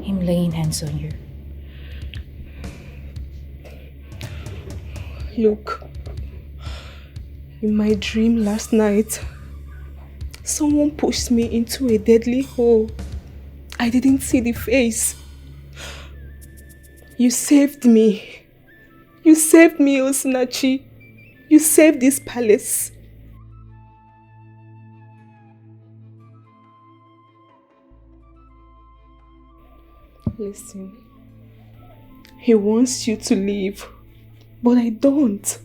Him laying hands on you. Look, In my dream last night, someone pushed me into a deadly hole. I didn't see the face. You saved me. You saved me, Osinachi. You saved this palace. Listen, he wants you to leave, but I don't.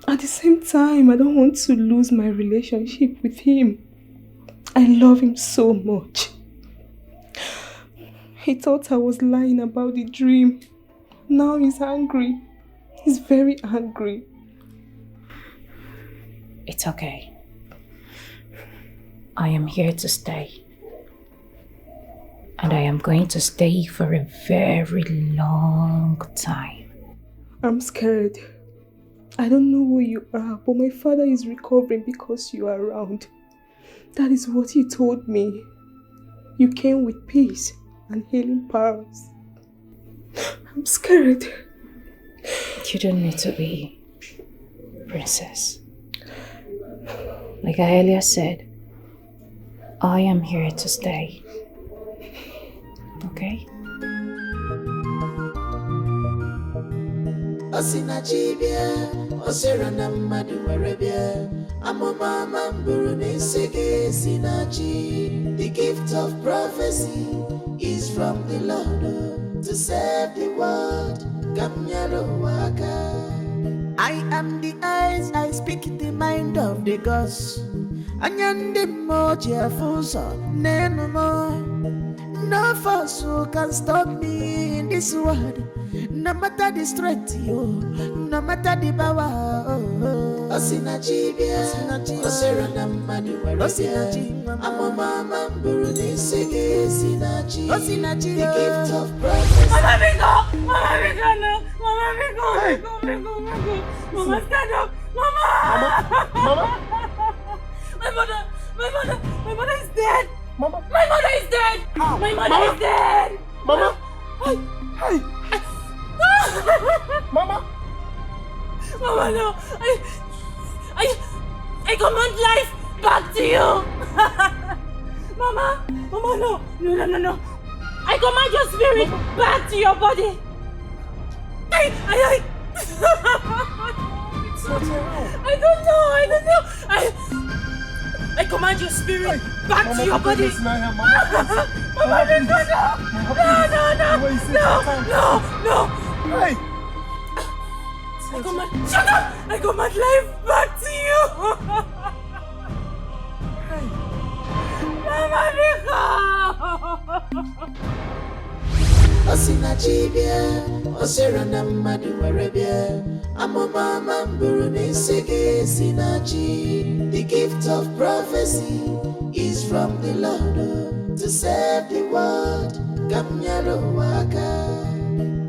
At the same time, I don't want to lose my relationship with him. I love him so much. He thought I was lying about the dream. Now he's angry. He's very angry. It's okay. I am here to stay. And I am going to stay for a very long time. I'm scared. I don't know who you are, but my father is recovering because you are around. That is what he told me. You came with peace and healing powers. I'm scared. You don't need to be, princess. Like I earlier said, I am here to stay. Okay? Osinachibia, Osirana Madu Arabia, Amama Mamburu Nisege Sinachi. The gift of prophecy is from the Lord to save the world. Gamyaro Waka. I am the eyes, I speak the mind of the gods. Anyande moja fuso, neno mo. No force can stop me in this world. No matter the strength, no matter the power. Osinachibia, Osirana Madu Arabia, Amama Mamburu Nisege Sinachi. Osinachi, the gift of prophecy. Mama, stand up! Mama! My mother is dead! Mama! My mother is dead! My mother is dead! Mama! Hey! Mama! Mama, no! I command life back to you! Mama! Mama, no! No! I command your spirit back to your body! I don't know. I command your spirit back to your body. Mama, no. Hey. Shut up! I command life back to you. Mama, Osinachibia, Osirana Madu Arabia, Amama Mamburu Nisege Sinachi. The gift of prophecy is from the Lord to save the world. Gamyaro Waka.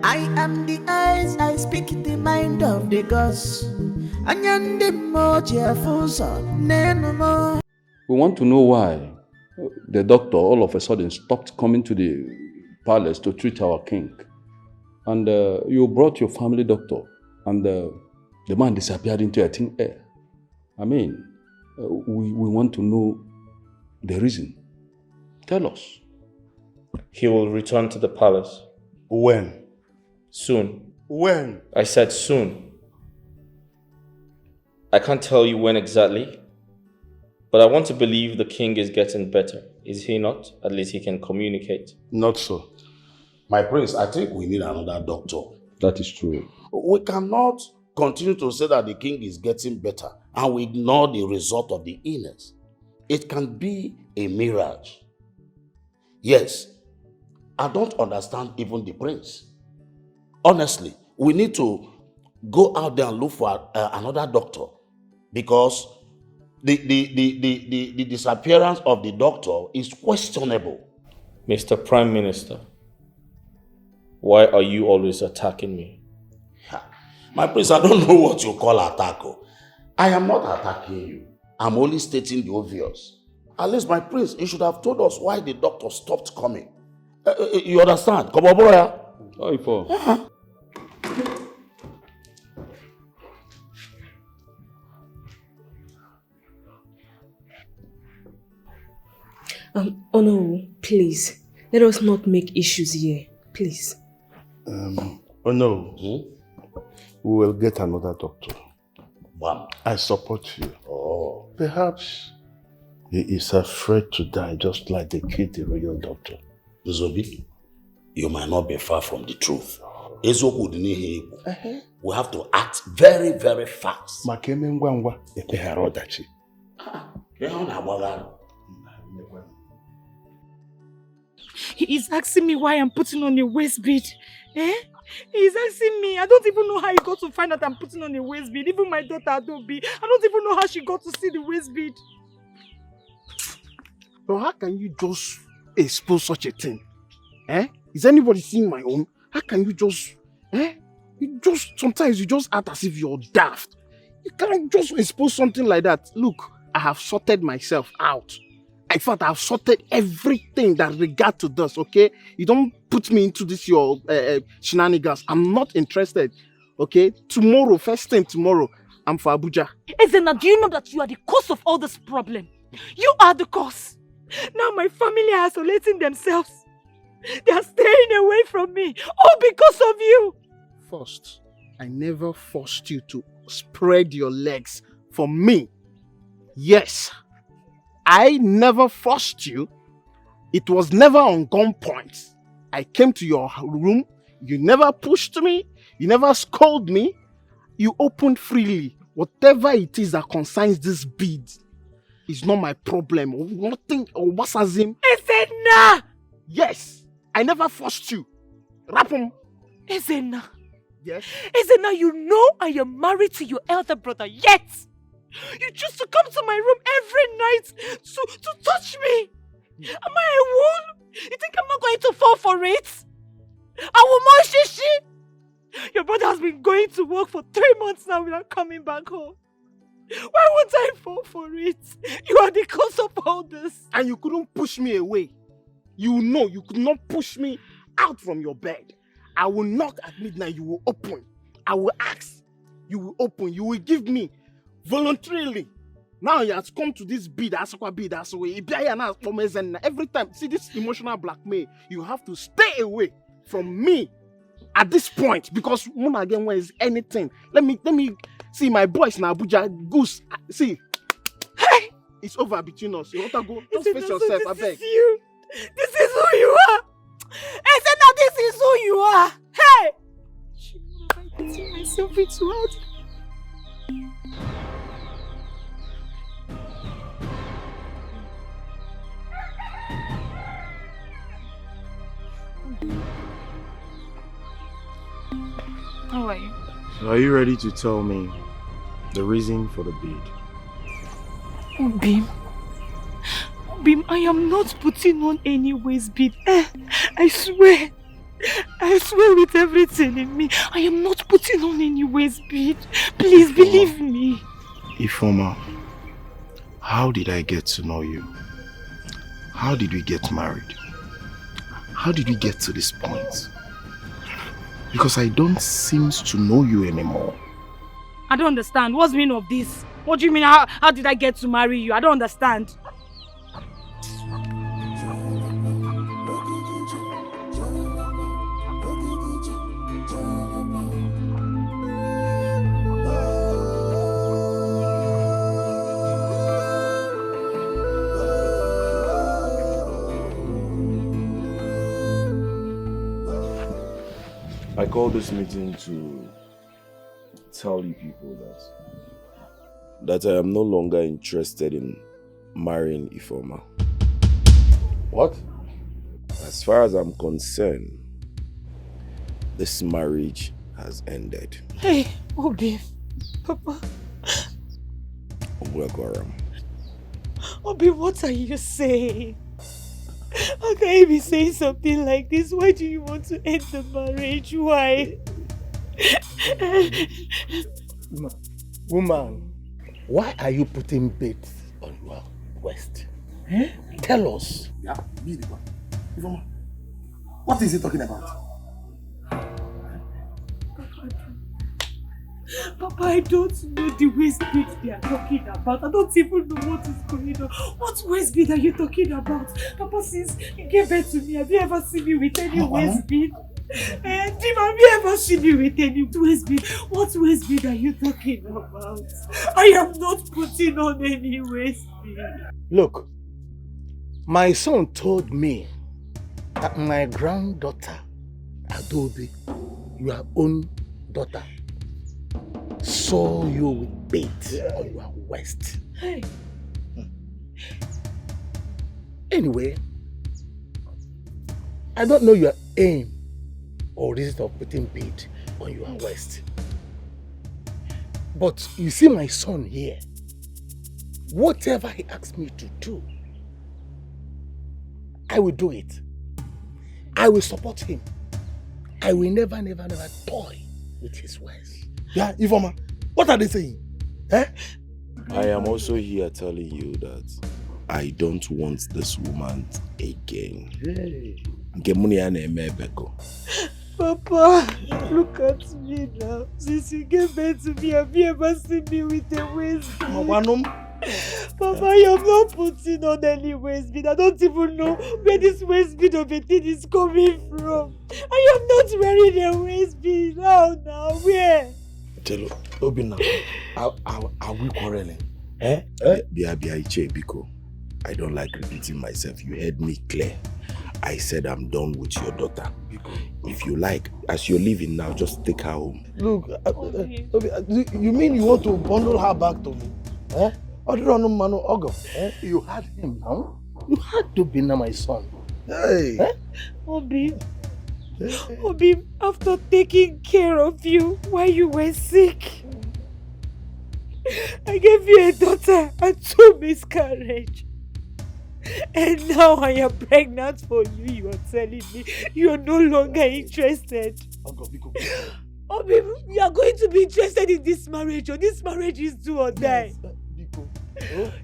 I am the eyes, I speak the mind of the gods. Anyande moja fuso, neno mo. We want to know why the doctor all of a sudden stopped coming to the palace to treat our king. And you brought your family doctor and the man disappeared into a thin air. I mean, we want to know the reason. Tell us. He will return to the palace. When? Soon. When? I said soon. I can't tell you when exactly, but I want to believe the king is getting better. Is he not? At least he can communicate. Not so. My prince, I think we need another doctor. That is true. We cannot continue to say that the king is getting better and we ignore the result of the illness. It can be a mirage. Yes, I don't understand even the prince. Honestly, we need to go out there and look for another doctor because the disappearance of the doctor is questionable. Mr. Prime Minister, why are you always attacking me? My prince, I don't know what you call attack. I am not attacking you. I'm only stating the obvious. At least, my prince, you should have told us why the doctor stopped coming. You understand? Come on, boy. Oh no, please. Let us not make issues here. Please. Oh no. We will get another doctor. Wow. I support you. Oh. Perhaps he is afraid to die just like they killed the real doctor. Zobi, you might not be far from the truth. We have to act very, very fast. He is asking me why I'm putting on a waist bead. He's asking me. I don't even know how he got to find out I'm putting on a waist bead. Even my daughter Adobe, I don't even know how she got to see the waist bead. But how can you just expose such a thing? Is anybody seeing my own? How can you just, sometimes you just act as if you're daft. You can't just expose something like that. Look, I have sorted myself out. In fact, I've sorted everything that regard to this, okay? You don't put me into this, your shenanigans. I'm not interested, okay? Tomorrow, first thing tomorrow, I'm for Abuja. Ezena, do you know that you are the cause of all this problem? You are the cause. Now my family are isolating themselves. They are staying away from me, all because of you. First, I never forced you to spread your legs for me. Yes, I never forced you. It was never on gunpoint. I came to your room. You never pushed me. You never scolded me. You opened freely. Whatever it is that concerns this bead is not my problem. Nothing or wasazim. Ezena! Yes, I never forced you. Rapum. Ezena. Yes? Ezena, you know I am married to your elder brother, yet you choose to come to my room every night to touch me. Am I a wound? You think I'm not going to fall for it? I will shishi. Your brother has been going to work for 3 months now without coming back home. Why would I fall for it? You are the cause of all this. And you couldn't push me away. You know you could not push me out from your bed. I will knock at midnight, you will open. I will ask, you will open. You will give me voluntarily. Now you have come to this bid, every time, see this emotional blackmail, you have to stay away from me at this point, because Muna again is anything. Let me see my boys in Abuja, Goose. See, hey, it's over between us. You want to go? Just face yourself, I beg. You. This is who you are. Ezena, this is who you are. Hey! I'm putting myself into it. How are you? So are you ready to tell me the reason for the bid? Oh, Bim, I am not putting on any waist bead. I swear with everything in me, I am not putting on any waist bead. Please believe me. Ifeoma, how did I get to know you? How did we get married? How did we get to this point? Because I don't seem to know you anymore. I don't understand. What's the meaning of this? What do you mean, how did I get to marry you? I don't understand. I called this meeting to tell you people that I am no longer interested in marrying Ifeoma. What? As far as I'm concerned, this marriage has ended. Hey, Obi, Papa. Obi, what are you saying? How can you be saying something like this? Why do you want to end the marriage? Why? Woman, why are you putting bait on your waist? Tell us. Yeah, be the one. Ifeoma, what is he talking about? Papa, I don't know the waist bead they are talking about. I don't even know what is going on. What waist bead are you talking about? Papa, since you gave birth to me, have you ever seen me with any waist bead? Jim, have you ever seen me with any waist bead? What waist bead are you talking about? I am not putting on any waist bead. Look, my son told me that my granddaughter, Adobe, your own daughter, saw you with bait on your waist. Hey. Anyway, I don't know your aim or reason of putting bait on your waist. But you see my son here, whatever he asks me to do, I will do it. I will support him. I will never toy with his ways. Yeah, Ivoma, what are they saying? Eh? I am also here telling you that I don't want this woman again. Hey. Papa, look at me now. Since you gave birth to me, have you ever seen me with a waist bead? Papa, I am not putting on any waist bead. I don't even know where this waist bead of a thing is coming from. I am not wearing a waist bead. Now, where? Tell Obina, are we quarreling? Biko. I don't like repeating myself. You heard me clear. I said I'm done with your daughter. If you like, as you're leaving now, just take her home. Look, you mean you want to bundle her back to me? Eh? You had him now. You had to be now my son. Hey. Eh? Obi, after taking care of you while you were sick, I gave you a daughter and 2 miscarriages. And now I am pregnant for you. You are telling me you are no longer interested. Obi, you are going to be interested in this marriage, or this marriage is do or die.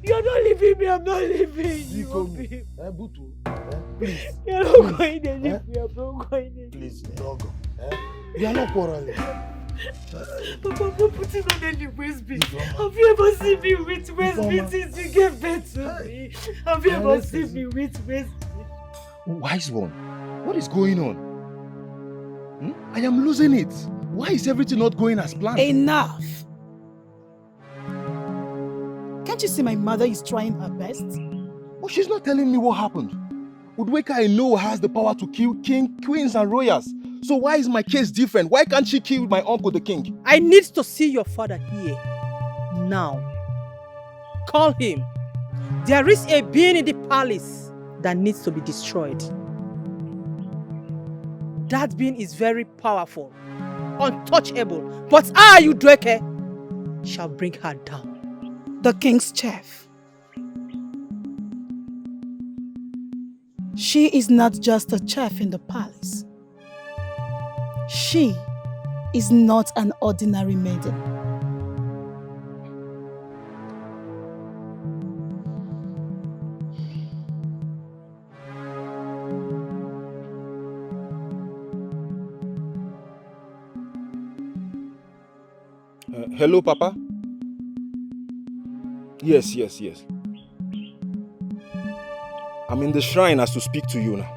You are not leaving me, I'm not leaving you, Obi. Please. You are not going anywhere, I'm not going anywhere. Please, Dogo. You are not quarreling. Papa, I'm not putting on any waist bead. Have you ever seen me with waist bead since you gave birth to me? Have you ever seen me with waist bead? Wise one, what is going on? I am losing it. Why is everything not going as planned? Enough! Can't you see my mother is trying her best? Oh, she's not telling me what happened. Udweka, I know, has the power to kill king, queens and royals. So why is my case different? Why can't she kill my uncle the king? I need to see your father here. Now. Call him. There is a being in the palace that needs to be destroyed. That being is very powerful, untouchable. But I, Dikeh, shall bring her down. The king's chef. She is not just a chef in the palace. She is not an ordinary maiden. Hello, Papa? Yes. I'm in the shrine as to speak to you now.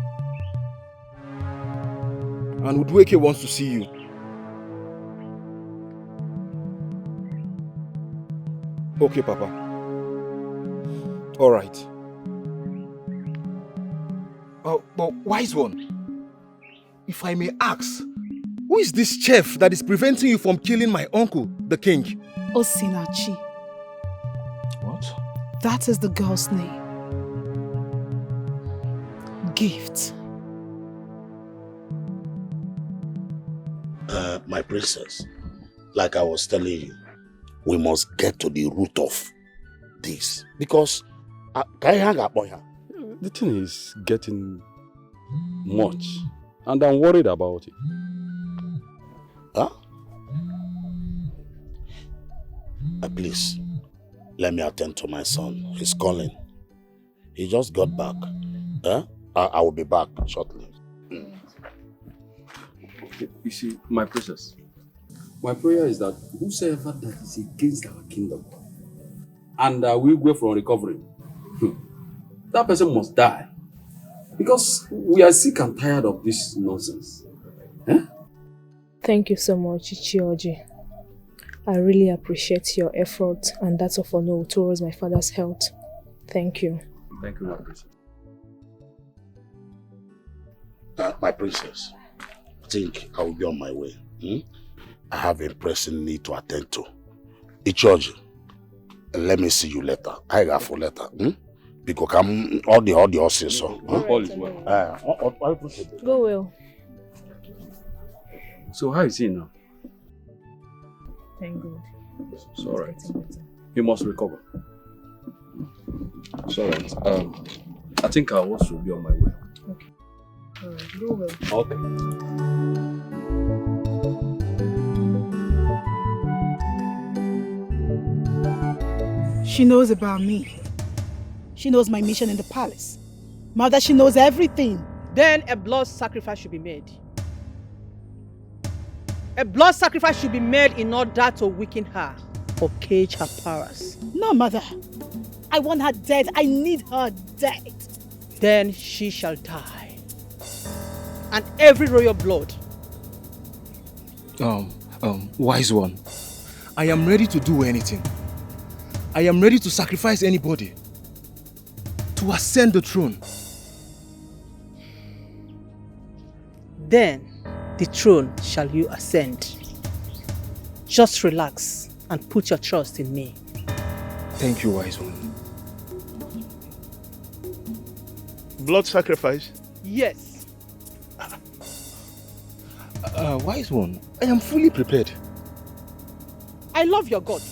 And Udweke wants to see you. Okay, Papa. All right. But wise one, if I may ask, who is this chef that is preventing you from killing my uncle, the king? Osinachi. What? That is the girl's name. Gift. My princess, like I was telling you, we must get to the root of this. Because, the thing is getting much, and I'm worried about it. Huh? Please, let me attend to my son. He's calling. He just got back. Huh? I will be back shortly. You see, my princess, My prayer is that whosoever that is against our kingdom and we go for recovery, that person must die. Because we are sick and tired of this nonsense. Thank you so much, Ichioji. I really appreciate your effort and that of honor towards my father's health. Thank you. Thank you, my princess. My princess, I think I will be on my way. I have a pressing need to attend to. Ichioji, let me see you later. I got for later. Because I'm all the horses. So. All is well. Go well. So how is he now? Thank God. It's all right. He must recover. It's all right. I think I also will be on my way. Okay. All right. Go well. Okay. She knows about me. She knows my mission in the palace. Mother, she knows everything. Then a blood sacrifice should be made. A blood sacrifice should be made in order to weaken her or cage her powers. No, Mother. I want her dead. I need her dead. Then she shall die. And every royal blood. Wise one. I am ready to do anything. I am ready to sacrifice anybody to ascend the throne. Then the throne shall you ascend. Just relax and put your trust in me. Thank you, wise one. Blood sacrifice? Yes. Wise one, I am fully prepared. I love your God.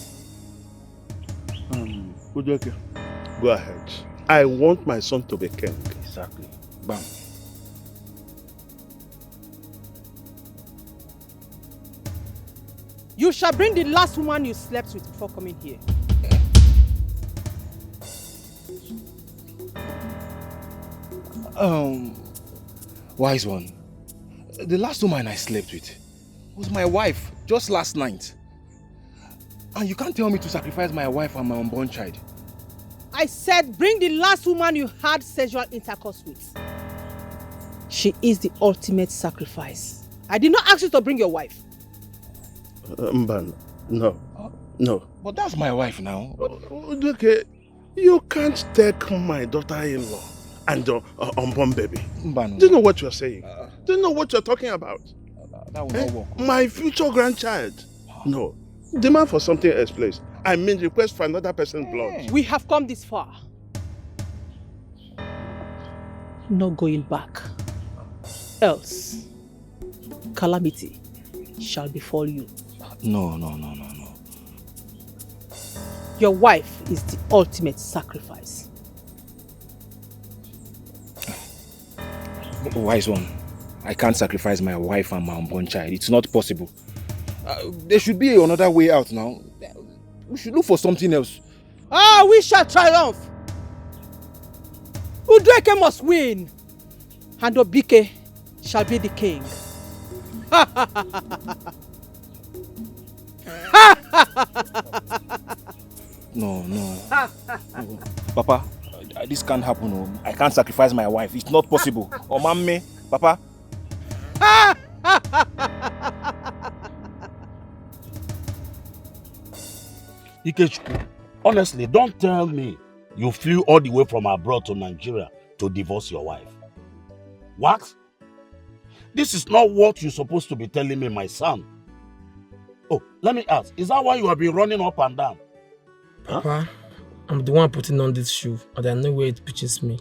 Udeke, go ahead. I want my son to be king. Exactly. Bam. You shall bring the last woman you slept with before coming here. Wise one, the last woman I slept with was my wife just last night. And you can't tell me to sacrifice my wife and my unborn child. I said bring the last woman you had sexual intercourse with. She is the ultimate sacrifice. I did not ask you to bring your wife. Mban, no. No. But that's my wife now. Okay, you can't take my daughter-in-law and unborn baby. Mban. Do you know what you're saying? Do you know what you're talking about? That will not work. My future grandchild. No. Demand for something else, please. I mean request for another person's blood. We have come this far. No going back. Else, calamity shall befall you. No. Your wife is the ultimate sacrifice. Wise one, I can't sacrifice my wife and my unborn child. It's not possible. There should be another way out now. We should look for something else. We shall triumph. Dikeh must win. And Obike shall be the king. No. Papa, this can't happen. I can't sacrifice my wife. It's not possible. Oh, Mamme, Papa. Ikechukwu, honestly, don't tell me you flew all the way from abroad to Nigeria to divorce your wife. What? This is not what you're supposed to be telling me, my son. Oh, let me ask, is that why you have been running up and down? Papa, I'm the one putting on this shoe, and I know where it pitches me.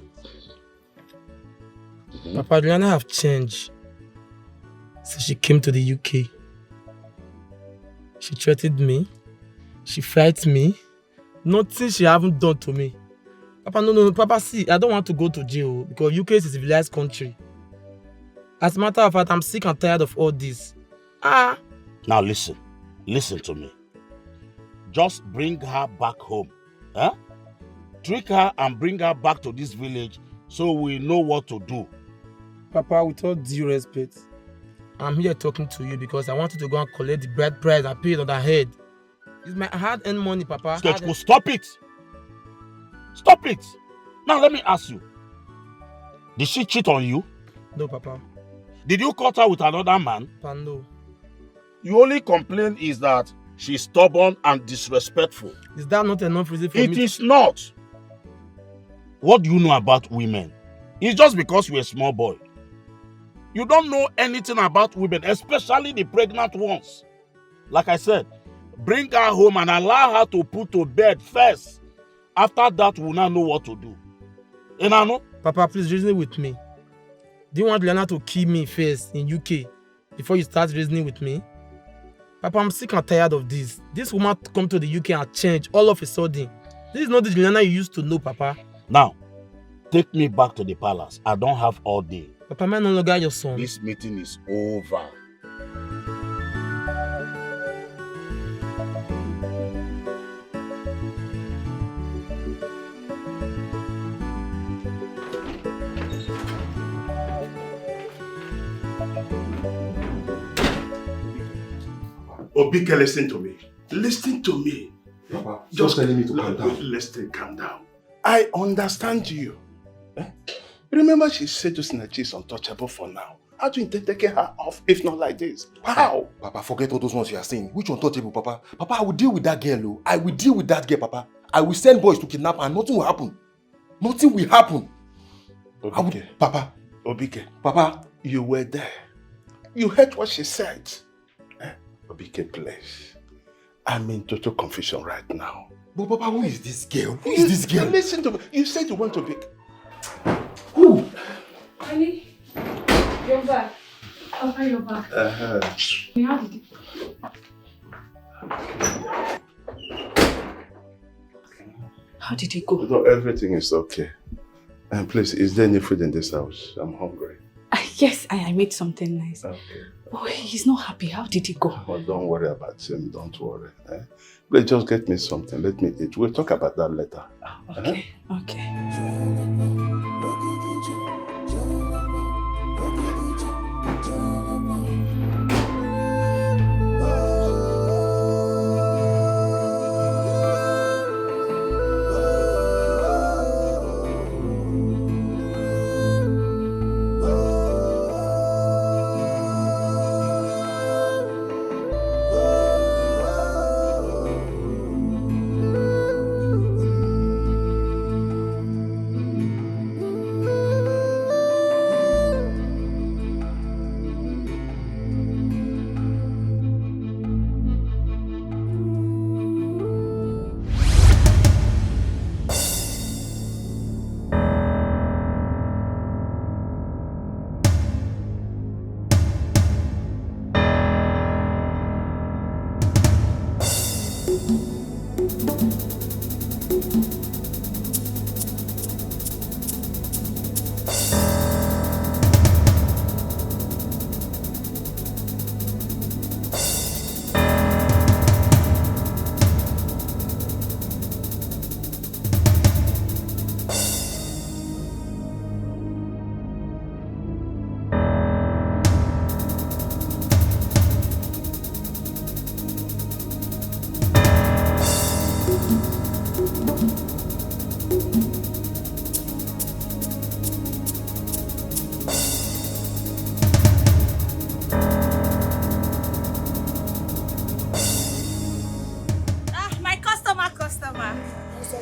Papa, Rihanna have changed since she came to the UK. She threatened me. She fights me. Nothing she haven't done to me. Papa, no. Papa, see, I don't want to go to jail because UK is a civilized country. As a matter of fact, I'm sick and tired of all this. Now listen to me. Just bring her back home. Trick her and bring her back to this village so we know what to do. Papa, with all due respect, I'm here talking to you because I wanted to go and collect the bride price and pay it on her head. It's my hard-earned money, Papa. Sketchko, stop it! Stop it! Now let me ask you. Did she cheat on you? No, Papa. Did you caught her with another man? Papa, no. You only complain is that she's stubborn and disrespectful. Is that not enough reason for me? It is not. What do you know about women? It's just because you're a small boy. You don't know anything about women, especially the pregnant ones. Like I said, bring her home and allow her to put to bed first. After that, we'll not know what to do. Enano? Papa, please reason with me. Do you want Leonard to kill me first in UK before you start reasoning with me? Papa, I'm sick and tired of this. This woman come to the UK and change all of a sudden. This is not the Leonard you used to know, Papa. Now, take me back to the palace. I don't have all day. Papa, I'm no longer your son. This meeting is over. Obike, listen to me. Listen to me. Papa, just telling me to calm down. Listen, calm down. I understand you. Remember she said to Sina she's untouchable for now. How do you intend taking her off if not like this? How? Papa, forget all those ones you are saying. Which untouchable, Papa? Papa, I will deal with that girl, oh. I will deal with that girl, Papa. I will send boys to kidnap her and nothing will happen. Nothing will happen. Obike. Papa. Obike. Papa, you were there. You heard what she said. Obike, please. I'm in total confusion right now. But Papa, who is this girl? Who is this girl? Listen to me. You said you want to be... Who? Honey, you're back. Papa, you're back. How did you... How did it go? No, everything is okay. And please, is there any food in this house? I'm hungry. Yes, I made something nice. Okay. Oh, he's not happy. How did it go? Oh, don't worry about him. Don't worry. Please just get me something. Let me eat. We'll talk about that later. Okay. Okay.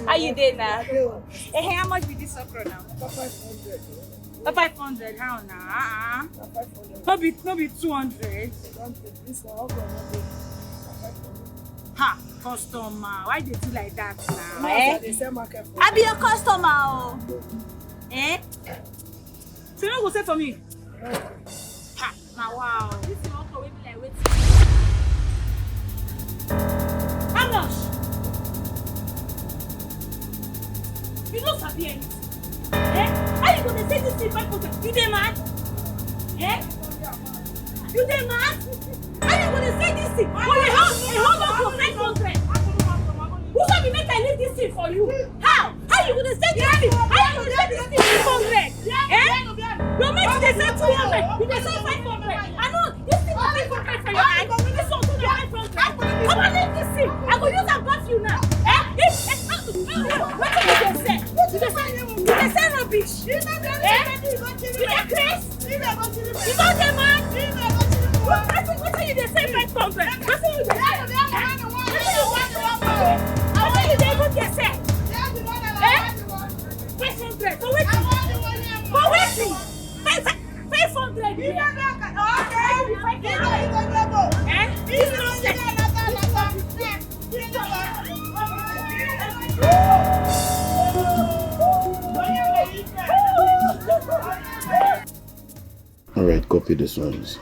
How you doing now? Hey, how much be this okra now? 500. 500, how now? No be 200. This one, Ha, customer. Why they do like that now? I be your customer, oh. Eh? So you no go say for me? Ha, now wow. This is okra wey be like waiting. How much? You don't sabi anything. Eh? How you gonna say this thing 500? You dey mad? Eh? You dey mad? How you gonna say this thing? For a whole of 500. Who shall be make I leave this thing for you? How? How you gonna say this thing? How you gonna say this thing 500? Eh? Your mate dey say 200. You dey say 500. I know. copy this ones.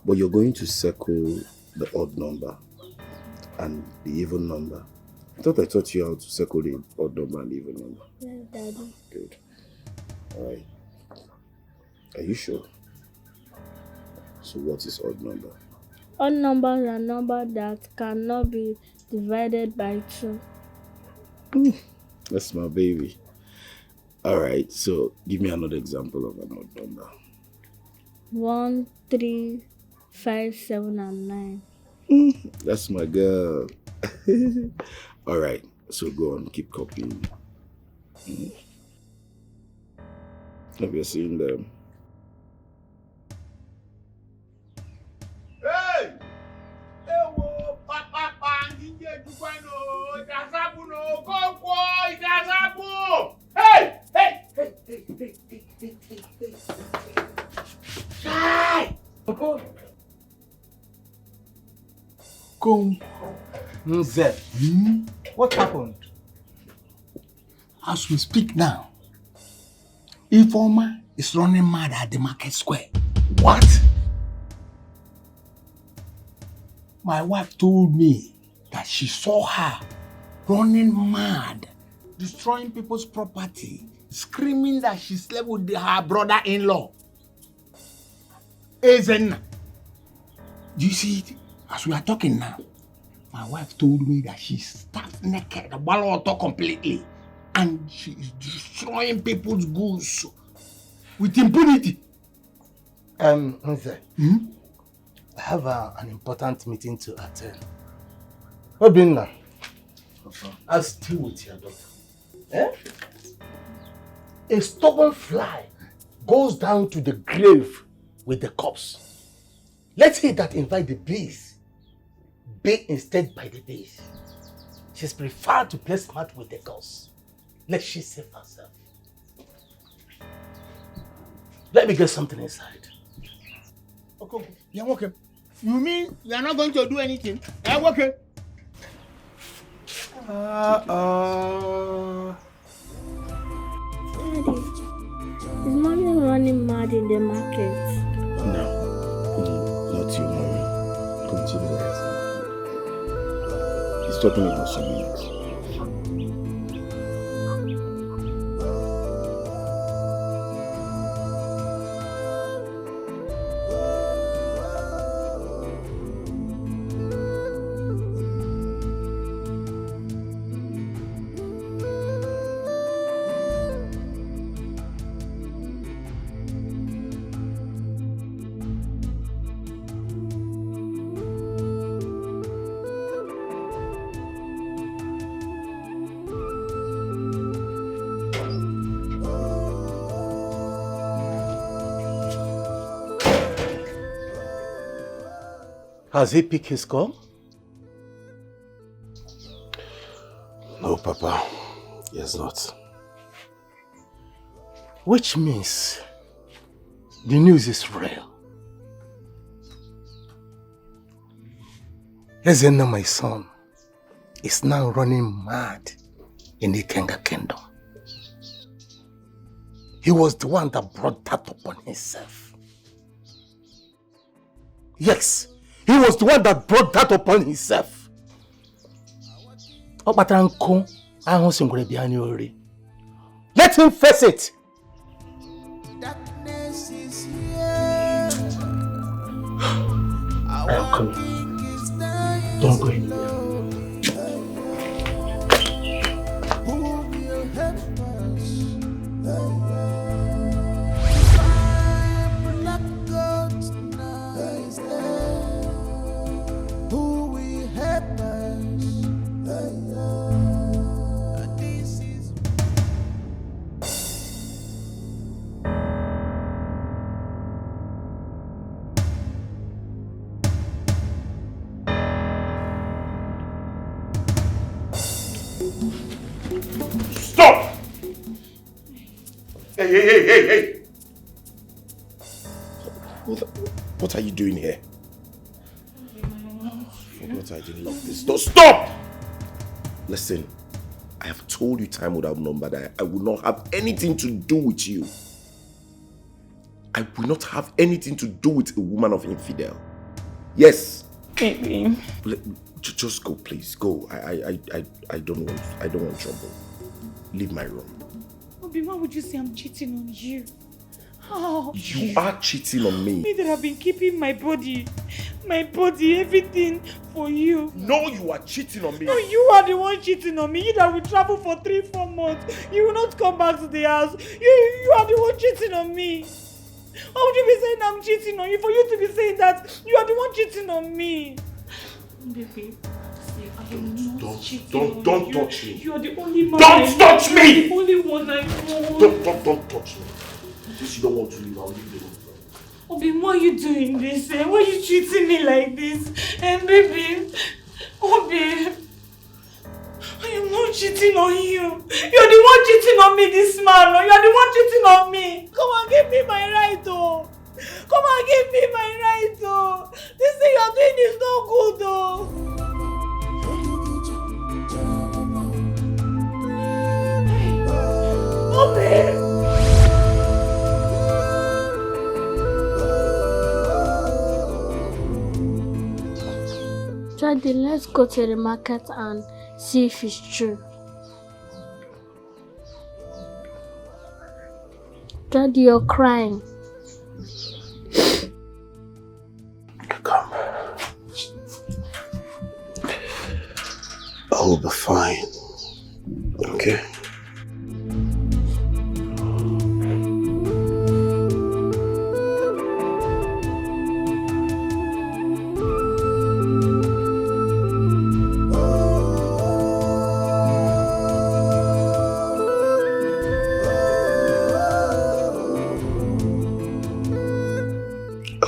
But you're going to circle the odd number and the even number. I thought I taught you how to circle the odd number and the even number. Yes, Daddy. Good. Alright. Are you sure? So what is odd number? Odd numbers are numbers that cannot be divided by 2. That's my baby. Alright, so give me another example of an odd number. 1, 3, 5, 7, and 9. That's my girl. Alright, so go on, keep copying. Have you seen them? Hey! Come, Nze. What happened? As we speak now, Informer is running mad at the market square. What? My wife told me that she saw her running mad, destroying people's property, screaming that she slept with her brother-in-law. Ezen. Do you see it? As we are talking now, my wife told me that she starved naked, the ballot completely, and she is destroying people's goods with impunity. Nze, I have an important meeting to attend. Obinna, I'll stay with your daughter. A stubborn fly goes down to the grave with the corpse. Let's say that invite the bees. Be instead by the bees. She's preferred to play smart with the girls. Let she save herself. Let me get something inside. Okay, yeah, okay. You mean you are not going to do anything? Yeah, okay. Daddy, is mommy running mad in the market? No, not you, mommy. Continue with that. He's talking about something else. Has he picked his call? No, Papa. He has not. Which means the news is real. Ezenna, my son, is now running mad in the Kenga kingdom. He was the one that brought that upon himself. Yes, he was the one that brought that upon himself. Let him face it. Darkness is here. I am coming. Don't go anywhere. Who will help us? Black God tonight. Who will help us? This is Stop! Hey! What are you doing here? What I didn't lock this door. Stop! Listen, I have told you time without number that I will not have anything to do with you. I will not have anything to do with a woman of infidel. Yes. Baby. Just go, please. Go. I don't want trouble. Leave my room. Obi, why would you say I'm cheating on you? How? You are cheating on me. Me that have been keeping my body, everything for you. No, you are cheating on me. No, you are the one cheating on me. You that will travel for 3-4 months. You will not come back to the house. You are the one cheating on me. Why would you be saying I'm cheating on you? For you to be saying that you are the one cheating on me. Baby, see, I am not cheating on you. Don't touch me. You are the only man. Don't touch me! The only one I know. Don't touch me. Since you don't want to leave, I'll leave the room. Obi, why are you doing this? Why are you treating me like this? Baby, Obi, I am not cheating on you. You're the one cheating on me, this man. You're the one cheating on me. Come and give me my right, oh. Come and give me my right, oh. This thing you're doing is not good, oh. Obi. Daddy, let's go to the market and see if it's true. Daddy, you're crying. Come. I will be fine. Okay?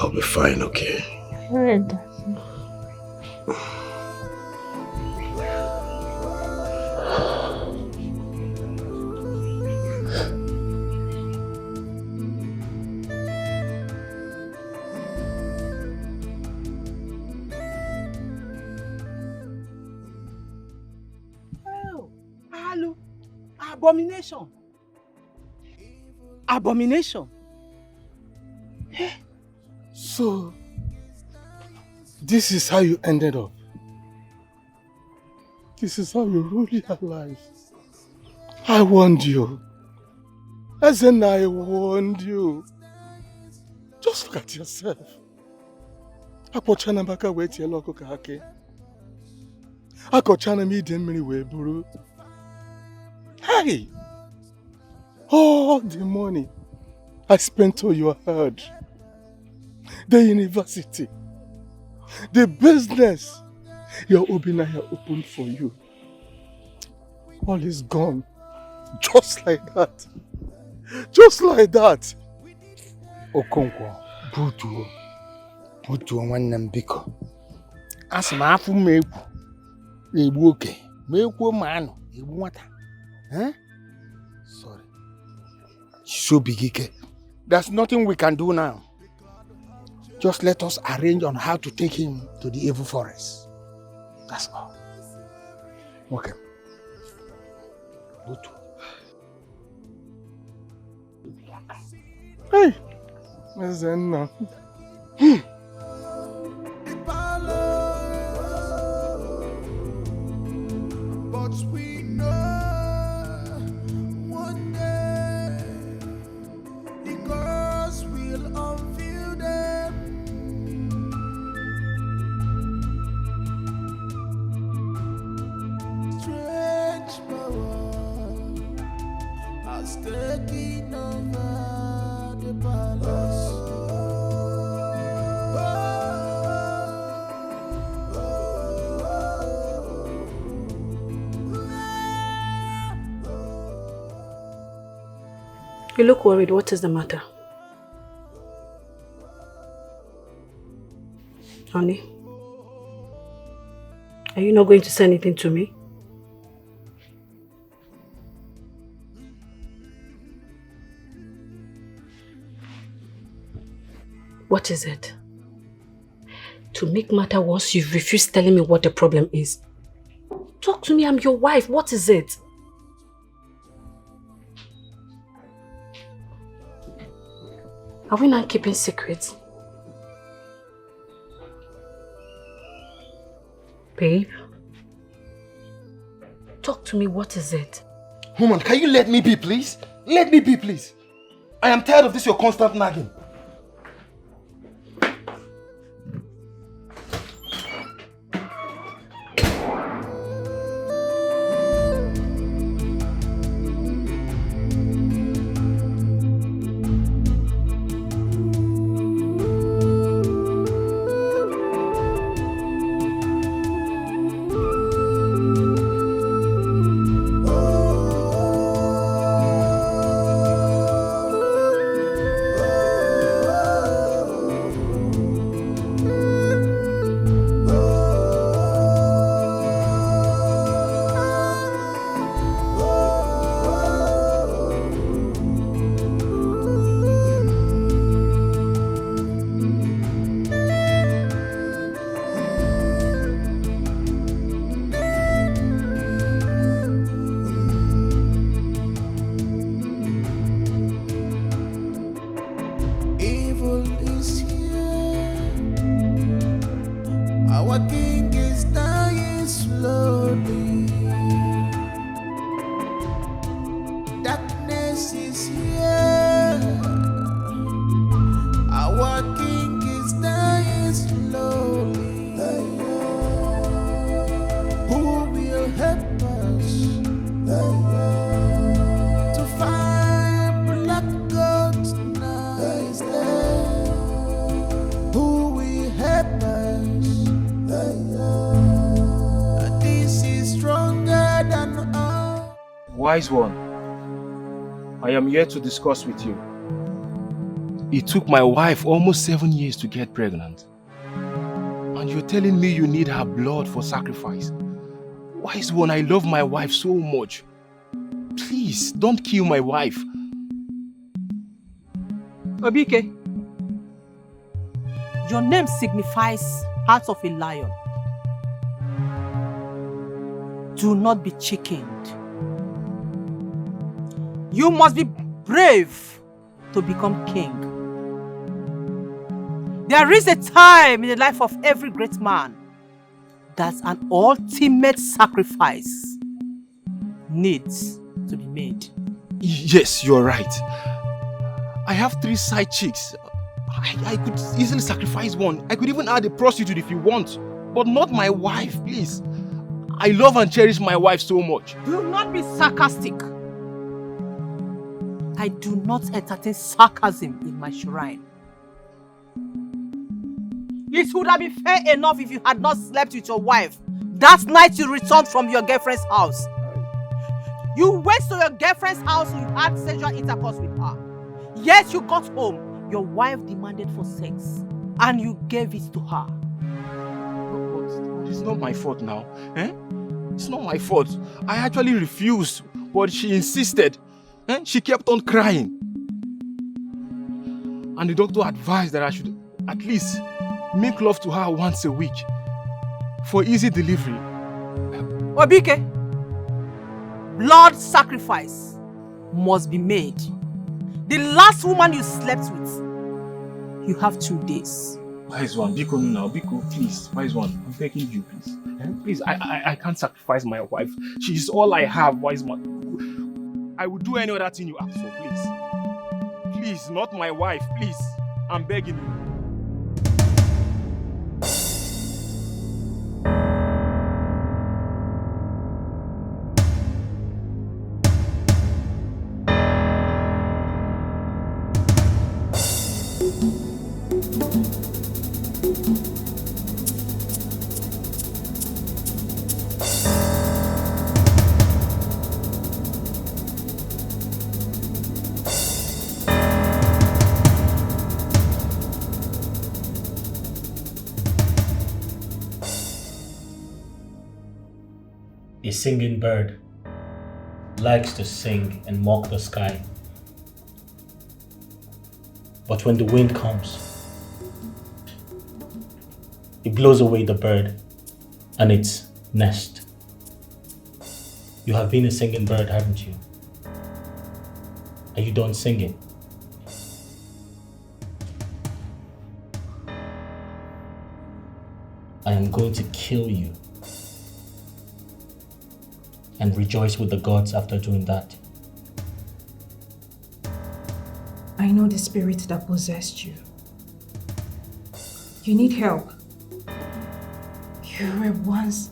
I'll be fine, okay? Red. Oh, hello. Abomination. Abomination. So, this is how you ended up. This is how you ruled your life. I warned you. As in, I warned you. Just look at yourself. Akochana baka weti eloko kahake. Akochana mi demiri we buru. Hey! All the money I spent on your head. The university, the business your Obinaya opened for you, all is gone. Just like that. Just like that. Okonkwo, butuo nwanne m biko. Asị m afụ m egwu na-egbu oke, ma ekwuo ma anụ egbu nwata. Sorry. So big ike. There's nothing we can do now. Just let us arrange on how to take him to the evil forest. That's all. Okay. Butu. Hey! Mezenna. But we know one day the girls will unveil them. Strange power has taken over the palace. You look worried. What is the matter? Honey? Are you not going to say anything to me? What is it? To make matter worse, you've refused telling me what the problem is. Talk to me, I'm your wife. What is it? Are we not keeping secrets? Babe? Talk to me, what is it? Woman, can you let me be, please? Let me be, please. I am tired of this, your constant nagging. Wise one, I am here to discuss with you. It took my wife almost 7 years to get pregnant. And you're telling me you need her blood for sacrifice. Wise one, I love my wife so much. Please, don't kill my wife. Obike, your name signifies heart of a lion. Do not be chickened. You must be brave to become king. There is a time in the life of every great man that an ultimate sacrifice needs to be made. Yes, you're right. I have 3 side chicks. I could easily sacrifice one. I could even add a prostitute if you want. But not my wife, please. I love and cherish my wife so much. Do not be sarcastic. I do not entertain sarcasm in my shrine. It would have been fair enough if you had not slept with your wife that night you returned from your girlfriend's house. You went to your girlfriend's house and you had sexual intercourse with her. Yes, you got home. Your wife demanded for sex and you gave it to her. But it's not my fault now. Eh? It's not my fault. I actually refused, but she insisted. She kept on crying. And the doctor advised that I should at least make love to her once a week for easy delivery. Obike, blood sacrifice must be made. The last woman you slept with, you have 2 days. Wise one, Biko now, Biko, please. Wise one, I'm begging you, please. Please, I can't sacrifice my wife. She is all I have, wise man. I will do any other thing you ask for, please. Please, not my wife, please. I'm begging you. A singing bird likes to sing and mock the sky. But when the wind comes, it blows away the bird and its nest. You have been a singing bird, haven't you? Are you done singing? I am going to kill you and rejoice with the gods after doing that. I know the spirit that possessed you. You need help. You were once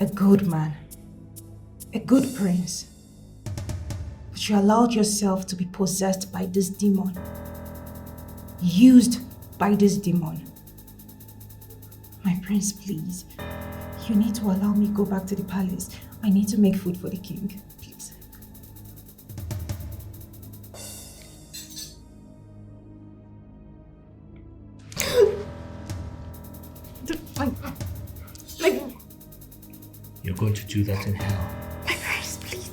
a good man, a good prince. But you allowed yourself to be possessed by this demon, used by this demon. My prince, please, you need to allow me go back to the palace. I need to make food for the king, please. You're going to do that in hell. My prince, please.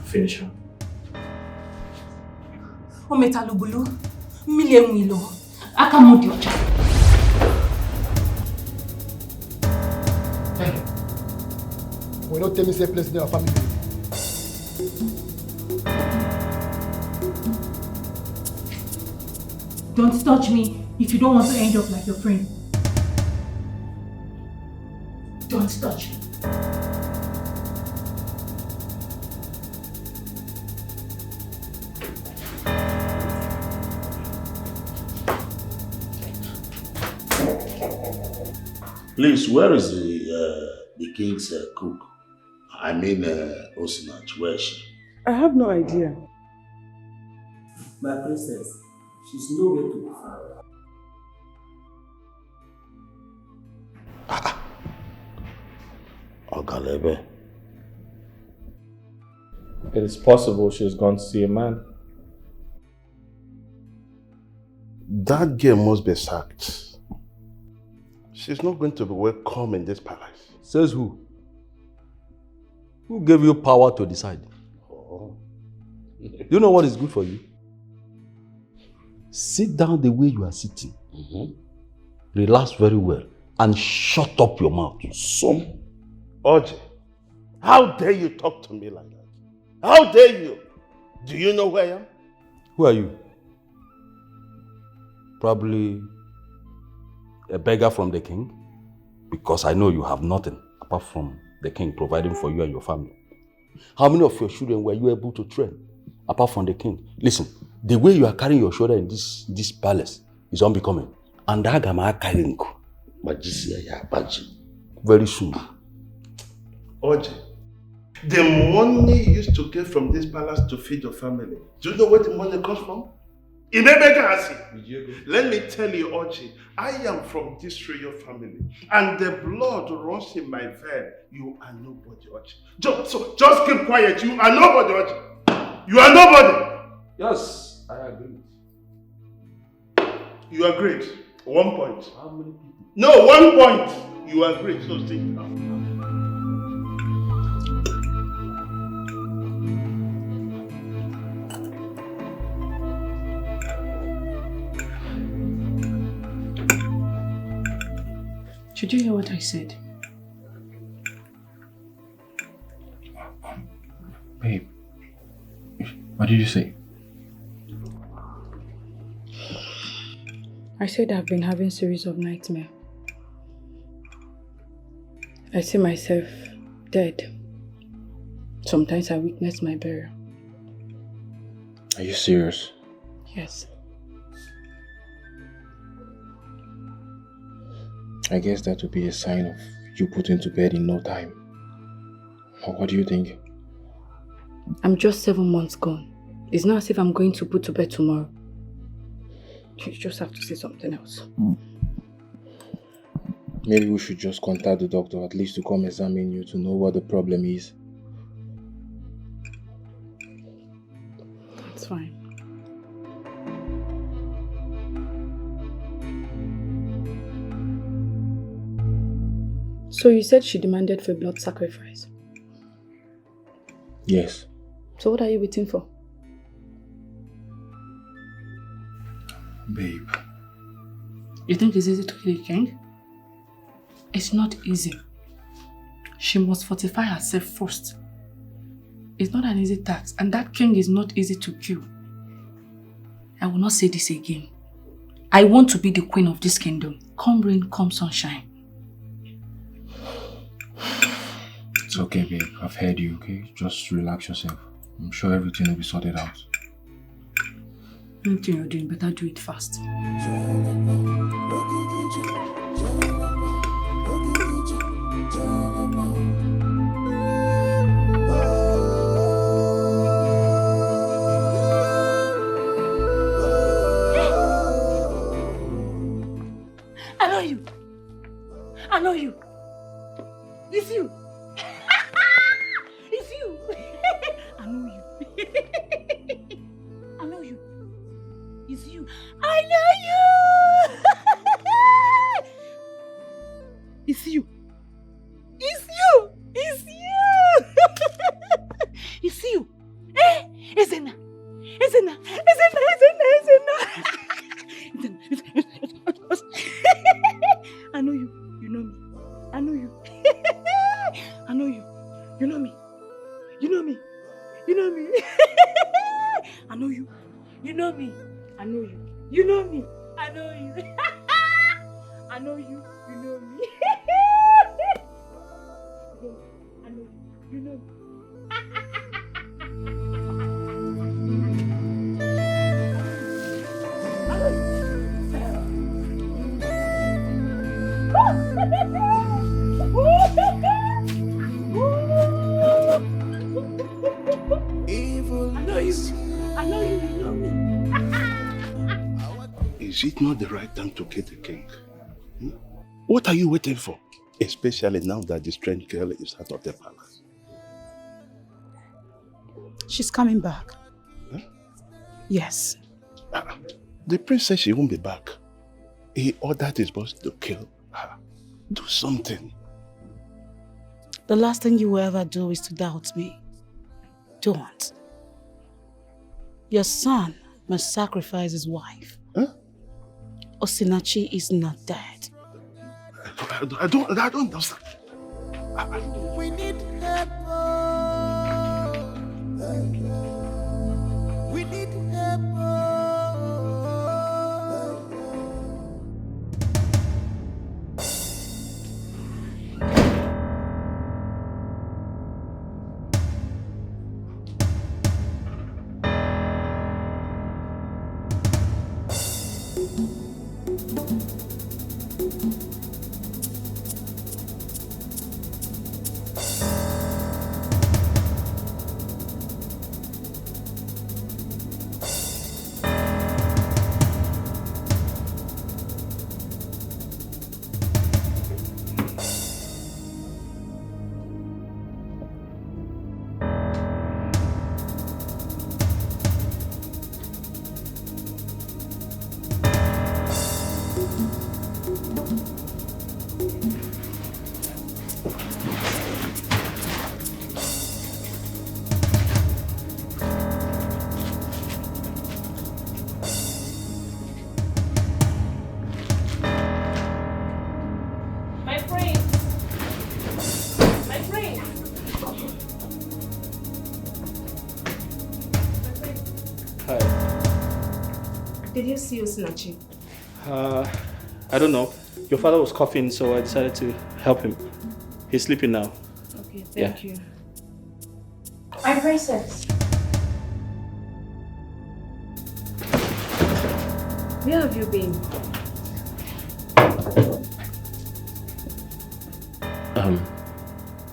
Finish her. Ometalubulu, Miliemwilo, Akamodiocha. We not tell me say place in our family. Don't touch me if you don't want to end up like your friend. Don't touch me. Please, where is the king's cook? I mean, Osinach, where is she? I have no idea. My princess, she's nowhere to be found. Ogalebe. It is possible she's gone to see a man. That girl must be sacked. She's not going to be welcome in this palace. Says who? Who gave you power to decide? Oh. You know what is good for you? Sit down the way you are sitting. Relax very well and shut up your mouth. Some Oje, how dare you talk to me like that? How dare you? Do you know who I am? Who are you? Probably a beggar from the king? Because I know you have nothing apart from the king providing for you and your family. How many of your children were you able to train apart from the king? Listen, the way you are carrying your shoulder in this palace is unbecoming. And very soon. Oje, the money you used to get from this palace to feed your family, do you know where the money comes from? Let me tell you, Oji, I am from this royal family, and the blood runs in my vein. You are nobody, Oji. Just keep quiet. You are nobody, Oji. You are nobody. Yes, I agree. You agreed. 1 point. How many people? No, 1 point. You agreed. So sit down. Did you hear what I said? Babe, what did you say? I said I've been having a series of nightmares. I see myself dead. Sometimes I witness my burial. Are you serious? Yes. I guess that would be a sign of you putting to bed in no time. What do you think? I'm just 7 months gone. It's not as if I'm going to put to bed tomorrow. You just have to say something else. Maybe we should just contact the doctor at least to come examine you to know what the problem is. It's fine. So you said she demanded for a blood sacrifice? Yes. So what are you waiting for? Babe. You think it's easy to kill a king? It's not easy. She must fortify herself first. It's not an easy task, and that king is not easy to kill. I will not say this again. I want to be the queen of this kingdom. Come rain, come sunshine. It's okay, babe. I've heard you, okay? Just relax yourself. I'm sure everything will be sorted out. Anything you're doing, better do it fast. I know you. I know you. It's you. It's you. I know you. I know you. It's you. I know you. It's you. It's you. It's you. It's you. Eh? Isn't I know you. You know me. I know you. I know you. You know me. You know me. You know me. I know you. You know me. I know you. You know me. I know you. I know you. You know me. I know you. You know me. Evil. I know you. I know you. You know me. Is it not the right time to kill the king? What are you waiting for? Especially now that the strange girl is out of the palace. She's coming back. Huh? Yes. The prince said she won't be back. He ordered his boss to kill her. Do something. The last thing you will ever do is to doubt me. Don't. Your son must sacrifice his wife. Huh? Osinachi is not dead. I don't understand. We need help. We need help. Did you see Osinachi? I don't know. Your father was coughing, so I decided to help him. He's sleeping now. Okay, thank you. My princess. Where have you been?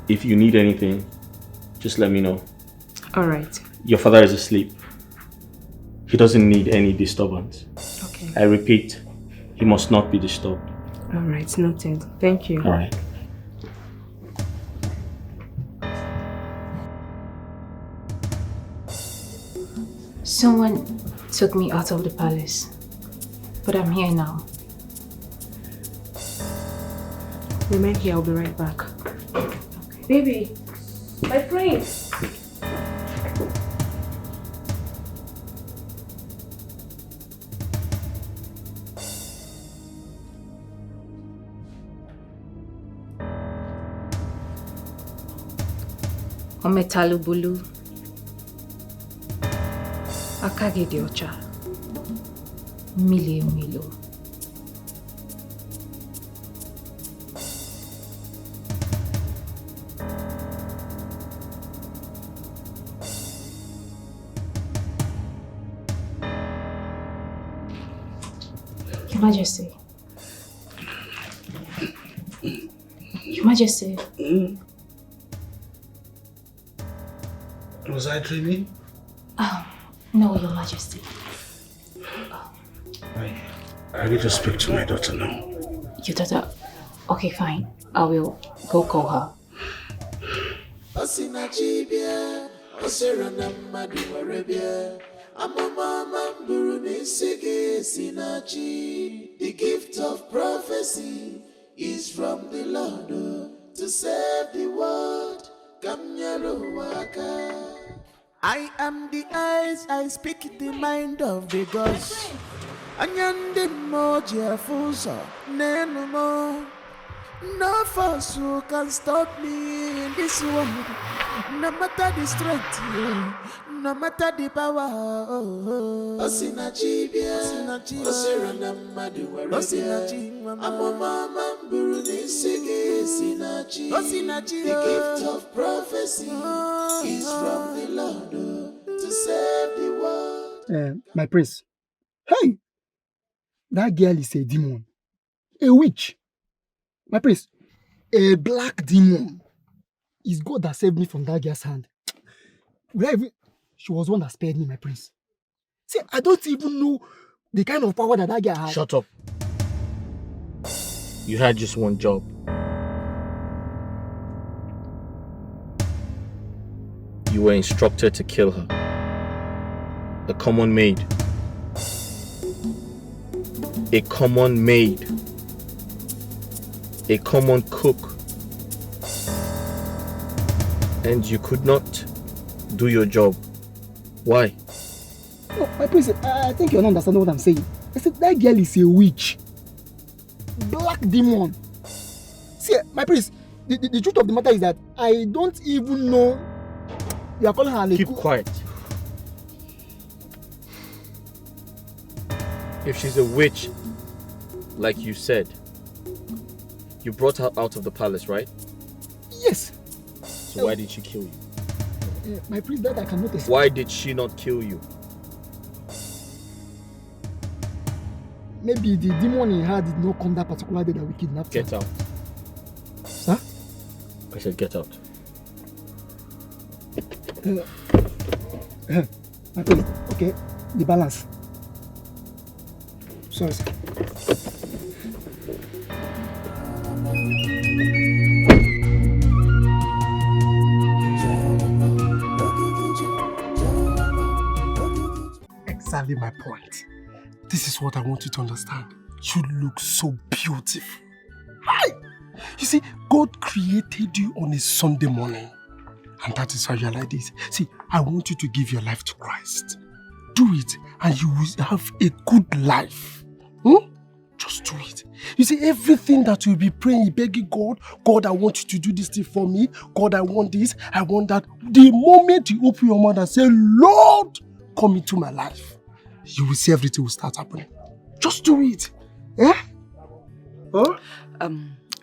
If you need anything, just let me know. All right. Your father is asleep. He doesn't need any disturbance. Okay. I repeat, he must not be disturbed. All right, noted. Thank you. All right. Someone took me out of the palace, but I'm here now. Remain here, I'll be right back. Baby, my prince. Ometalubulu. Akage diocha. Mile milo. Your Majesty. Your Majesty. Was I dreaming? No, Your Majesty. I need to speak to my daughter now. Your daughter? Okay, fine. I will go call her. Osinachibia, Osiranamadu Arabia, Amamama Buruni Sigi Sinachi. The gift of prophecy is from the Lord to save the world. Kamyaruwaka. I am the eyes, I speak the mind of the gods. Anyandi moja fuso, nenumo. No force who can stop me in this world. No matter the strength, no matter the power. Osinachibia, Osiranamadu Arabia, Amamama Buruni Sigi Sinachi. The gift of prophecy is from the Lord to save the world. My prince, hey, that girl is a demon, a witch. My prince, a black demon. It's God that saved me from that girl's hand. She was one that spared me, my prince. See, I don't even know the kind of power that girl had. Shut up. You had just one job. You were instructed to kill her. A common maid. A common maid. A common cook. And you could not do your job. Why? No, my prince, I think you're not understanding what I'm saying. I said that girl is a witch. Black demon. See, my prince, the truth of the matter is that I don't even know you are calling her a Keep quiet. If she's a witch, like you said, you brought her out of the palace, right? Yes. So why did she kill you? My prince, that I cannot explain. Why did she not kill you? Maybe the demon in her did not come that particular day that we kidnapped her. Get out. Sir? I said get out. My prince, okay, the balance. Sorry, sir. Exactly my point. This is what I want you to understand. You look so beautiful. Hi! You see, God created you on a Sunday morning. And that is why you are like this. See, I want you to give your life to Christ. Do it and you will have a good life. Just do it. You see, everything that you'll be praying, begging God, God, I want you to do this thing for me. God, I want this, I want that. The moment you open your mouth and say, Lord, come into my life, you will see everything will start happening. Just do it. Eh? Huh?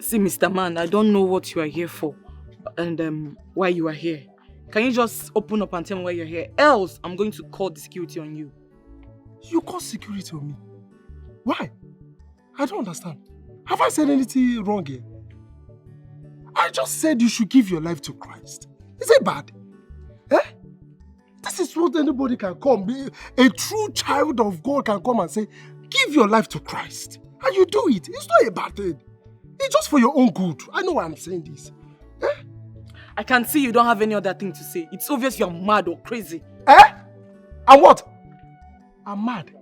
See, Mr. Man, I don't know what you are here for and why you are here. Can you just open up and tell me why you're here? Else, I'm going to call the security on you. You call security on me? Why? I don't understand. Have I said anything wrong here? I just said you should give your life to Christ. Is it bad? Eh? This is what anybody can come. A true child of God can come and say, give your life to Christ. And you do it. It's not a bad thing. It's just for your own good. I know why I'm saying this. Eh? I can see you don't have any other thing to say. It's obvious you're mad or crazy. Eh? And what? I'm mad.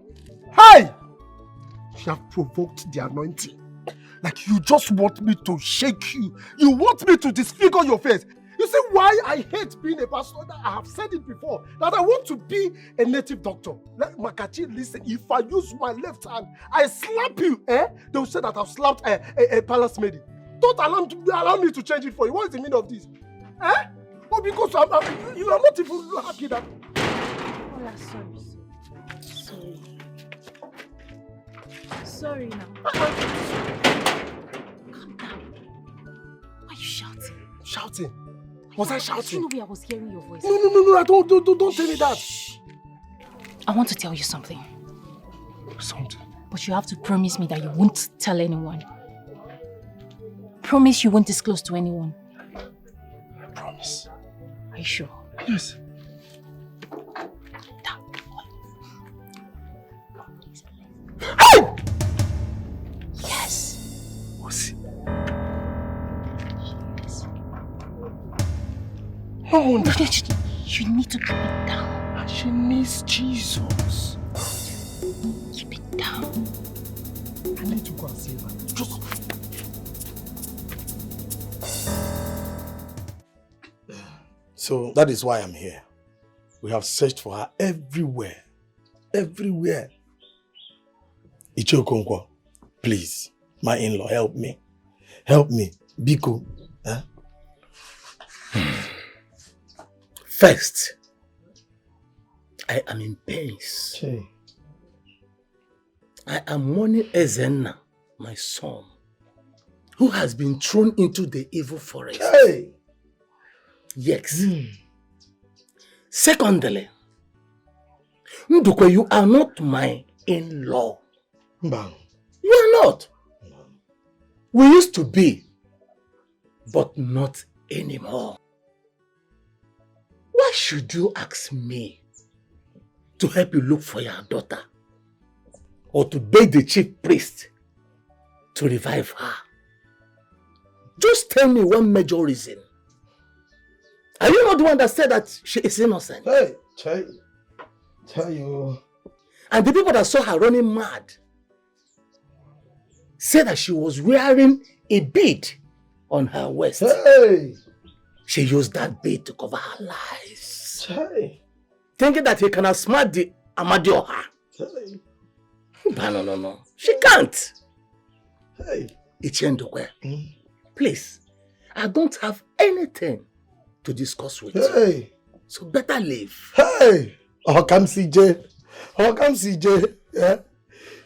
Hey! You have provoked the anointing. Like you just want me to shake you. You want me to disfigure your face. You see why I hate being a pastor? I have said it before. That I want to be a native doctor. Like Makachi, listen, if I use my left hand, I slap you. They will say that I've slapped a palace maid. Don't allow me to change it for you. What is the meaning of this? Eh? because you are not even happy that... Ola, sorry. Sorry now. Calm down. Why are you shouting? Shouting? Was I shouting? You know I was hearing your voice. No, don't tell me that. I want to tell you something. Something? But you have to promise me that you won't tell anyone. Promise you won't disclose to anyone. I promise. Are you sure? Yes. Yes. What's it? Yes. No wonder. You need to keep it down. She needs Jesus. Keep it down. I need to go and see her. Just... So that is why I'm here. We have searched for her everywhere. Everywhere. Ichokonkwo, please, my in-law, help me. Help me. Biko. Huh? First, I am in pains. Che. I am mourning Ezenna, my son, who has been thrown into the evil forest. Hey. Yes. Secondly, Ndukwe, you are not my in-law. Bang. You are not. We used to be, but not anymore. Why should you ask me to help you look for your daughter? Or to beg the chief priest to revive her? Just tell me one major reason. Are you not the one that said that she is innocent? Hey, tell you. And the people that saw her running mad said that she was wearing a bead on her waist. Hey! She used that bead to cover her lies. Hey! Thinking that he can outsmart the Amadioha. Hey! But no. She can't. Hey! Ichendokwe, please, I don't have anything to discuss with you. Hey! So better leave. Hey! Oh, come CJ. Yeah?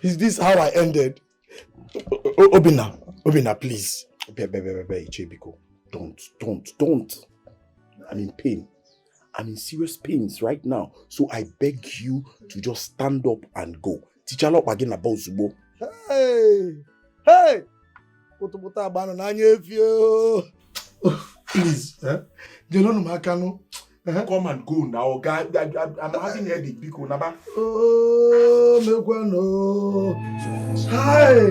Is this how I ended? Obina, please. Ichebiko, don't. I'm in pain. I'm in serious pains right now. So I beg you to just stand up and go. Teacher Lop again about Zubo. Hey! Please, come and go now, guy. I'm having headache, Biko Naba. Oh, Mekwano. Hi.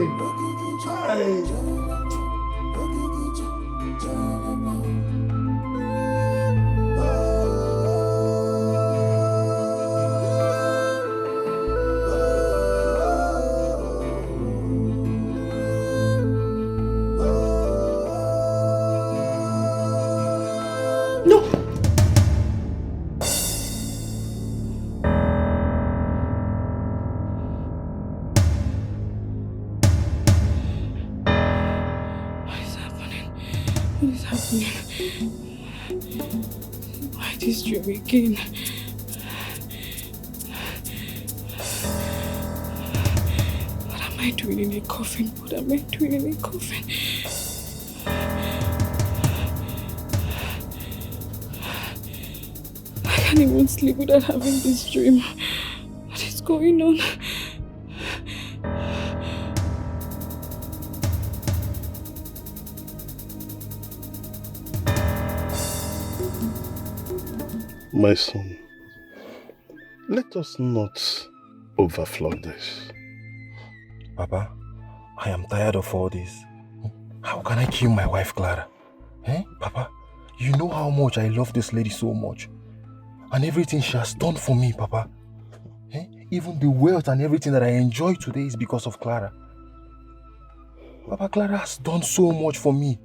Why this dream again? What am I doing in a coffin? I can't even sleep without having this dream. What is going on? My son, let us not overflow this. Papa, I am tired of all this. How can I kill my wife, Clara? Papa, you know how much I love this lady so much. And everything she has done for me, Papa. Even the wealth and everything that I enjoy today is because of Clara. Papa, Clara has done so much for me.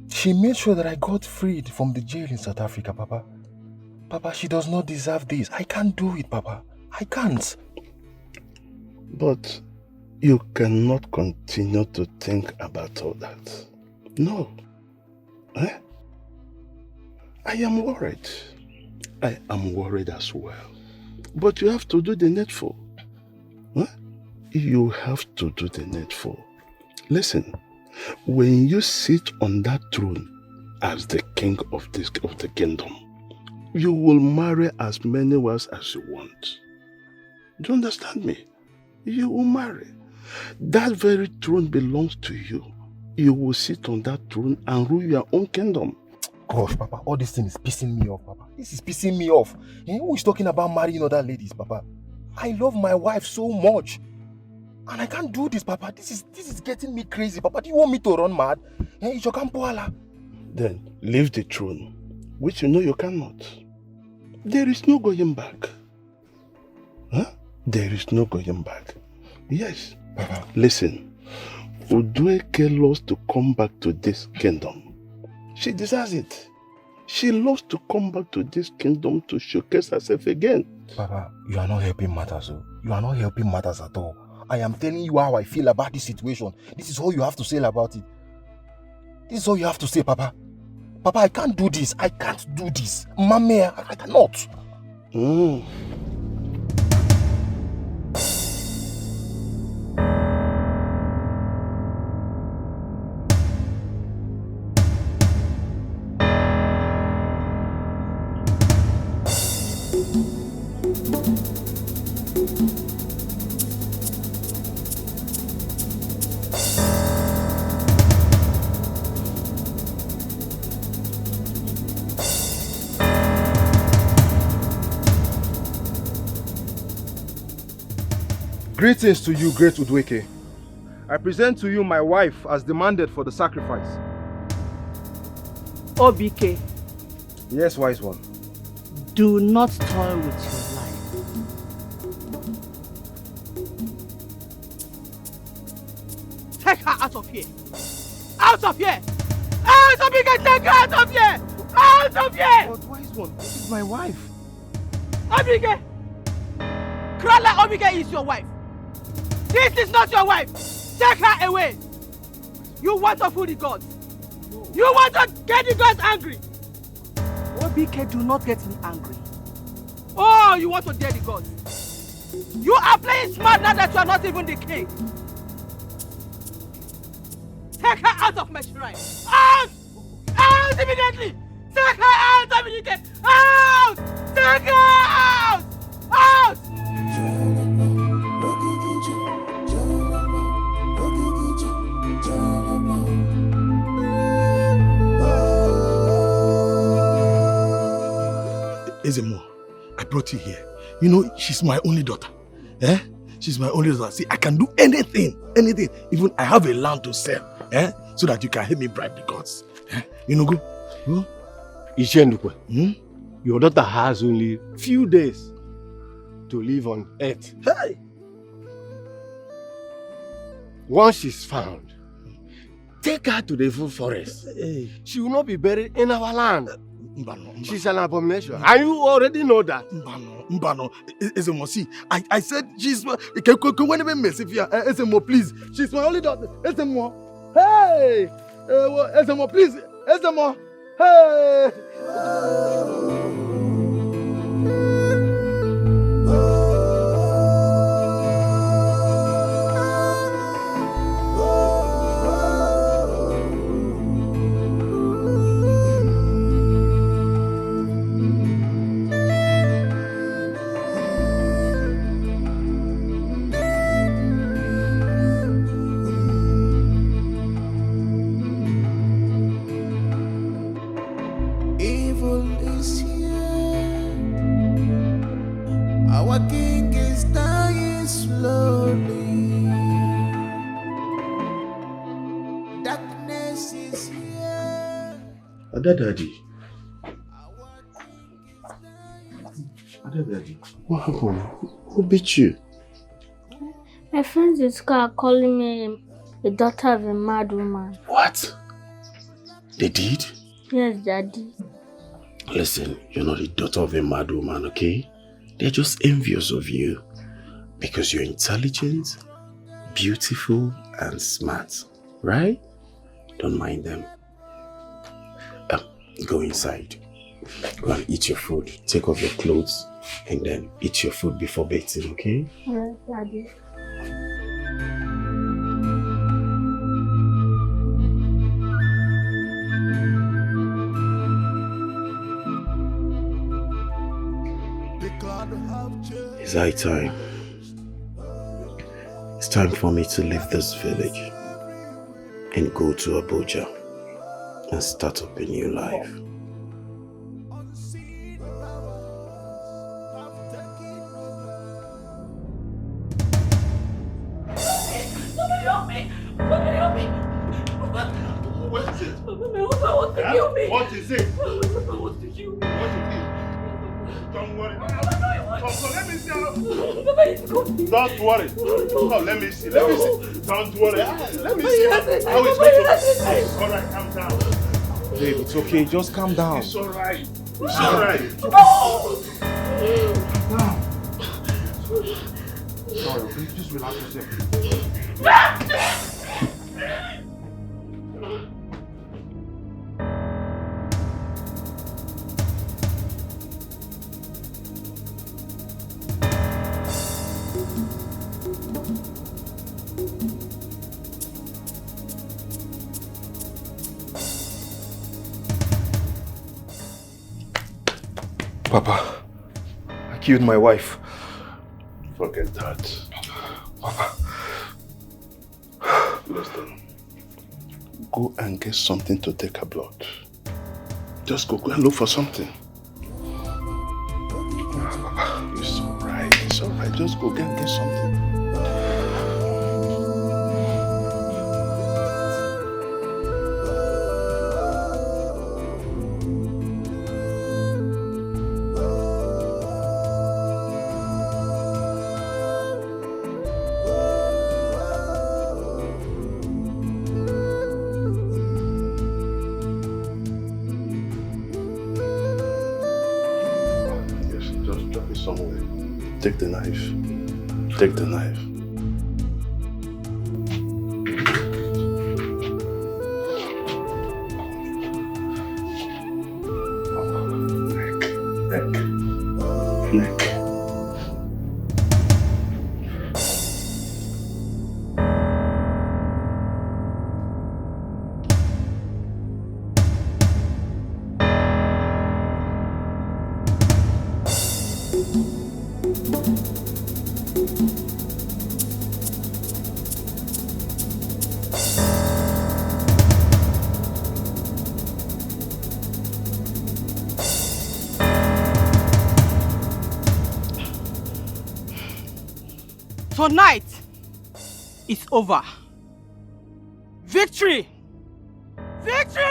She made sure that I got freed from the jail in South Africa, Papa. Papa, she does not deserve this. I can't do it, Papa. I can't. But you cannot continue to think about all that. No. I am worried. I am worried as well. But you have to do the needful. Huh? You have to do the needful. Listen, when you sit on that throne as the king of the kingdom, you will marry as many wives as you want. Do you understand me? You will marry. That very throne belongs to you. You will sit on that throne and rule your own kingdom. Gosh, Papa, all this thing is pissing me off, Papa. This is pissing me off. Who is talking about marrying other ladies, Papa? I love my wife so much. And I can't do this, Papa. This is getting me crazy, Papa. Do you want me to run mad? Then leave the throne, which you know you cannot. There is no going back. Huh? There is no going back. Yes. Papa. Listen, Udueke loves to come back to this kingdom. She deserves it. She loves to come back to this kingdom to showcase herself again. Papa, you are not helping matters. You are not helping matters at all. I am telling you how I feel about this situation. This is all you have to say about it. This is all you have to say, Papa. Papa, I can't do this. I can't do this. Mommy, I cannot. Greetings to you, great Udueke. I present to you my wife as demanded for the sacrifice. OBK. Yes, wise one. Do not toy with your life. Take her out of here! Out of here! Out of here! Take her out of here! Out of here! But wise one, this is my wife. OBK! Krala OBK is your wife. This is not your wife. Take her away. You want to fool the gods. You want to get the gods angry. OBK, do not get me angry. Oh, you want to dare the gods. You are playing smart now that you are not even the king. Take her out of my shrine. Out! Out immediately! Take her out immediately! Out! Take her out! Out! Ezemo, I brought you here. You know, she's my only daughter. Eh? She's my only daughter. See, I can do anything. Anything. Even I have a land to sell. Eh? So that you can help me bribe the gods. Eh? You know, go. Ishendukwe, your daughter has only few days to live on earth. Hey! Once she's found, take her to the full forest. Hey. She will not be buried in our land. She's an abomination. And you already know that. Mbano, Ezemo, see, I said she's my... When even Mesifia, Ezemo, please. She's my only daughter. Ezemo. Hey! Ezemo, please. Ezemo. Hey! Daddy. Daddy. What happened? Who beat you? My friends in school are calling me the daughter of a mad woman. What? They did? Yes, Daddy. Listen, you're not the daughter of a mad woman, okay? They're just envious of you. Because you're intelligent, beautiful, and smart. Right? Don't mind them. Go inside. Go and eat your food. Take off your clothes and then eat your food before bathing, okay? Yes, Daddy. It's high time. It's time for me to leave this village and go to Abuja and start up a new life. Somebody help me! Somebody help me! What is it? Papa wants to kill me! What is it? Papa wants to kill me! What is it? Don't worry. So let me see. Don't worry. No, let me see. Let me see. Don't worry. Let me see how it's going to. Alright, calm down. Babe, it's okay. Just calm down. It's alright. It's alright. Calm down. Sorry, okay? Just relax yourself. Papa, I killed my wife. Forget that. Papa. Listen. Go and get something to take her blood. Just go and look for something. Papa, it's alright. It's alright. Just go and get something. Take the knife. Take the knife. Neck. Tonight is over. Victory! Victory!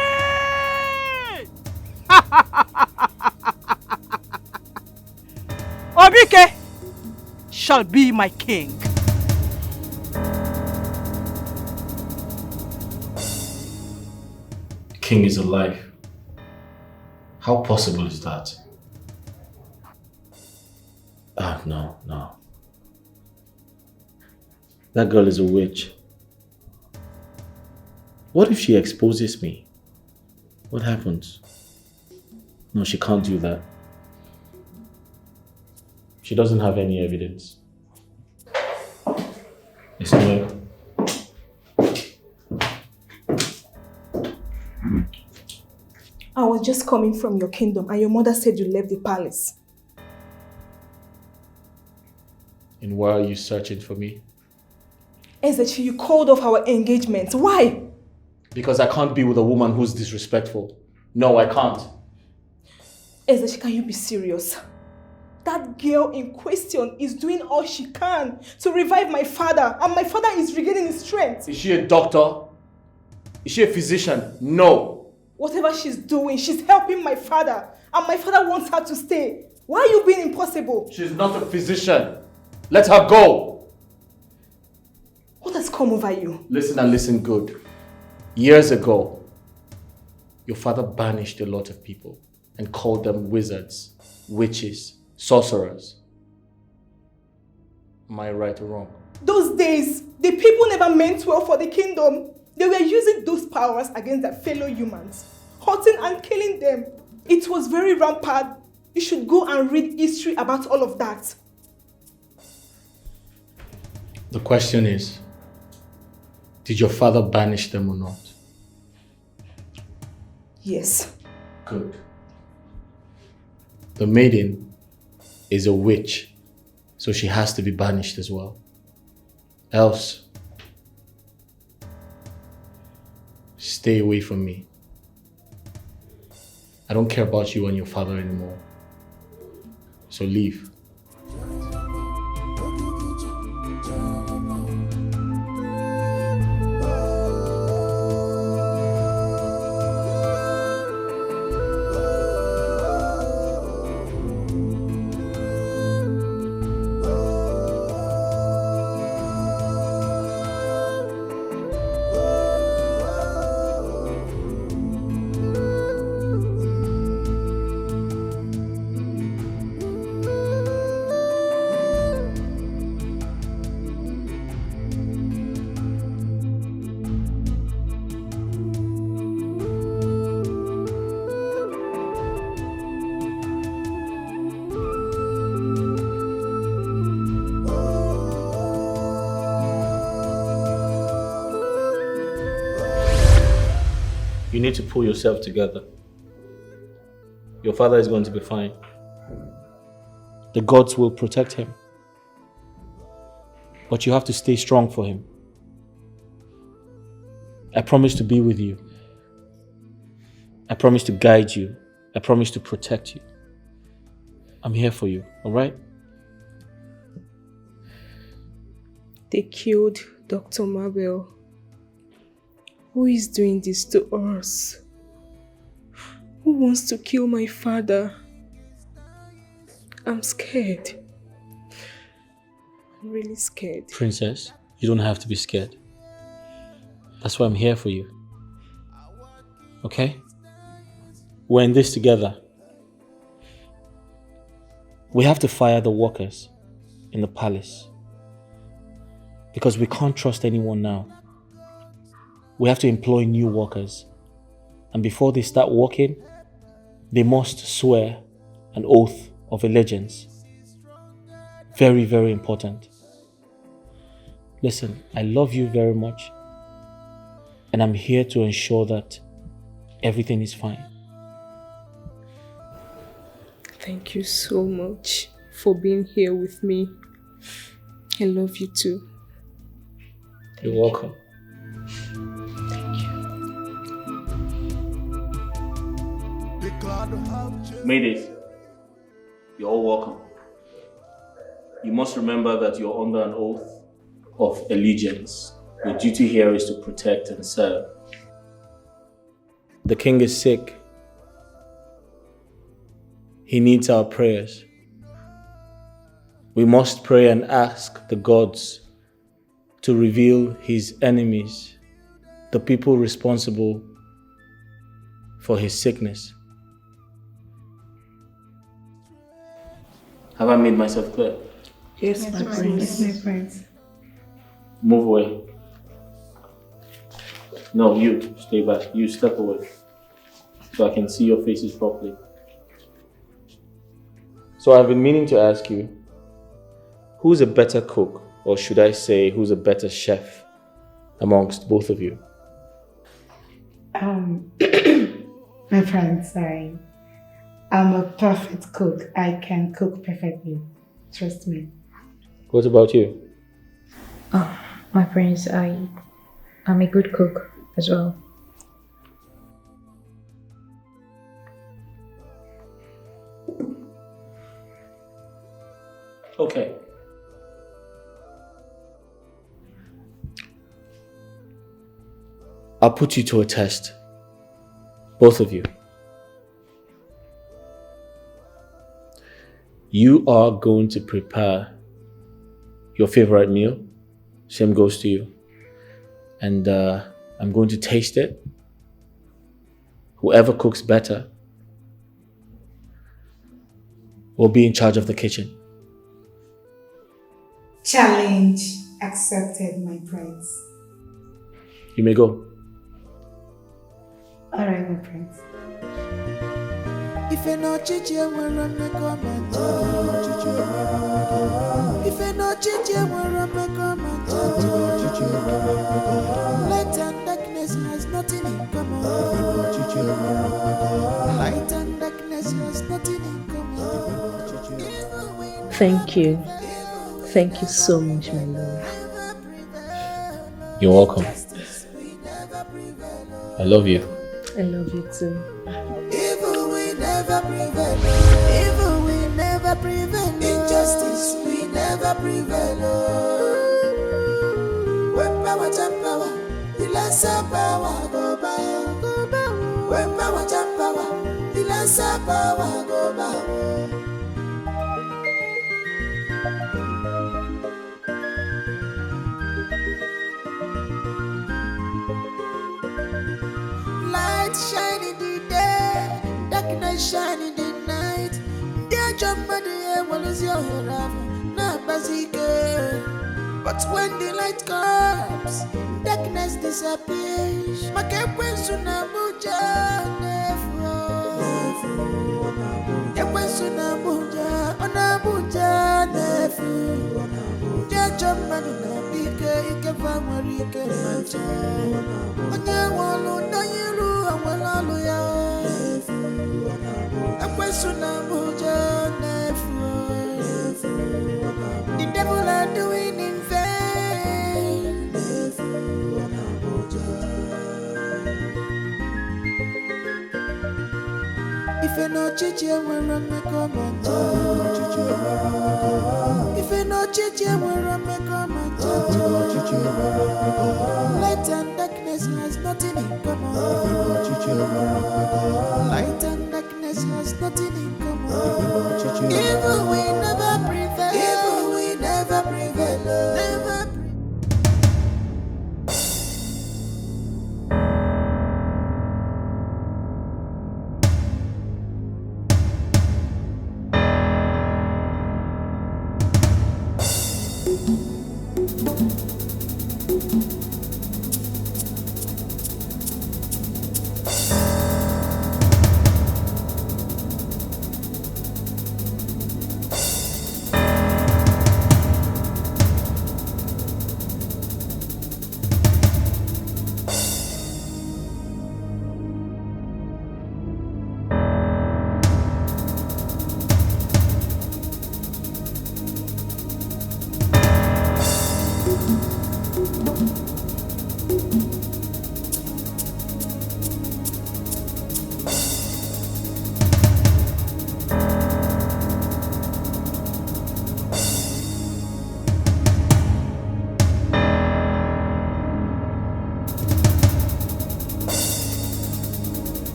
Obike shall be my king. The king is alive. How possible is that? Ah, no. That girl is a witch. What if she exposes me? What happens? No, she can't do that. She doesn't have any evidence. It's no. I was just coming from your kingdom and your mother said you left the palace. And why are you searching for me? Ezechi, you called off our engagement. Why? Because I can't be with a woman who's disrespectful. No, I can't. Ezechi, can you be serious? That girl in question is doing all she can to revive my father, and my father is regaining his strength. Is she a doctor? Is she a physician? No. Whatever she's doing, she's helping my father, and my father wants her to stay. Why are you being impossible? She's not a physician. Let her go. What has come over you? Listen and listen good. Years ago, your father banished a lot of people and called them wizards, witches, sorcerers. Am I right or wrong? Those days, the people never meant well for the kingdom. They were using those powers against their fellow humans, hurting and killing them. It was very rampant. You should go and read history about all of that. The question is, did your father banish them or not? Yes. Good. The maiden is a witch, so she has to be banished as well. Else, stay away from me. I don't care about you and your father anymore. So leave. You need to pull yourself together. Your father is going to be fine. The gods will protect him. But you have to stay strong for him. I promise to be with you. I promise to guide you. I promise to protect you. I'm here for you, all right? They killed Dr. Mabel. Who is doing this to us? Who wants to kill my father? I'm scared. I'm really scared. Princess, you don't have to be scared. That's why I'm here for you. Okay? We're in this together. We have to fire the workers in the palace. Because we can't trust anyone now. We have to employ new workers. And before they start working, they must swear an oath of allegiance. Very, very important. Listen, I love you very much. And I'm here to ensure that everything is fine. Thank you so much for being here with me. I love you too. You're welcome. Maydays, you're all welcome. You must remember that you're under an oath of allegiance. Your duty here is to protect and serve. The king is sick. He needs our prayers. We must pray and ask the gods to reveal his enemies, the people responsible for his sickness. Have I made myself clear? Yes, my prince. Yes, my prince. Move away. No, you stay back. You step away so I can see your faces properly. So I've been meaning to ask you, who's a better cook, or should I say, who's a better chef amongst both of you? My friend, sorry. I'm a perfect cook. I can cook perfectly. Trust me. What about you? Oh, my prince, I'm a good cook as well. Okay. I'll put you to a test. Both of you. You are going to prepare your favorite meal. Same goes to you. And I'm going to taste it. Whoever cooks better will be in charge of the kitchen. Challenge accepted, my prince. You may go. Alright, my prince. If you no chichi, we're on the comment. If you no chichi, we're on the comment. Light and darkness has nothing in common. Light and darkness has nothing in common. Thank you. Thank you so much, my love. You're welcome. I love you. I love you too. Evil we never prevail. Evil we never prevail. Injustice we never prevail. When power jump power, the lesser power go by. When power jump power, the lesser power go by. Light shine in the day, darkness shine in the night. Dear Jumbo, the air will lose your love, not basic. But when the light comes, darkness disappears. Makepwensuna buja nefo. Ekwensuna buja, ona buja nefo. Dear Jumbo, the Dikeh, you can find where you can manage. Onye walu na yiru awalalu ya. Ekwesu na buja nefu. The devil are doing in vain. If you no chichi, we're on the comment. If you no chichi, we're on the comment. Light and darkness has nothing in common. Light and darkness has nothing in common. Evil we never prevail. Evil we never prevail. Never.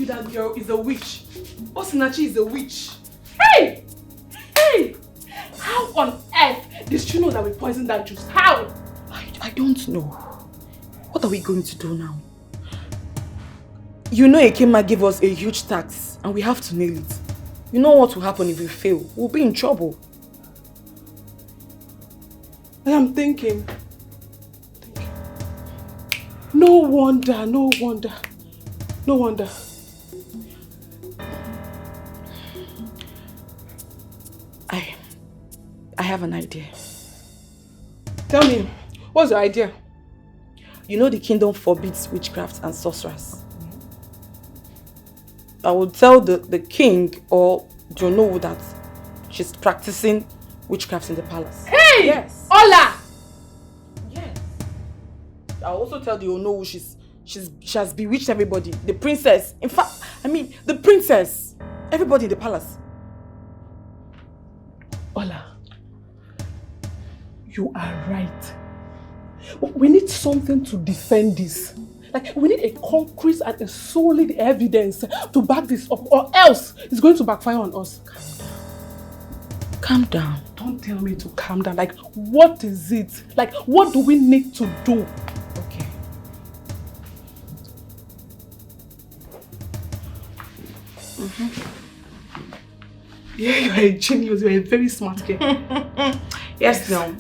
That girl is a witch. Osinachi is a witch. Hey! Hey! How on earth did she know that we poisoned that juice? How? I don't know. What are we going to do now? You know Ekema gave us a huge tax and we have to nail it. You know what will happen if we fail? We'll be in trouble. I am thinking. No wonder. I have an idea. Tell me, what's your idea? You know the kingdom forbids witchcraft and sorcerers. I will tell the king or Jono that she's practicing witchcraft in the palace. Hey! Yes. Ola! Yes. I'll also tell the Ono she has bewitched everybody. The princess. In fact, the princess. Everybody in the palace. Ola, you are right. We need something to defend this. Like, we need a concrete and a solid evidence to back this up, or else it's going to backfire on us. Calm down. Don't tell me to calm down. Like, what is it? Like, what do we need to do? Okay. Yeah, you are a genius. You are a very smart kid. Yes, no.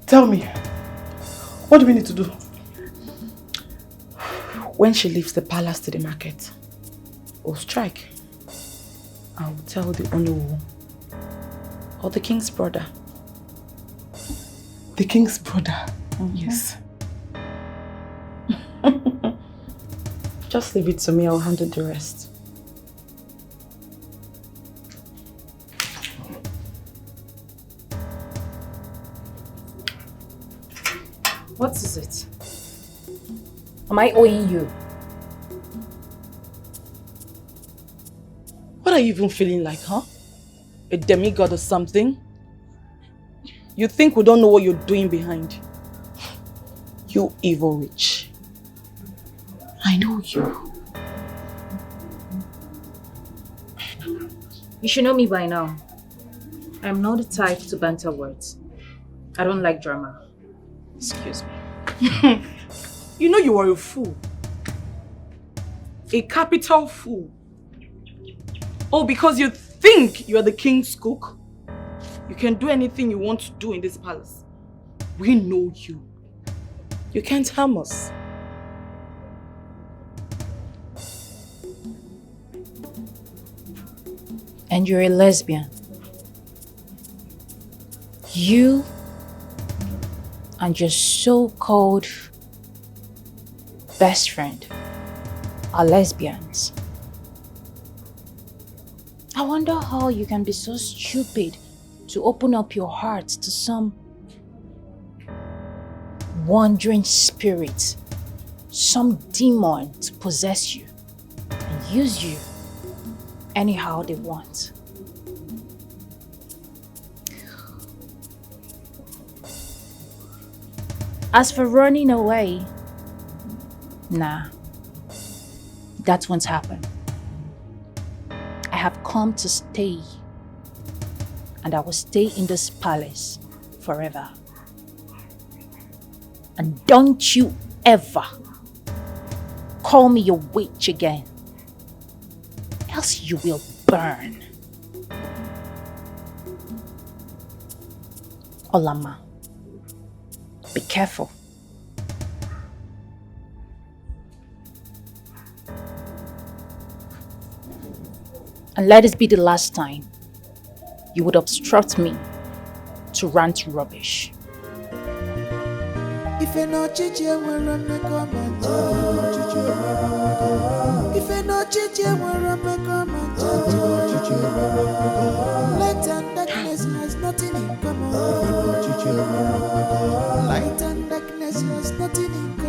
Tell me, what do we need to do? When she leaves the palace to the market, we'll strike. I will tell the Ono or the king's brother. The king's brother? Yes. Just leave it to me, I'll handle the rest. What is it? Am I owing you? What are you even feeling like, huh? A demigod or something? You think we don't know what you're doing behind? You evil witch. I know you. You should know me by now. I'm not the type to banter words. I don't like drama. Excuse me. You know you are a fool. A capital fool. Oh, because you think you are the king's cook? You can do anything you want to do in this palace. We know you. You can't harm us. And you're a lesbian. You and your so-called best friend are lesbians. I wonder how you can be so stupid to open up your heart to some wandering spirit, some demon to possess you and use you anyhow they want. As for running away, nah, that won't happen. I have come to stay, and I will stay in this palace forever. And don't you ever call me your witch again, else you will burn. Olama, be careful. And let this be the last time you would obstruct me to rant rubbish. If you're not chichi, we're on the comment. If you're not chichi, we're on the comment. Light and darkness has nothing in common. Light and darkness has nothing in common.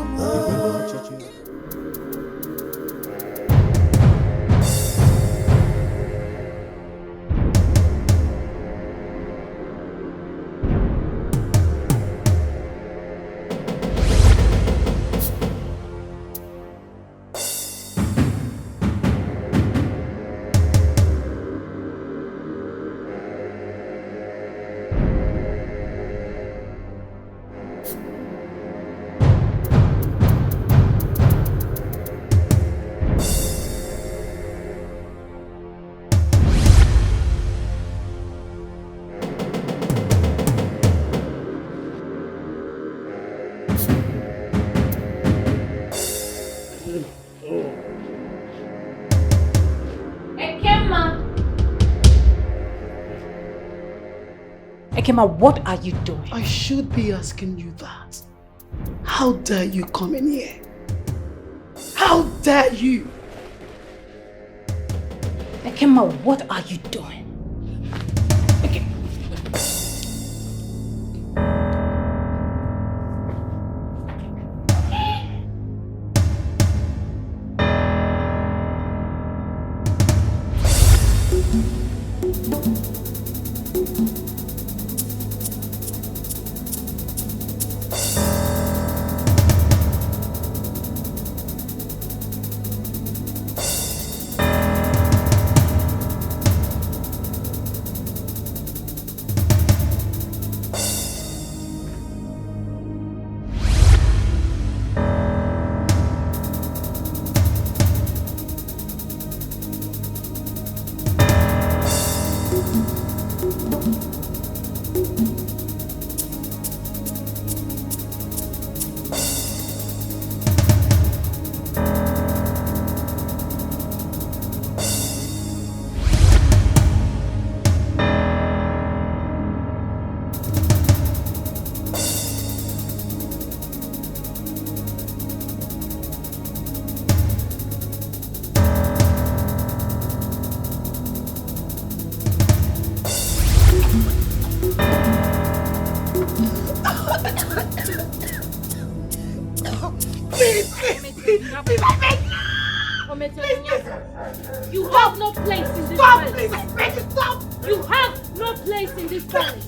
Ekema, what are you doing? I should be asking you that. How dare you come in here? How dare you? Ekema, what are you doing? Okay. You have no place in this palace. Stop! You have no place in this palace.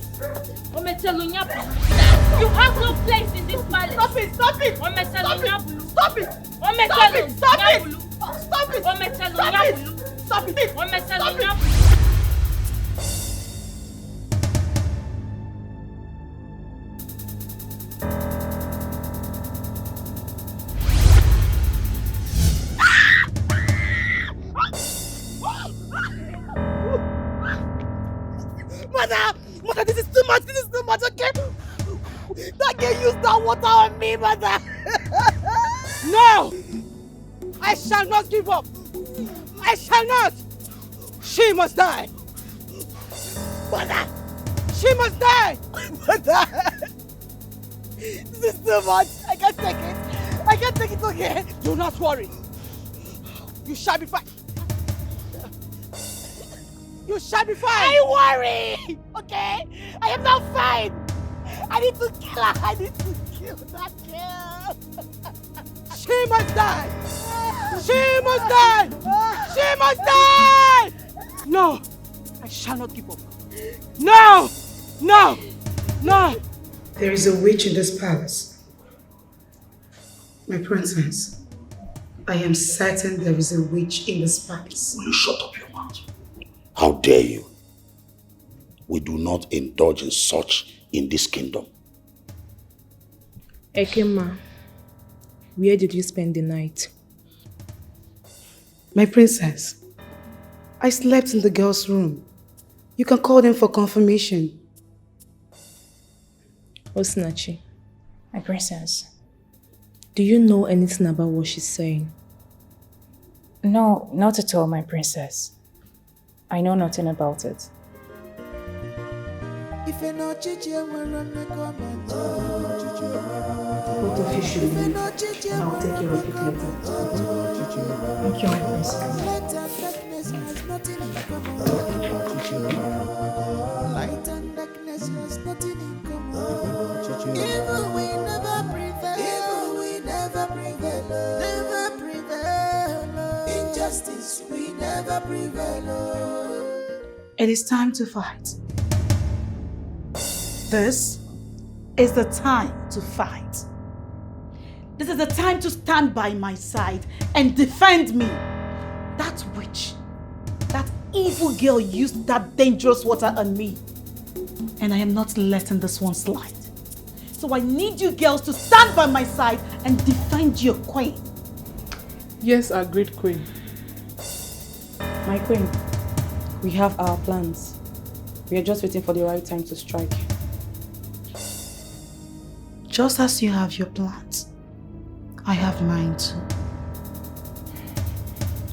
You have no place in this palace. Stop it! Stop it! Stop it! Stop it! Stop it! Stop it! Stop it! Stop it! Mother, this is too much, okay? That girl used that water on me, mother. No! I shall not give up. I shall not. She must die. Mother, she must die. Mother, this is too much. I can't take it. I can't take it again. Do not worry. You shall be fine. You shall be fine. I worry. Okay? I am not fine. I need to kill her. I need to kill that girl. She must die. She must die. She must die. No. I shall not give up. No. No. No. There is a witch in this palace. My princess, I am certain there is a witch in this palace. Will you shut up your mouth? How dare you? We do not indulge in such in this kingdom. Ekema, where did you spend the night? My princess, I slept in the girls' room. You can call them for confirmation. Osinachi, my princess, do you know anything about what she's saying? No, not at all, my princess. I know nothing about it. If you're not chichi, I'm gonna comment. Both of you should leave. I'll take care of it later. Thank you, my princess. Light and darkness has nothing in common. Evil we never prevail. Evil we never prevail. Never prevail. Injustice we never prevail. It is time to fight. This is the time to fight. This is the time to stand by my side and defend me. That witch, that evil girl used that dangerous water on me. And I am not letting this one slide. So I need you girls to stand by my side and defend your queen. Yes, our great queen. My queen, we have our plans. We are just waiting for the right time to strike. Just as you have your plans, I have mine too.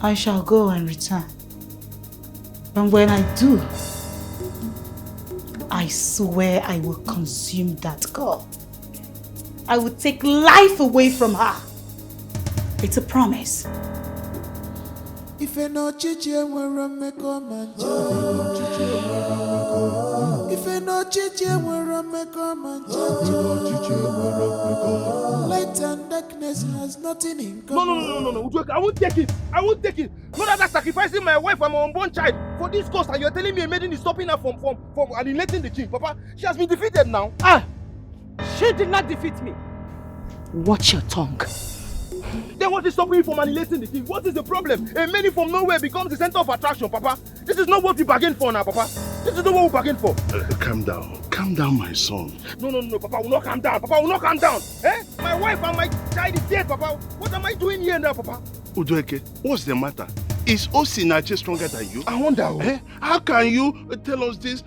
I shall go and return. And when I do, I swear I will consume that girl. I will take life away from her. It's a promise. If I know chichi nwere mmekọ manja. If I know chichi nwere mmekọ manja. Light and darkness has nothing in common. No. Udoka, I won't take it. I won't take it. Not that I'm sacrificing my wife and my unborn child for this cause, and you're telling me a maiden is stopping her from annihilating the king. Papa, she has been defeated now. She did not defeat me. Watch your tongue. Then what is stopping you from annihilating the king? What is the problem? A maiden from nowhere becomes the center of attraction, Papa. This is not what we bargained for now, Papa. This is not what we bargained for. Calm down. Calm down, my son. No, Papa, will not calm down. Papa, will not calm down. Eh? My wife and my child is dead, Papa. What am I doing here now, Papa? Udoeke, what's the matter? Is Osinachi stronger than you? I wonder. How can you tell us this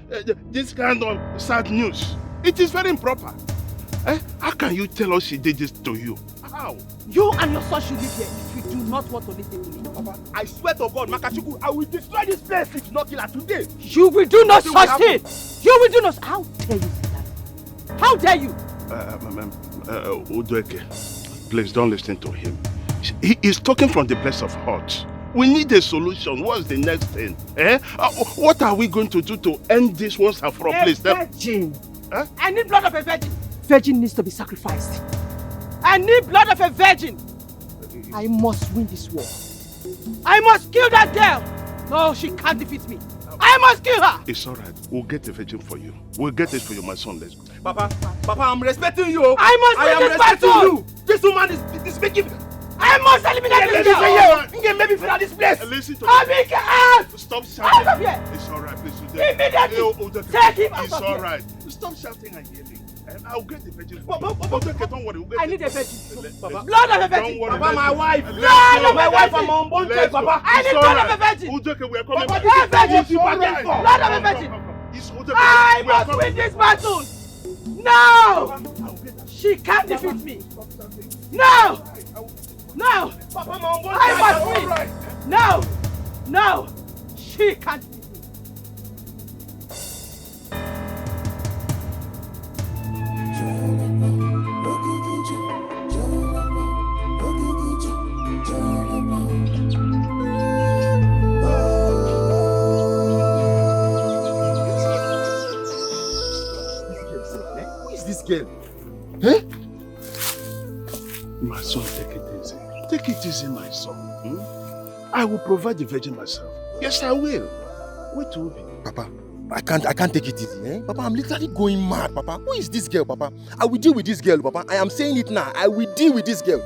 kind of sad news? It is very improper. How can you tell us she did this to you? How? You and your son should live here if you do not want to listen to me. Papa, I swear to God, Makachuku, I will destroy this place if you not kill her today. You will do no such thing. You will do no. How dare you say that? How dare you? Udoeke, please don't listen to him. He is talking from the place of hurt. We need a solution. What's the next thing? What are we going to do to end this once and for all, please? Virgin. I need blood of a virgin. Virgin needs to be sacrificed. I need blood of a virgin. I must win this war. I must kill that girl. No, she can't defeat me. I must kill her. It's all right. We'll get the virgin for you. We'll get it for you, my son. Let's go. Papa, I'm respecting you. I am respecting you. This woman is making... I must eliminate this girl. You make me feel this place. Listen to me. Stop shouting. Out of here. It's all right, please. Immediately. Take him out It's of all here. right. Stop shouting and yelling. I'll get the virgin. Papa, don't worry. I need a virgin. Papa, blood of a virgin. Don't worry. Papa, my wife. Blood of my a wife virgin. and my unborn child, Papa. I need blood of a virgin. Udoeke, we are coming Papa, back. this is what you bargained for. Blood of a virgin. I must win this battle. No. She can't defeat me. No. No. Papa, my unborn I must win. No. She can't defeat me. Girl. My son, take it easy. Take it easy, my son. I will provide the virgin myself. Yes, I will. Wait till be. Papa, I can't take it easy, Papa, I'm literally going mad, Papa. Who is this girl, Papa? I will deal with this girl, Papa. I am saying it now. I will deal with this girl.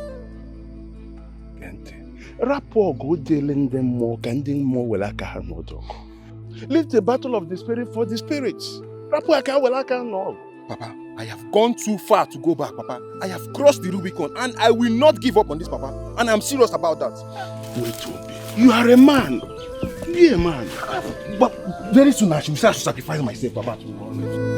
Rapport go dealing them more, getting more welaka no dog. Leave the battle of the spirit for the spirits. Rapport ka welaka no. Papa, I have gone too far to go back, Papa. I have crossed the Rubicon and I will not give up on this, Papa. And I'm serious about that. Wait, Obi. You are a man. Be a man. But very soon I should start to sacrifice myself, Papa. To be honest.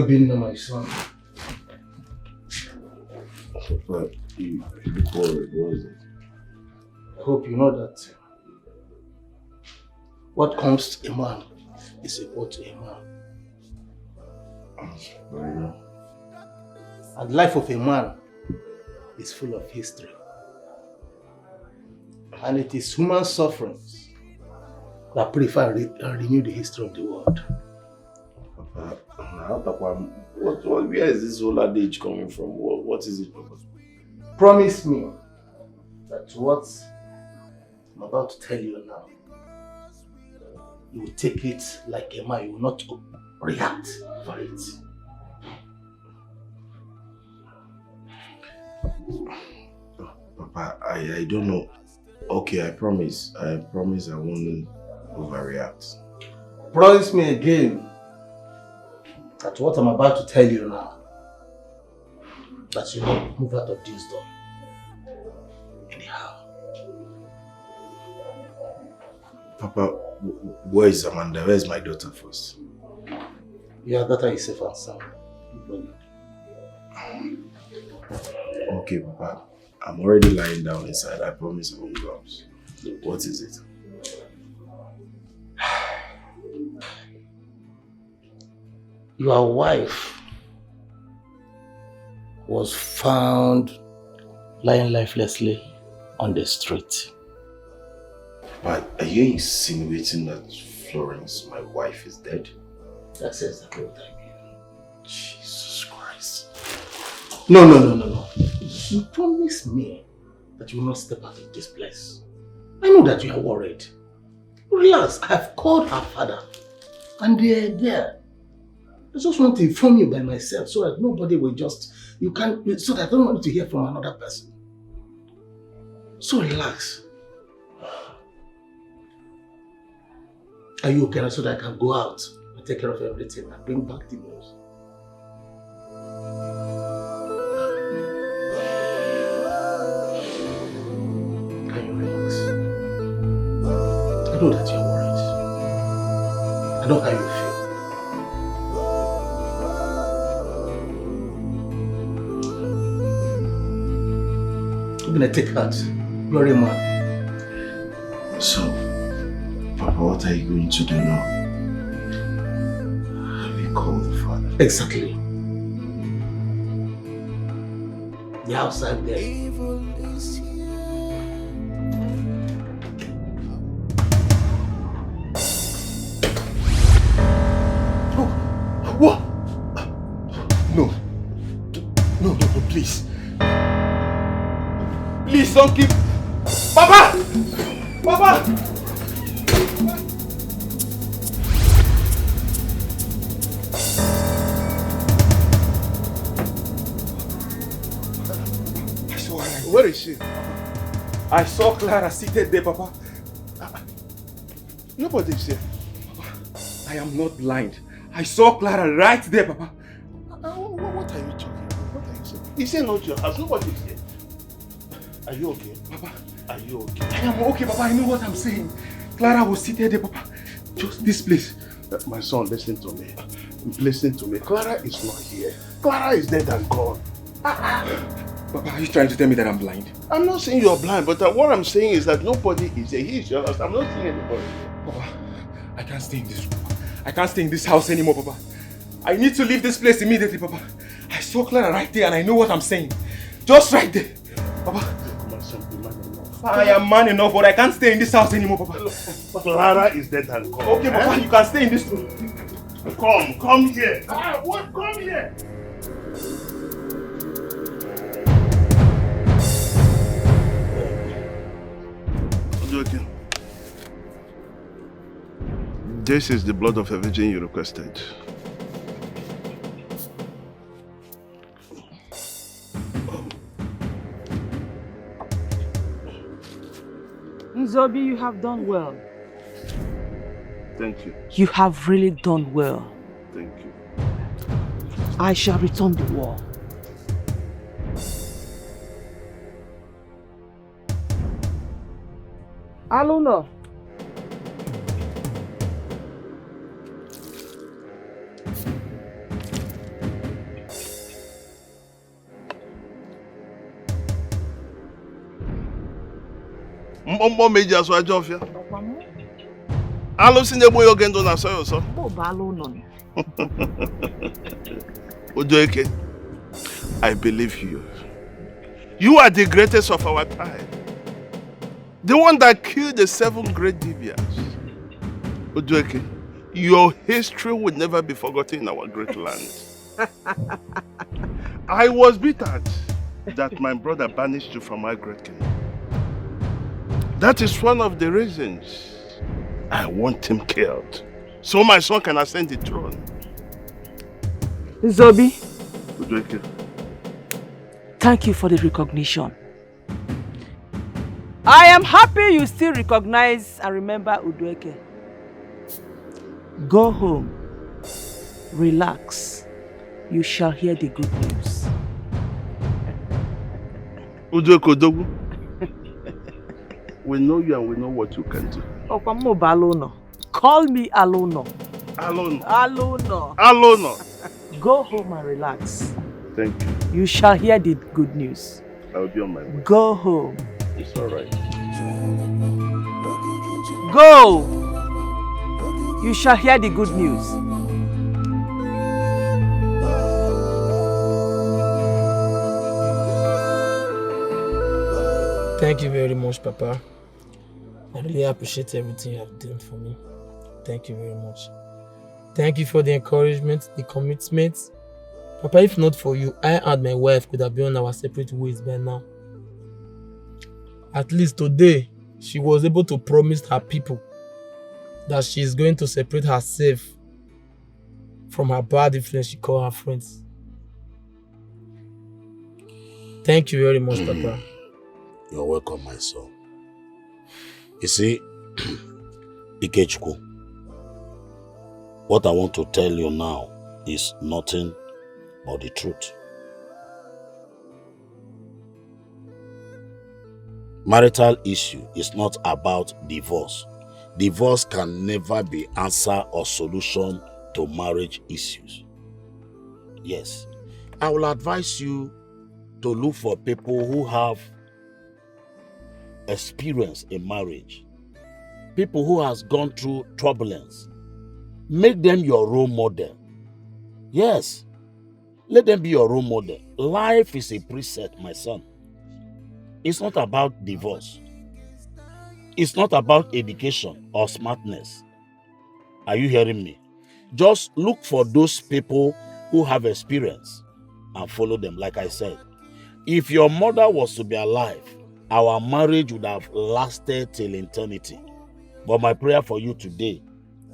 Been my son. But you look worried, was it? Hope you know that What comes to a man is equal to a man. And the life of a man is full of history. And it is human sufferings that prefer and renew the history of the world. Where is this whole adage coming from? What is it? Promise me that what I'm about to tell you now, you will take it like a man, you will not react for it. Papa, I don't know. Okay, I promise. I promise I won't overreact. Promise me again that what I'm about to tell you now, that you don't move out of this door. Anyhow. Papa, where is Amanda? Where is my daughter first? Your daughter is safe and sound. Okay, Papa. I'm already lying down inside. I promise I won't go out. What is it? Your wife was found lying lifelessly on the street. But are you insinuating that Florence, my wife, is dead? That's exactly what I mean. Jesus Christ. No. You promised me that you will not step out of this place. I know that you are worried. Relax, I have called her father and they are there. I just want to inform you by myself so that nobody will so that I don't want you to hear from another person. So relax. Are you okay so that I can go out and take care of everything and bring back the news? Can you relax? I know that you're worried. I know how you feel. I'm gonna take heart. You're a man. So, Papa, what are you going to do now? We call the father. Exactly. The outside there. What? No, please. Please don't keep... Papa! Papa! Where is she? I saw Clara seated there, Papa. Nobody is here. Papa, I am not blind. I saw Clara right there, Papa. What are you talking about? What are you saying? Is it not your house? Nobody is here. Are you okay? Papa, are you okay? I am okay, Papa. I know what I'm saying. Clara was seated there, Papa. Just this place. My son, listen to me. Listen to me. Clara is not here. Clara is dead and gone. Papa, are you trying to tell me that I'm blind? I'm not saying you're blind, but what I'm saying is that nobody is here. He's your house. I'm not seeing anybody. Papa, I can't stay in this room. I can't stay in this house anymore, Papa. I need to leave this place immediately, Papa. I saw Clara right there and I know what I'm saying. Just right there. Papa. I am man enough, but I can't stay in this house anymore, Papa. Clara is dead and gone. Okay, Papa, you can stay in this room. Come here. What? Come here. Okay. This is the blood of a virgin you requested. Nzobi, you have done well. Thank you. You have really done well. Thank you. I shall return the war. Aluna. Mbombo meji aso ajofia. Alusinye boyo gendo na soyo so. Ojoeke, I believe you. You are the greatest of our time. The one that killed the 7 great Divyas. Ojoeke, your history will never be forgotten in our great land. I was bitter that my brother banished you from our great kingdom. That is one of the reasons I want him killed, so my son can ascend the throne. Zobi, Ojoeke, thank you for the recognition. I am happy you still recognize and remember Udueke. Go home, relax. You shall hear the good news. Udueke Odogu, we know you and we know what you can do. Call me Alono. Alono. Alono. Alono. Go home and relax. Thank you. You shall hear the good news. I will be on my way. Go home. It's all right. Go! You shall hear the good news. Thank you very much, Papa. I really appreciate everything you have done for me. Thank you very much. Thank you for the encouragement, the commitment. Papa, if not for you, I and my wife could have been on our separate ways by now. At least today, she was able to promise her people that she is going to separate herself from her bad influence she called her friends. Thank you very much, Papa. You're welcome, my son. You see, Ikechukwu, what I want to tell you now is nothing but the truth. Marital issue is not about divorce. Divorce can never be answer or solution to marriage issues. Yes, I will advise you to look for people who have experience in marriage. People who has gone through turbulence. Make them your role model. Yes, let them be your role model. Life is a preset, my son. It's not about divorce. It's not about education or smartness. Are you hearing me? Just look for those people who have experience and follow them. Like I said, if your mother was to be alive, our marriage would have lasted till eternity. But my prayer for you today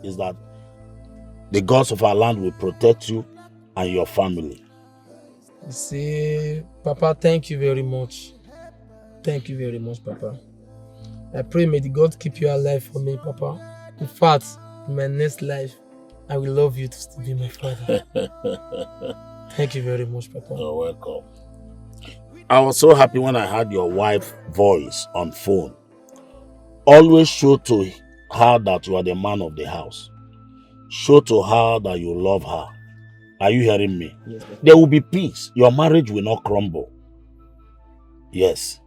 is that the gods of our land will protect you and your family. You see, Papa, thank you very much. Thank you very much, Papa. I pray may the God keep you alive for me, Papa. In fact, in my next life, I will love you to still be my father. Thank you very much, Papa. You're welcome. I was so happy when I heard your wife's voice on phone. Always show to her that you are the man of the house. Show to her that you love her. Are you hearing me? Yes, Papa. There will be peace. Your marriage will not crumble. Yes.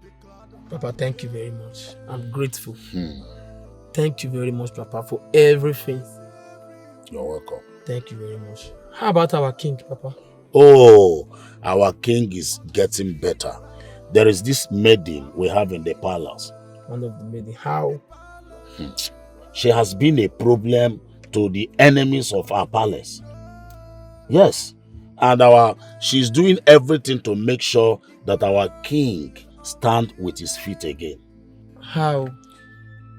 Papa, thank you very much. I'm grateful. Thank you very much, Papa, for everything. You're welcome. Thank you very much. How about our king, Papa? Oh, our king is getting better. There is this maiden we have in the palace. One of the maiden. How? She has been a problem to the enemies of our palace. Yes. And she's doing everything to make sure that our king stand with his feet again. How?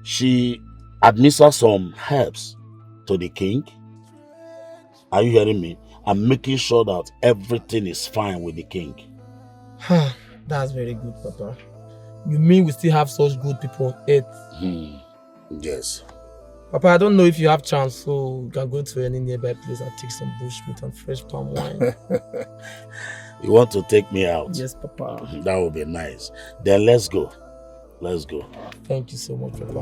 She administers some herbs to the king. Are you hearing me? I'm making sure that everything is fine with the king. That's very good, Papa. You mean we still have such good people on earth? Yes. Papa, I don't know if you have chance, so you can go to any nearby place and take some bushmeat and fresh palm wine. You want to take me out? Yes, Papa. That would be nice. Then let's go. Let's go. Thank you so much, Papa.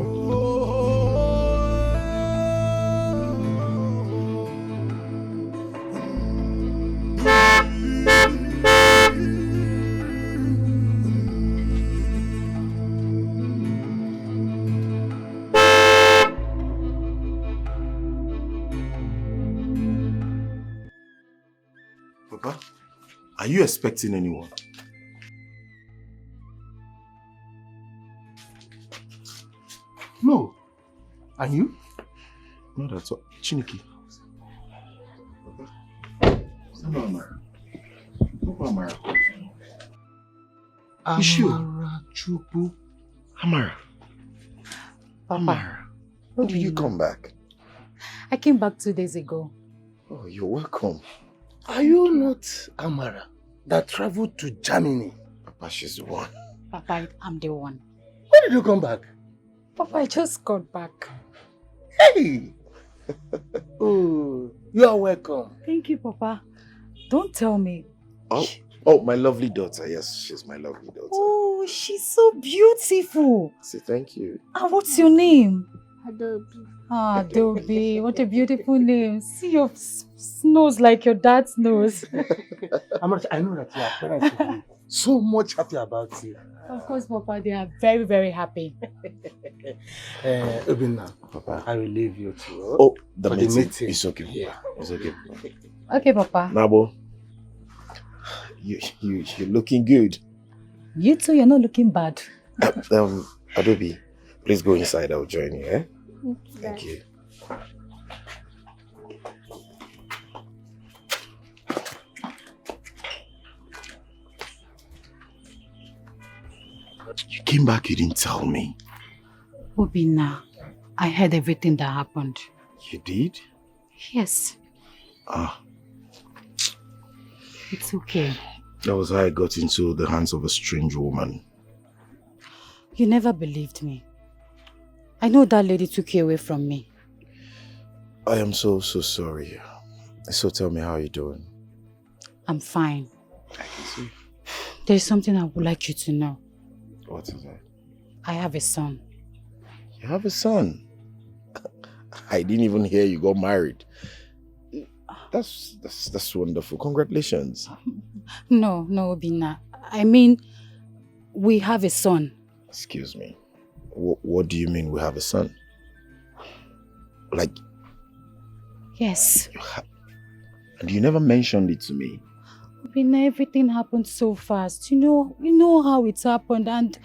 Papa, are you expecting anyone? No. And you? Not at all. Chiniki. No, Amara. No, Amara. You sure? Chupu. Amara. Amara. When did you come back? I came back 2 days ago. Oh, you're welcome. Are you not Amara that traveled to Germany? Papa, she's the one. Papa, I'm the one. When did you come back? Papa, I just got back. Hey! Oh, you are welcome. Thank you, Papa. Don't tell me. Oh, my lovely daughter. Yes, she's my lovely daughter. Oh, she's so beautiful. Say thank you. What's your name? Adobe. Adobe. What a beautiful name. See your nose like your dad's nose. Amara, I know that your parents will be so much happy about you. Of course, Papa, they are very, very happy. Obinna, Papa, I will leave you to. Oh, the meeting. It's okay. Yeah. It's okay. Okay, Papa. Nabo, you're looking good. You too, you're not looking bad. Adobe, please go inside. I'll join you, eh? Thank you. You came back, you didn't tell me. Obinna, I heard everything that happened. You did? Yes. Ah. It's okay. That was how I got into the hands of a strange woman. You never believed me. I know that lady took you away from me. I am so sorry. So tell me, how are you doing? I'm fine. I can see. There's something I would like you to know. What is that? I have a son. You have a son? I didn't even hear you got married. That's wonderful. Congratulations. No, Obinna. I mean, we have a son. Excuse me. What do you mean we have a son? Like... Yes. And you never mentioned it to me. Obinna, everything happened so fast. You know how it happened, and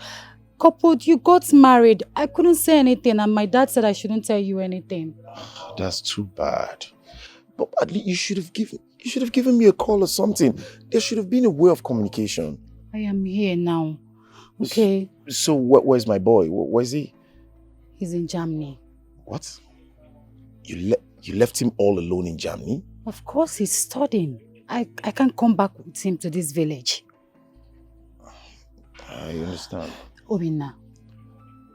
coupled, you got married. I couldn't say anything, and my dad said I shouldn't tell you anything. That's too bad. But at least you should have given me a call or something. There should have been a way of communication. I am here now. Okay. So where's my boy? Where's he? He's in Germany. What? You left him all alone in Germany? Of course, he's studying. I can't come back with him to this village. I understand. Obinna,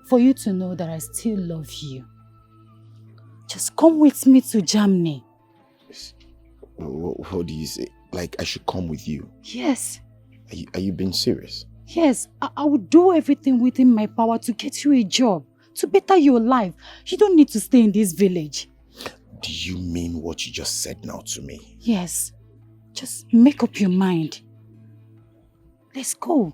for you to know that I still love you, just come with me to Germany. What do you say? Like I should come with you? Yes. Are you being serious? Yes, I will do everything within my power to get you a job, to better your life. You don't need to stay in this village. Do you mean what you just said now to me? Yes. Just make up your mind. Let's go.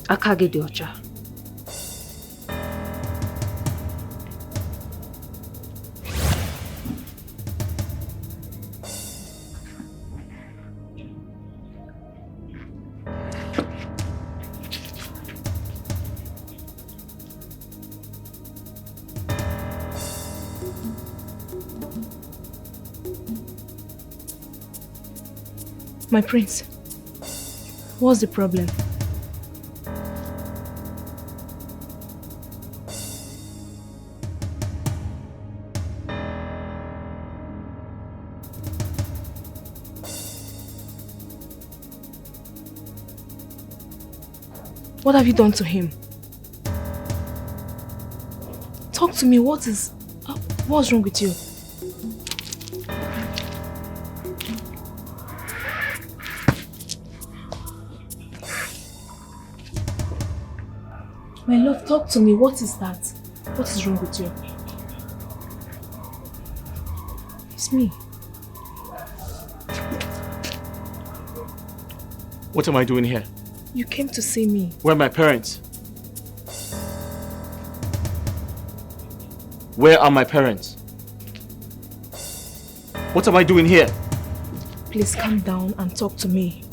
Akage dị ọcha. My prince, what's the problem? What have you done to him? Talk to me. What's wrong with you? My love, talk to me. What is that? What is wrong with you? It's me. What am I doing here? You came to see me. Where are my parents? Where are my parents? What am I doing here? Please calm down and talk to me.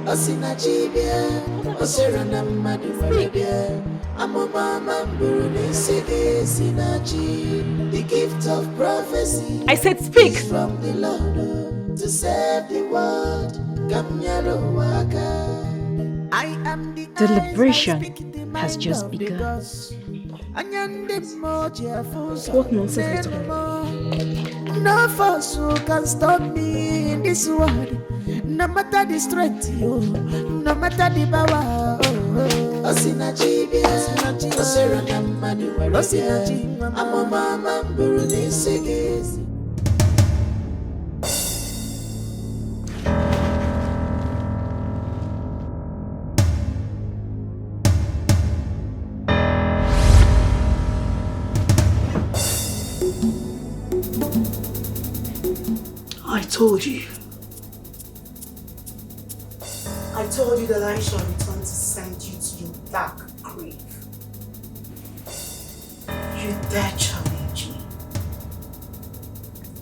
Osinachibia, Osirana Madumaribia, Amomama Buruni Sigi Sinachi, the gift of prophecy. I said speak! From the Lord to save the world. Kamyaro Waka. I am the Deliberation has just begun. What nonsense are you talking about? No force can stop me in this world. No matter the strength, no matter the power. Osinachibia, Osirana Madumaribia, Amomama Buruni Sigi. I told you. I told you that I shall return to send you to your dark grave. You dare challenge me.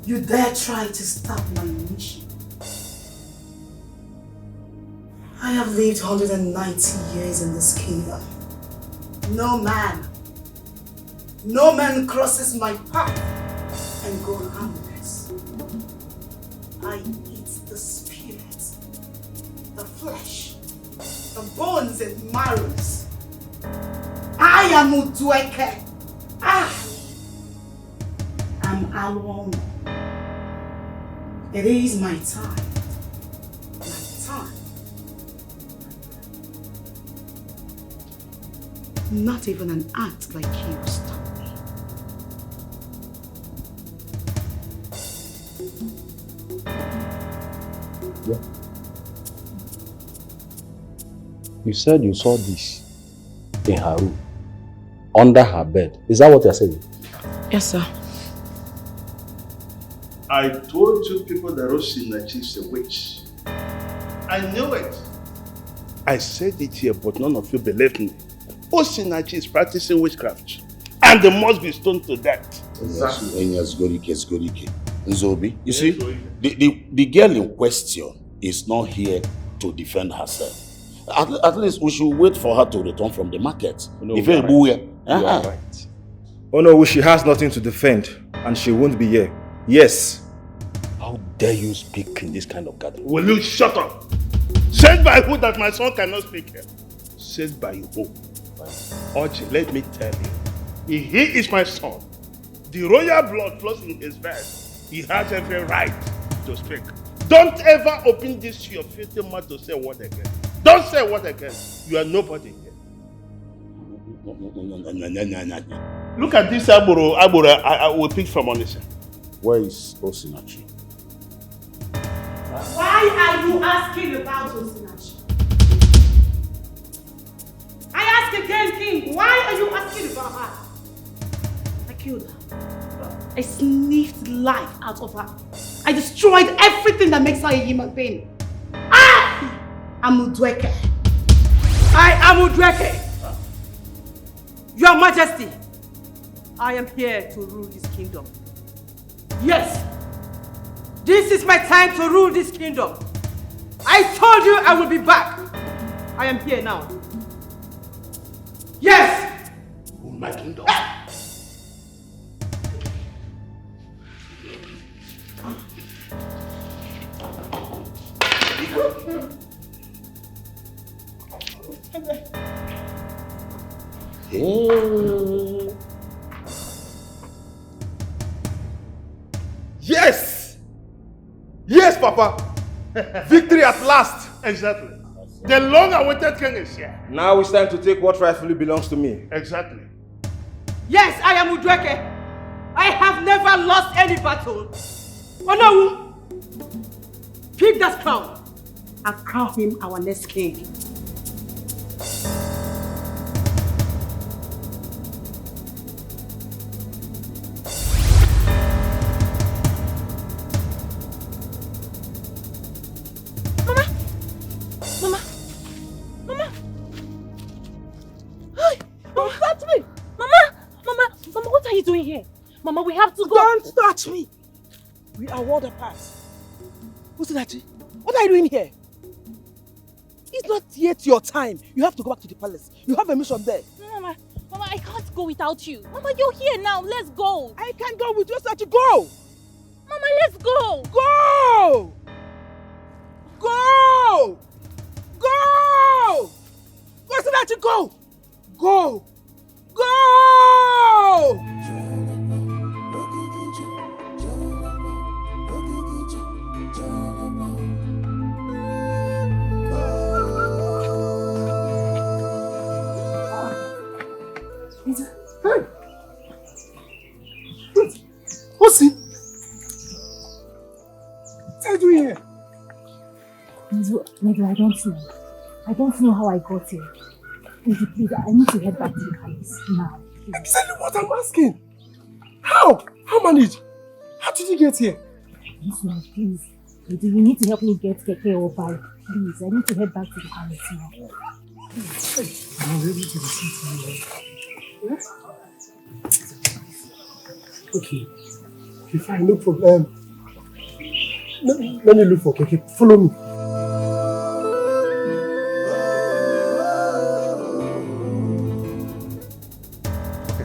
You dare try to stop my mission. I have lived 190 years in this kingdom. No man crosses my path and go harmless. I eat the spirit, the flesh, the bones and marrows. I am Dikeh. I am alone. It is my time. My time. Not even an act like you stop me. Yeah. You said you saw this in her room, under her bed. Is that what you're saying? Yes, sir. I told you people that Osinachi is a witch. I knew it. I said it here, but none of you believed me. Osinachi is practicing witchcraft, and they must be stoned to death. Exactly. Nzobi, you see, the girl in question is not here to defend herself. At least we should wait for her to return from the market. No, you are right. Oh no, she has nothing to defend, and she won't be here. Yes. How dare you speak in this kind of gathering? Will you shut up? Said by who that my son cannot speak here? Said by who? Oji, let me tell you, he is my son. The royal blood flows in his veins. He has every right to speak. Don't ever open this your filthy mouth to say what again. Don't say what again. You are nobody here. Look at this Aburo. I will pick from Onisha. Where is Osinachi? Why are you asking about Osinachi? I ask again, King, why are you asking about her? I killed her. I sniffed life out of her. I destroyed everything that makes her a human being. I am Dikeh. I am Dikeh. Your Majesty, I am here to rule this kingdom. Yes, this is my time to rule this kingdom. I told you I will be back. I am here now. Yes! Rule my kingdom. Papa. Victory at last. Exactly. The long-awaited king is here. Now it's time to take what rightfully belongs to me. Exactly. Yes, I am Dikeh. I have never lost any battle. Onowu, pick that crown and crown him our next king. Mama, we have to go. Don't touch me. We are world apart. Usinachi, what are you doing here? It's not yet your time. You have to go back to the palace. You have a mission there. No, Mama, I can't go without you. Mama, you're here now. Let's go. I can't go with you, Usinachi. Go. Mama, let's go. Go. Go. Go. Usinachi, go. Go. Go. Hey! What's it? What are you doing here? Maybe I don't know. I don't know how I got here. Please, I need to head back to the palace now. Exactly what I'm asking. How? How managed? How did you get here? Please. You need to help me get Dikeh or bike. Please, I need to head back to the palace now. Please. I'm ready to receive you. Yes? Okay, fine, no problem. Let me look for Keke. Follow me.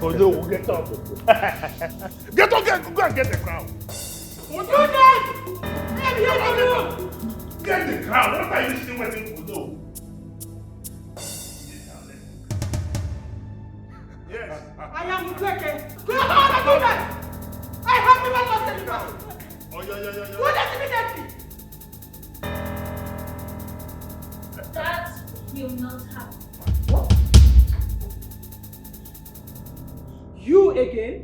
Oh no, get up. Get up, go and get the crown. Do that! Get the crown. What are you still waiting for? No. Yes. I am Dikeh. Go on and do that! I have never lost any battle. Oh, yeah. Do that immediately. That will not happen. What? You again?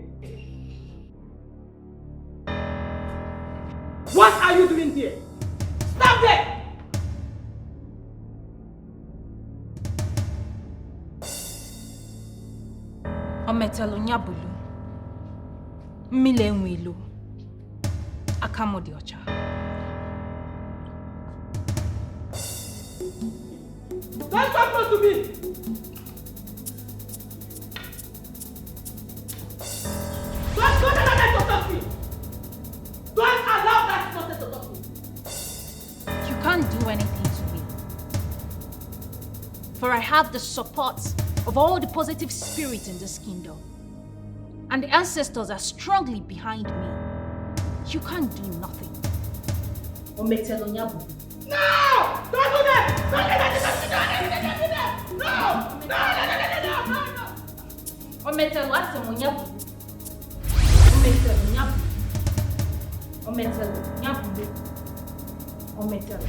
What are you doing here? Stop there! Ometelo nyabulu. Mmile nwilu. Akamo di ocha. Don't talk close to me! Don't go to to talk to me! Don't allow that nonsense to talk to me! You can't do anything to me. For I have the support of all the positive spirits in this kingdom. And the ancestors are strongly behind me. You can't do nothing. Ometelo nyabu. No! Don't do that! Don't do that! No! Ometelo asemo nyabu. Ometelo nyabu. Ometelo nyabu. Ometelo.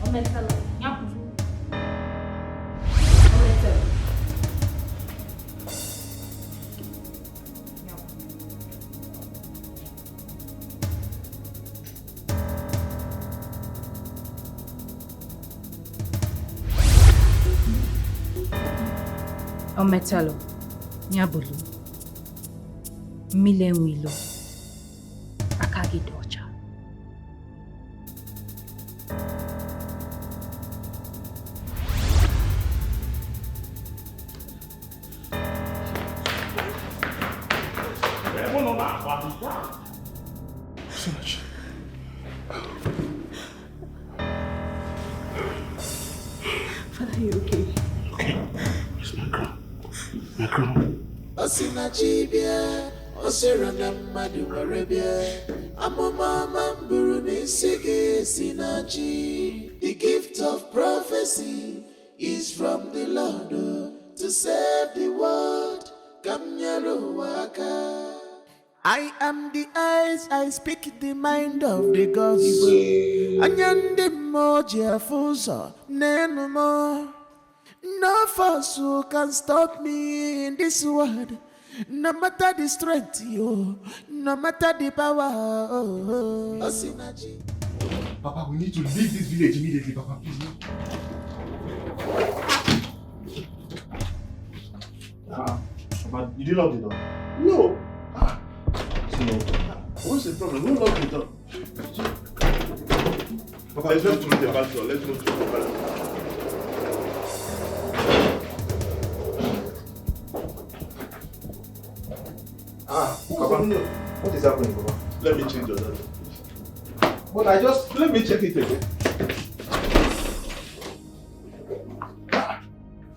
Ometelo nyabu. Ometelo. Ometelo nyabulu. Mile nwilo. Akagi docha. Father, are you okay? It's my crown. My crown. Osinachibia, Osirana Madiwarabia, Amama Mamburu Sege Sinachi. The gift of prophecy is from the Lord to save the world. Kamnyaru Waka. I am the eyes, I speak the mind of the gods. Anyande moja fuso, neno more. No force who can stop me in this world. No matter the strength, no matter the power. Papa, we need to leave this village immediately, Papa, please. Papa, you did lock the door? No. No. What's the problem? Who locked the door? Papa, let's go to the back door. Let's go to the back door. Papa, what is happening, Papa? Let me change your door. But let me check it again.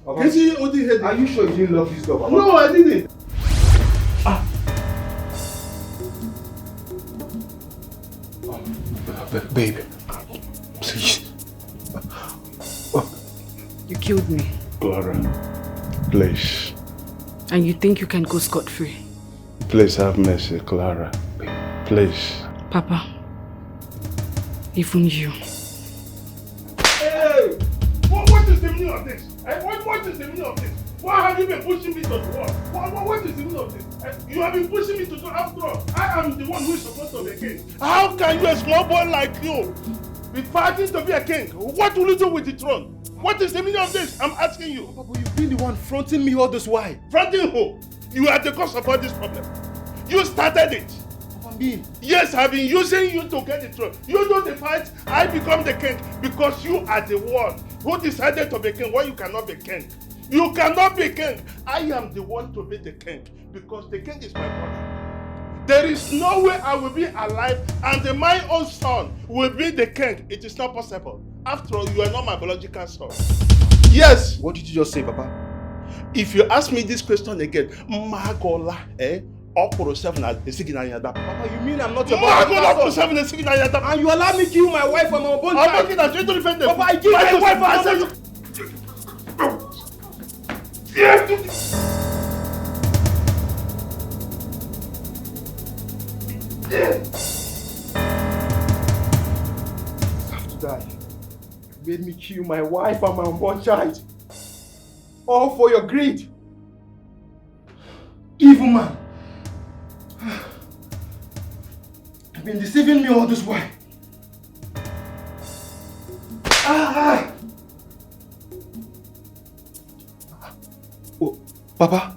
Papa, are you sure you didn't lock this door, Papa? No, I didn't. Babe, please. You killed me. Clara, please. And you think you can go scot-free? Please have mercy, Clara. Please. Papa, even you. Hey! What is the meaning of this? What is the meaning of this? Why have you been pushing me to the wall? What is the meaning of this? You have been pushing me to the after all. I am the one who is supposed to be a king. How can you, a small boy like you, be fighting to be a king? What will you do with the throne? What is the meaning of this? I'm asking you. Papa, you've been the one fronting me all this while. Fronting who? You are the cause of all this problem. You started it. Papa, me? Yes, I've been using you to get the throne. You do the fight, I become the king because you are the one who decided to be king when you cannot be king. You cannot be king. I am the one to be the king because the king is my brother. There is no way I will be alive and my own son will be the king. It is not possible. After all, you are not my biological son. Yes. What did you just say, Papa? If you ask me this question again, Magola, Okoro 7 at the signal. Papa, you mean I'm not your Magola 7 at the signal. And you allow me to kill my wife and my unborn child? I'm not going to defend them. Papa, I give my wife and my I have to die. You made me kill my wife and my unborn child. All for your greed. Evil man. You've been deceiving me all this while. Oh, Papa?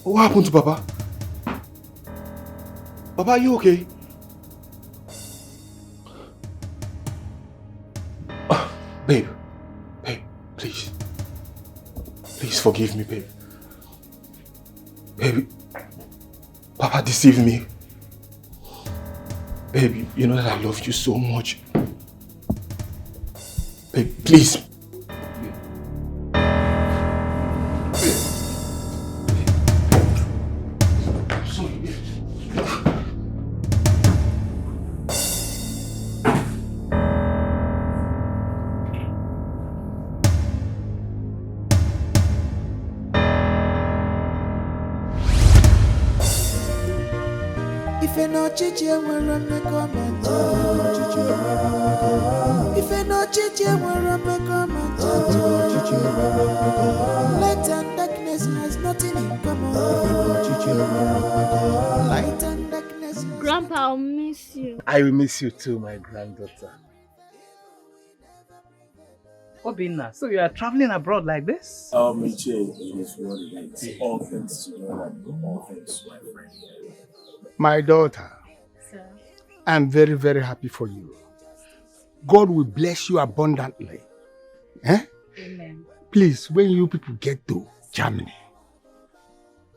What happened to Papa? Papa, are you okay? Babe, please. Please forgive me, babe. Baby, Papa deceived me. Baby, you know that I love you so much. Babe, please. If you know chichi, we're on the comment. If you know chichi, we're on the comment. Light and darkness has nothing in common. Light and darkness. Grandpa, I'll miss you. I will miss you too, my granddaughter. Obinna, so you are traveling abroad like this? Miche, it is what it is. All thanks to God and all thanks to my friend. My daughter, Sir. I'm very, very happy for you. God will bless you abundantly. Amen. Please, when you people get to Germany,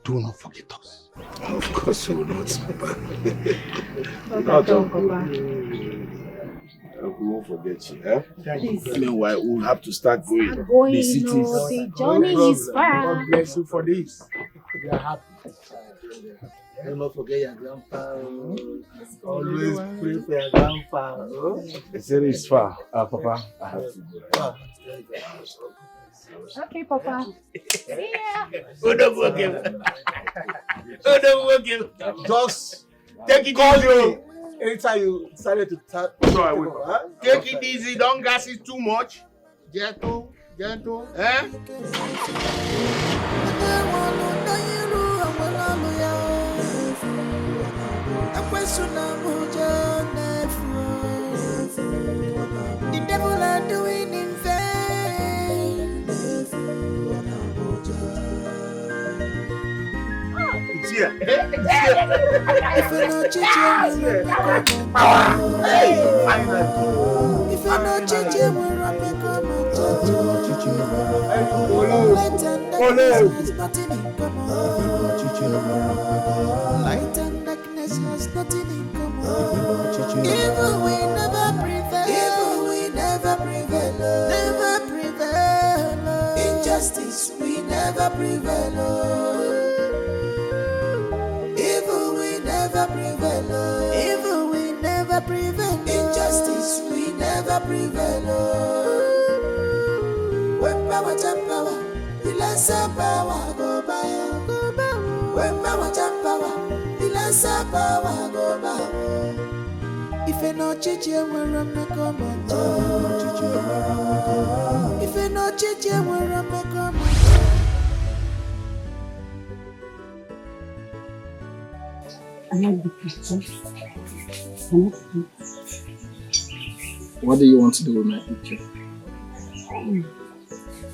do not forget us. Of course we will not, Papa. We won't forget you, Meanwhile, we'll have to start going. The cities. The journey is far. God bless you for this. We are happy. Do not forget your grandpa. Always pray for your grandpa. The city is far, Papa. I have to go. Okay, Papa. See ya. Don't forget. Just take it easy. Anytime you decided to take it easy, don't gas it too much. Gentle, eh? The devil are doing in vain. It's here. If you're not changing, we're if you're not changing, we're up and come light and darkness has nothing in common. Light and darkness has nothing in common. Evil we never prevail. Evil we never prevail. Never prevail. Injustice we never prevail. Evil we never prevail. Evil we never prevail. Injustice we never prevail. When power jump power, the lesser power go by. When power jump power, the lesser power go by. If you're not changing, we're on the command. If you're not changing, we're on the command. I like the picture. What do you want to do with my picture?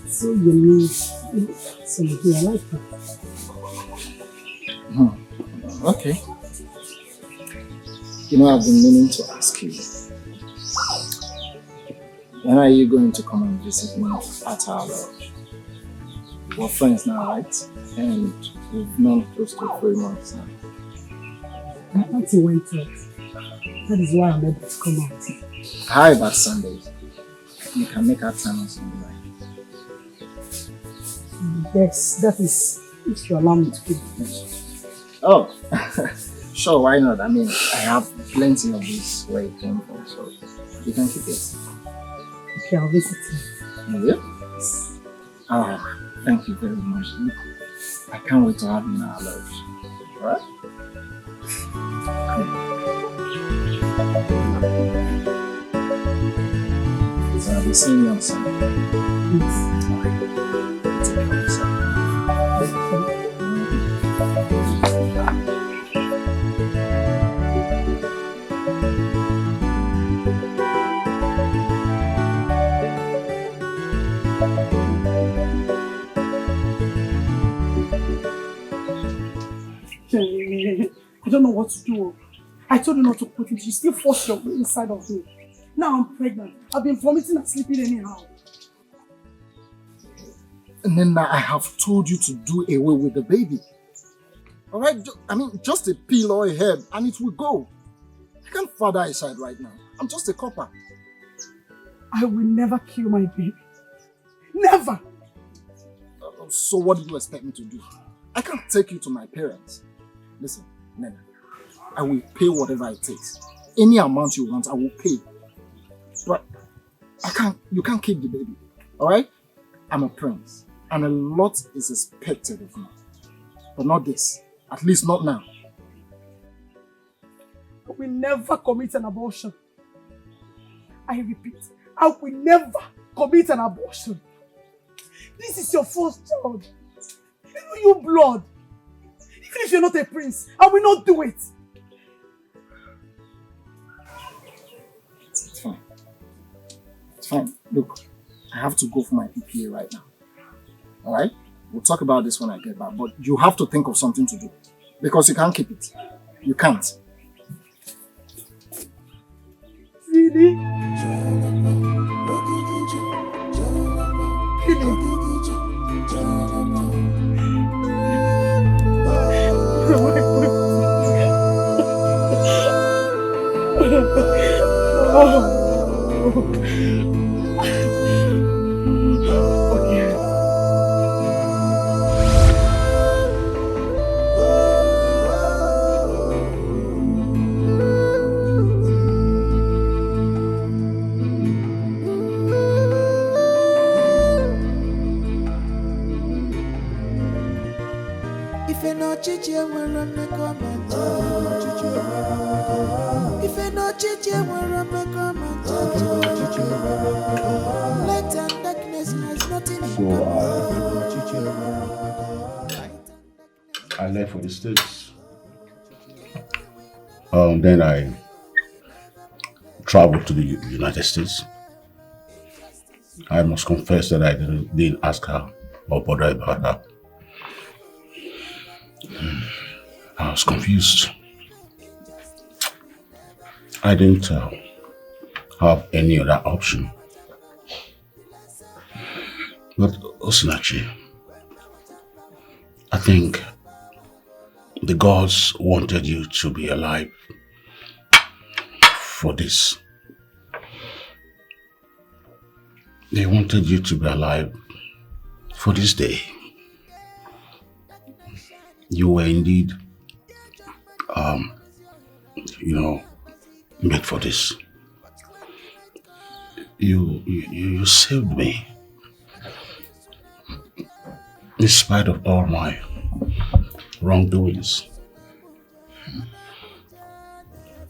So unique. So I like it. Okay. You know, I've been meaning to ask you. When are you going to come and visit me at our lodge? We're friends now, right? And we've known close to 3 months now. I want to wait out. That is why I'm able to come out. How about Sundays? You can make our time on Sunday, right? Yes, that is if you allow me to keep it. Oh, sure, why not? I mean, I have plenty of this where it came from, so you can keep it. Okay, I'll visit you. You will? Oh, thank you very much. Look, I can't wait to have you in our lodge. Alright? So I'll be seeing you on Sunday. Yes. Alright. Take care of yourself. I don't know what to do. I told you not to put it. You still force your way inside of me. Now I'm pregnant. I've been vomiting and sleeping anyhow. And then I have told you to do away with the baby. Alright? I mean, just a pill or a herb and it will go. I can't father a child right now. I'm just a copper. I will never kill my baby. Never! So what do you expect me to do? I can't take you to my parents. Listen, Nena, I will pay whatever it takes. Any amount you want, I will pay. But you can't keep the baby. Alright? I'm a prince. And a lot is expected of me. But not this. At least not now. I will never commit an abortion. I repeat, I will never commit an abortion. This is your first child. You know your blood. Even if you're not a prince, I will not do it. It's fine. It's fine. Look, I have to go for my PPA right now. Alright? We'll talk about this when I get back. But you have to think of something to do. Because you can't keep it. You can't. Really? If you're not chichi, we're on the comment. If you're not chichi, we're on the comment. Light and darkness has nothing in I left for the States. Then I traveled to the United States. I must confess that I didn't ask her or bother about her. I was confused. I didn't have any other option. But Osinachi, I think the gods wanted you to be alive for this. They wanted you to be alive for this day. You were indeed, made for this. You saved me. In spite of all my wrongdoings,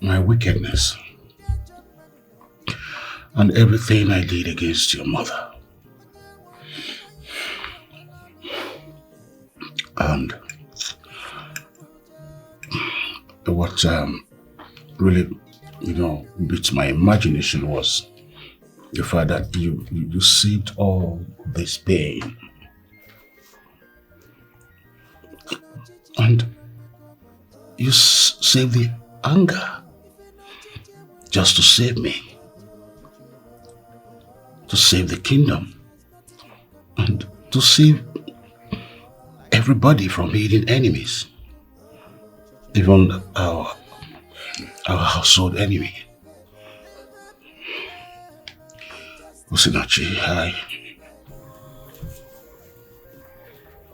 my wickedness, and everything I did against your mother. And what really, beat my imagination was the fact that you saved all this pain. And you saved the anger just to save me, to save the kingdom, and to save everybody from hidden enemies, even our household enemy. Osinachi,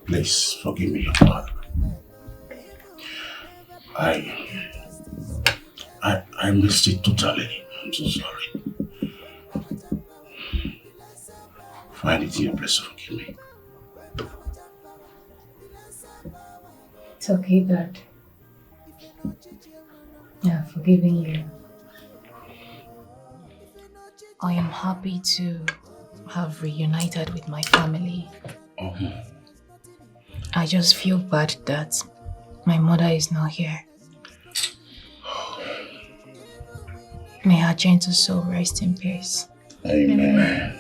please forgive me, your father. I missed it totally. I'm so sorry. Find it in your place to forgive me. It's okay, Dad. Yeah, forgiving you. I am happy to have reunited with my family. I just feel bad that my mother is not here. May her gentle soul rest in peace. Amen.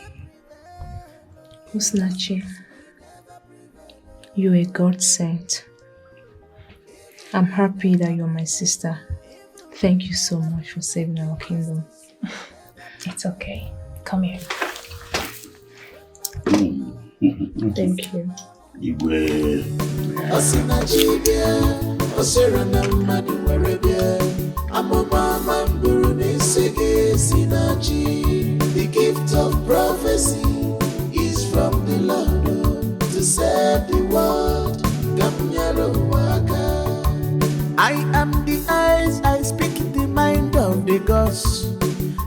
Osinachi, you're a God sent. I'm happy that you're my sister. Thank you so much for saving our kingdom. It's okay. Come here. Thank you. Osinachi bia, osera na madu werebia. Amoma mamburu nisege sinachi. The gift of prophecy is from the Lord to save the world. Gamnyaro waka. I am the eyes, I speak the mind of the gods.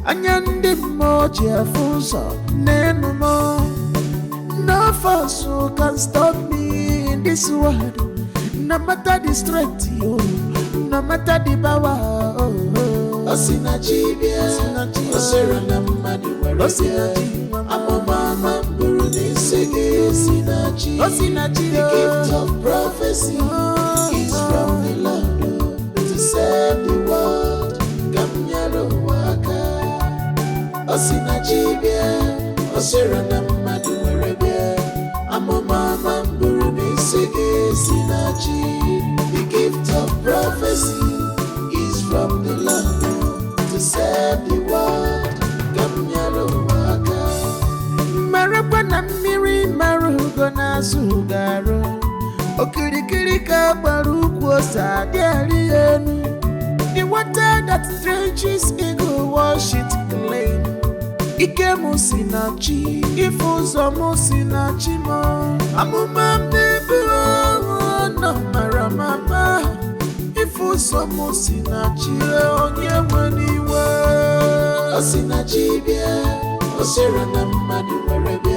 Anyande moji afuso nenumo. No force can stop me in this world. No matter the strength, no matter the power. Osinachi bia, osera na madu werebia. Amoma mamburu nisege sinachi. The gift of prophecy is from the Lord to save the world. Gamnyaro waka. Osinachi bia, osera na madu werebia. Amoma mamburu nisege sinachi. The gift of prophecy is from the Lord to save the world. Gamnyaro waka. Marabana miri marugo na sugaro. Okirikiri ka baruko sa diarienu. The water that drenches eagle wash it clean. Ike musinachi, ifuzo musinachi mo. Amuma mbebu no maramama. Ifuzo musinachi onye waniwe. Osinachi bia, osera na madu werebia.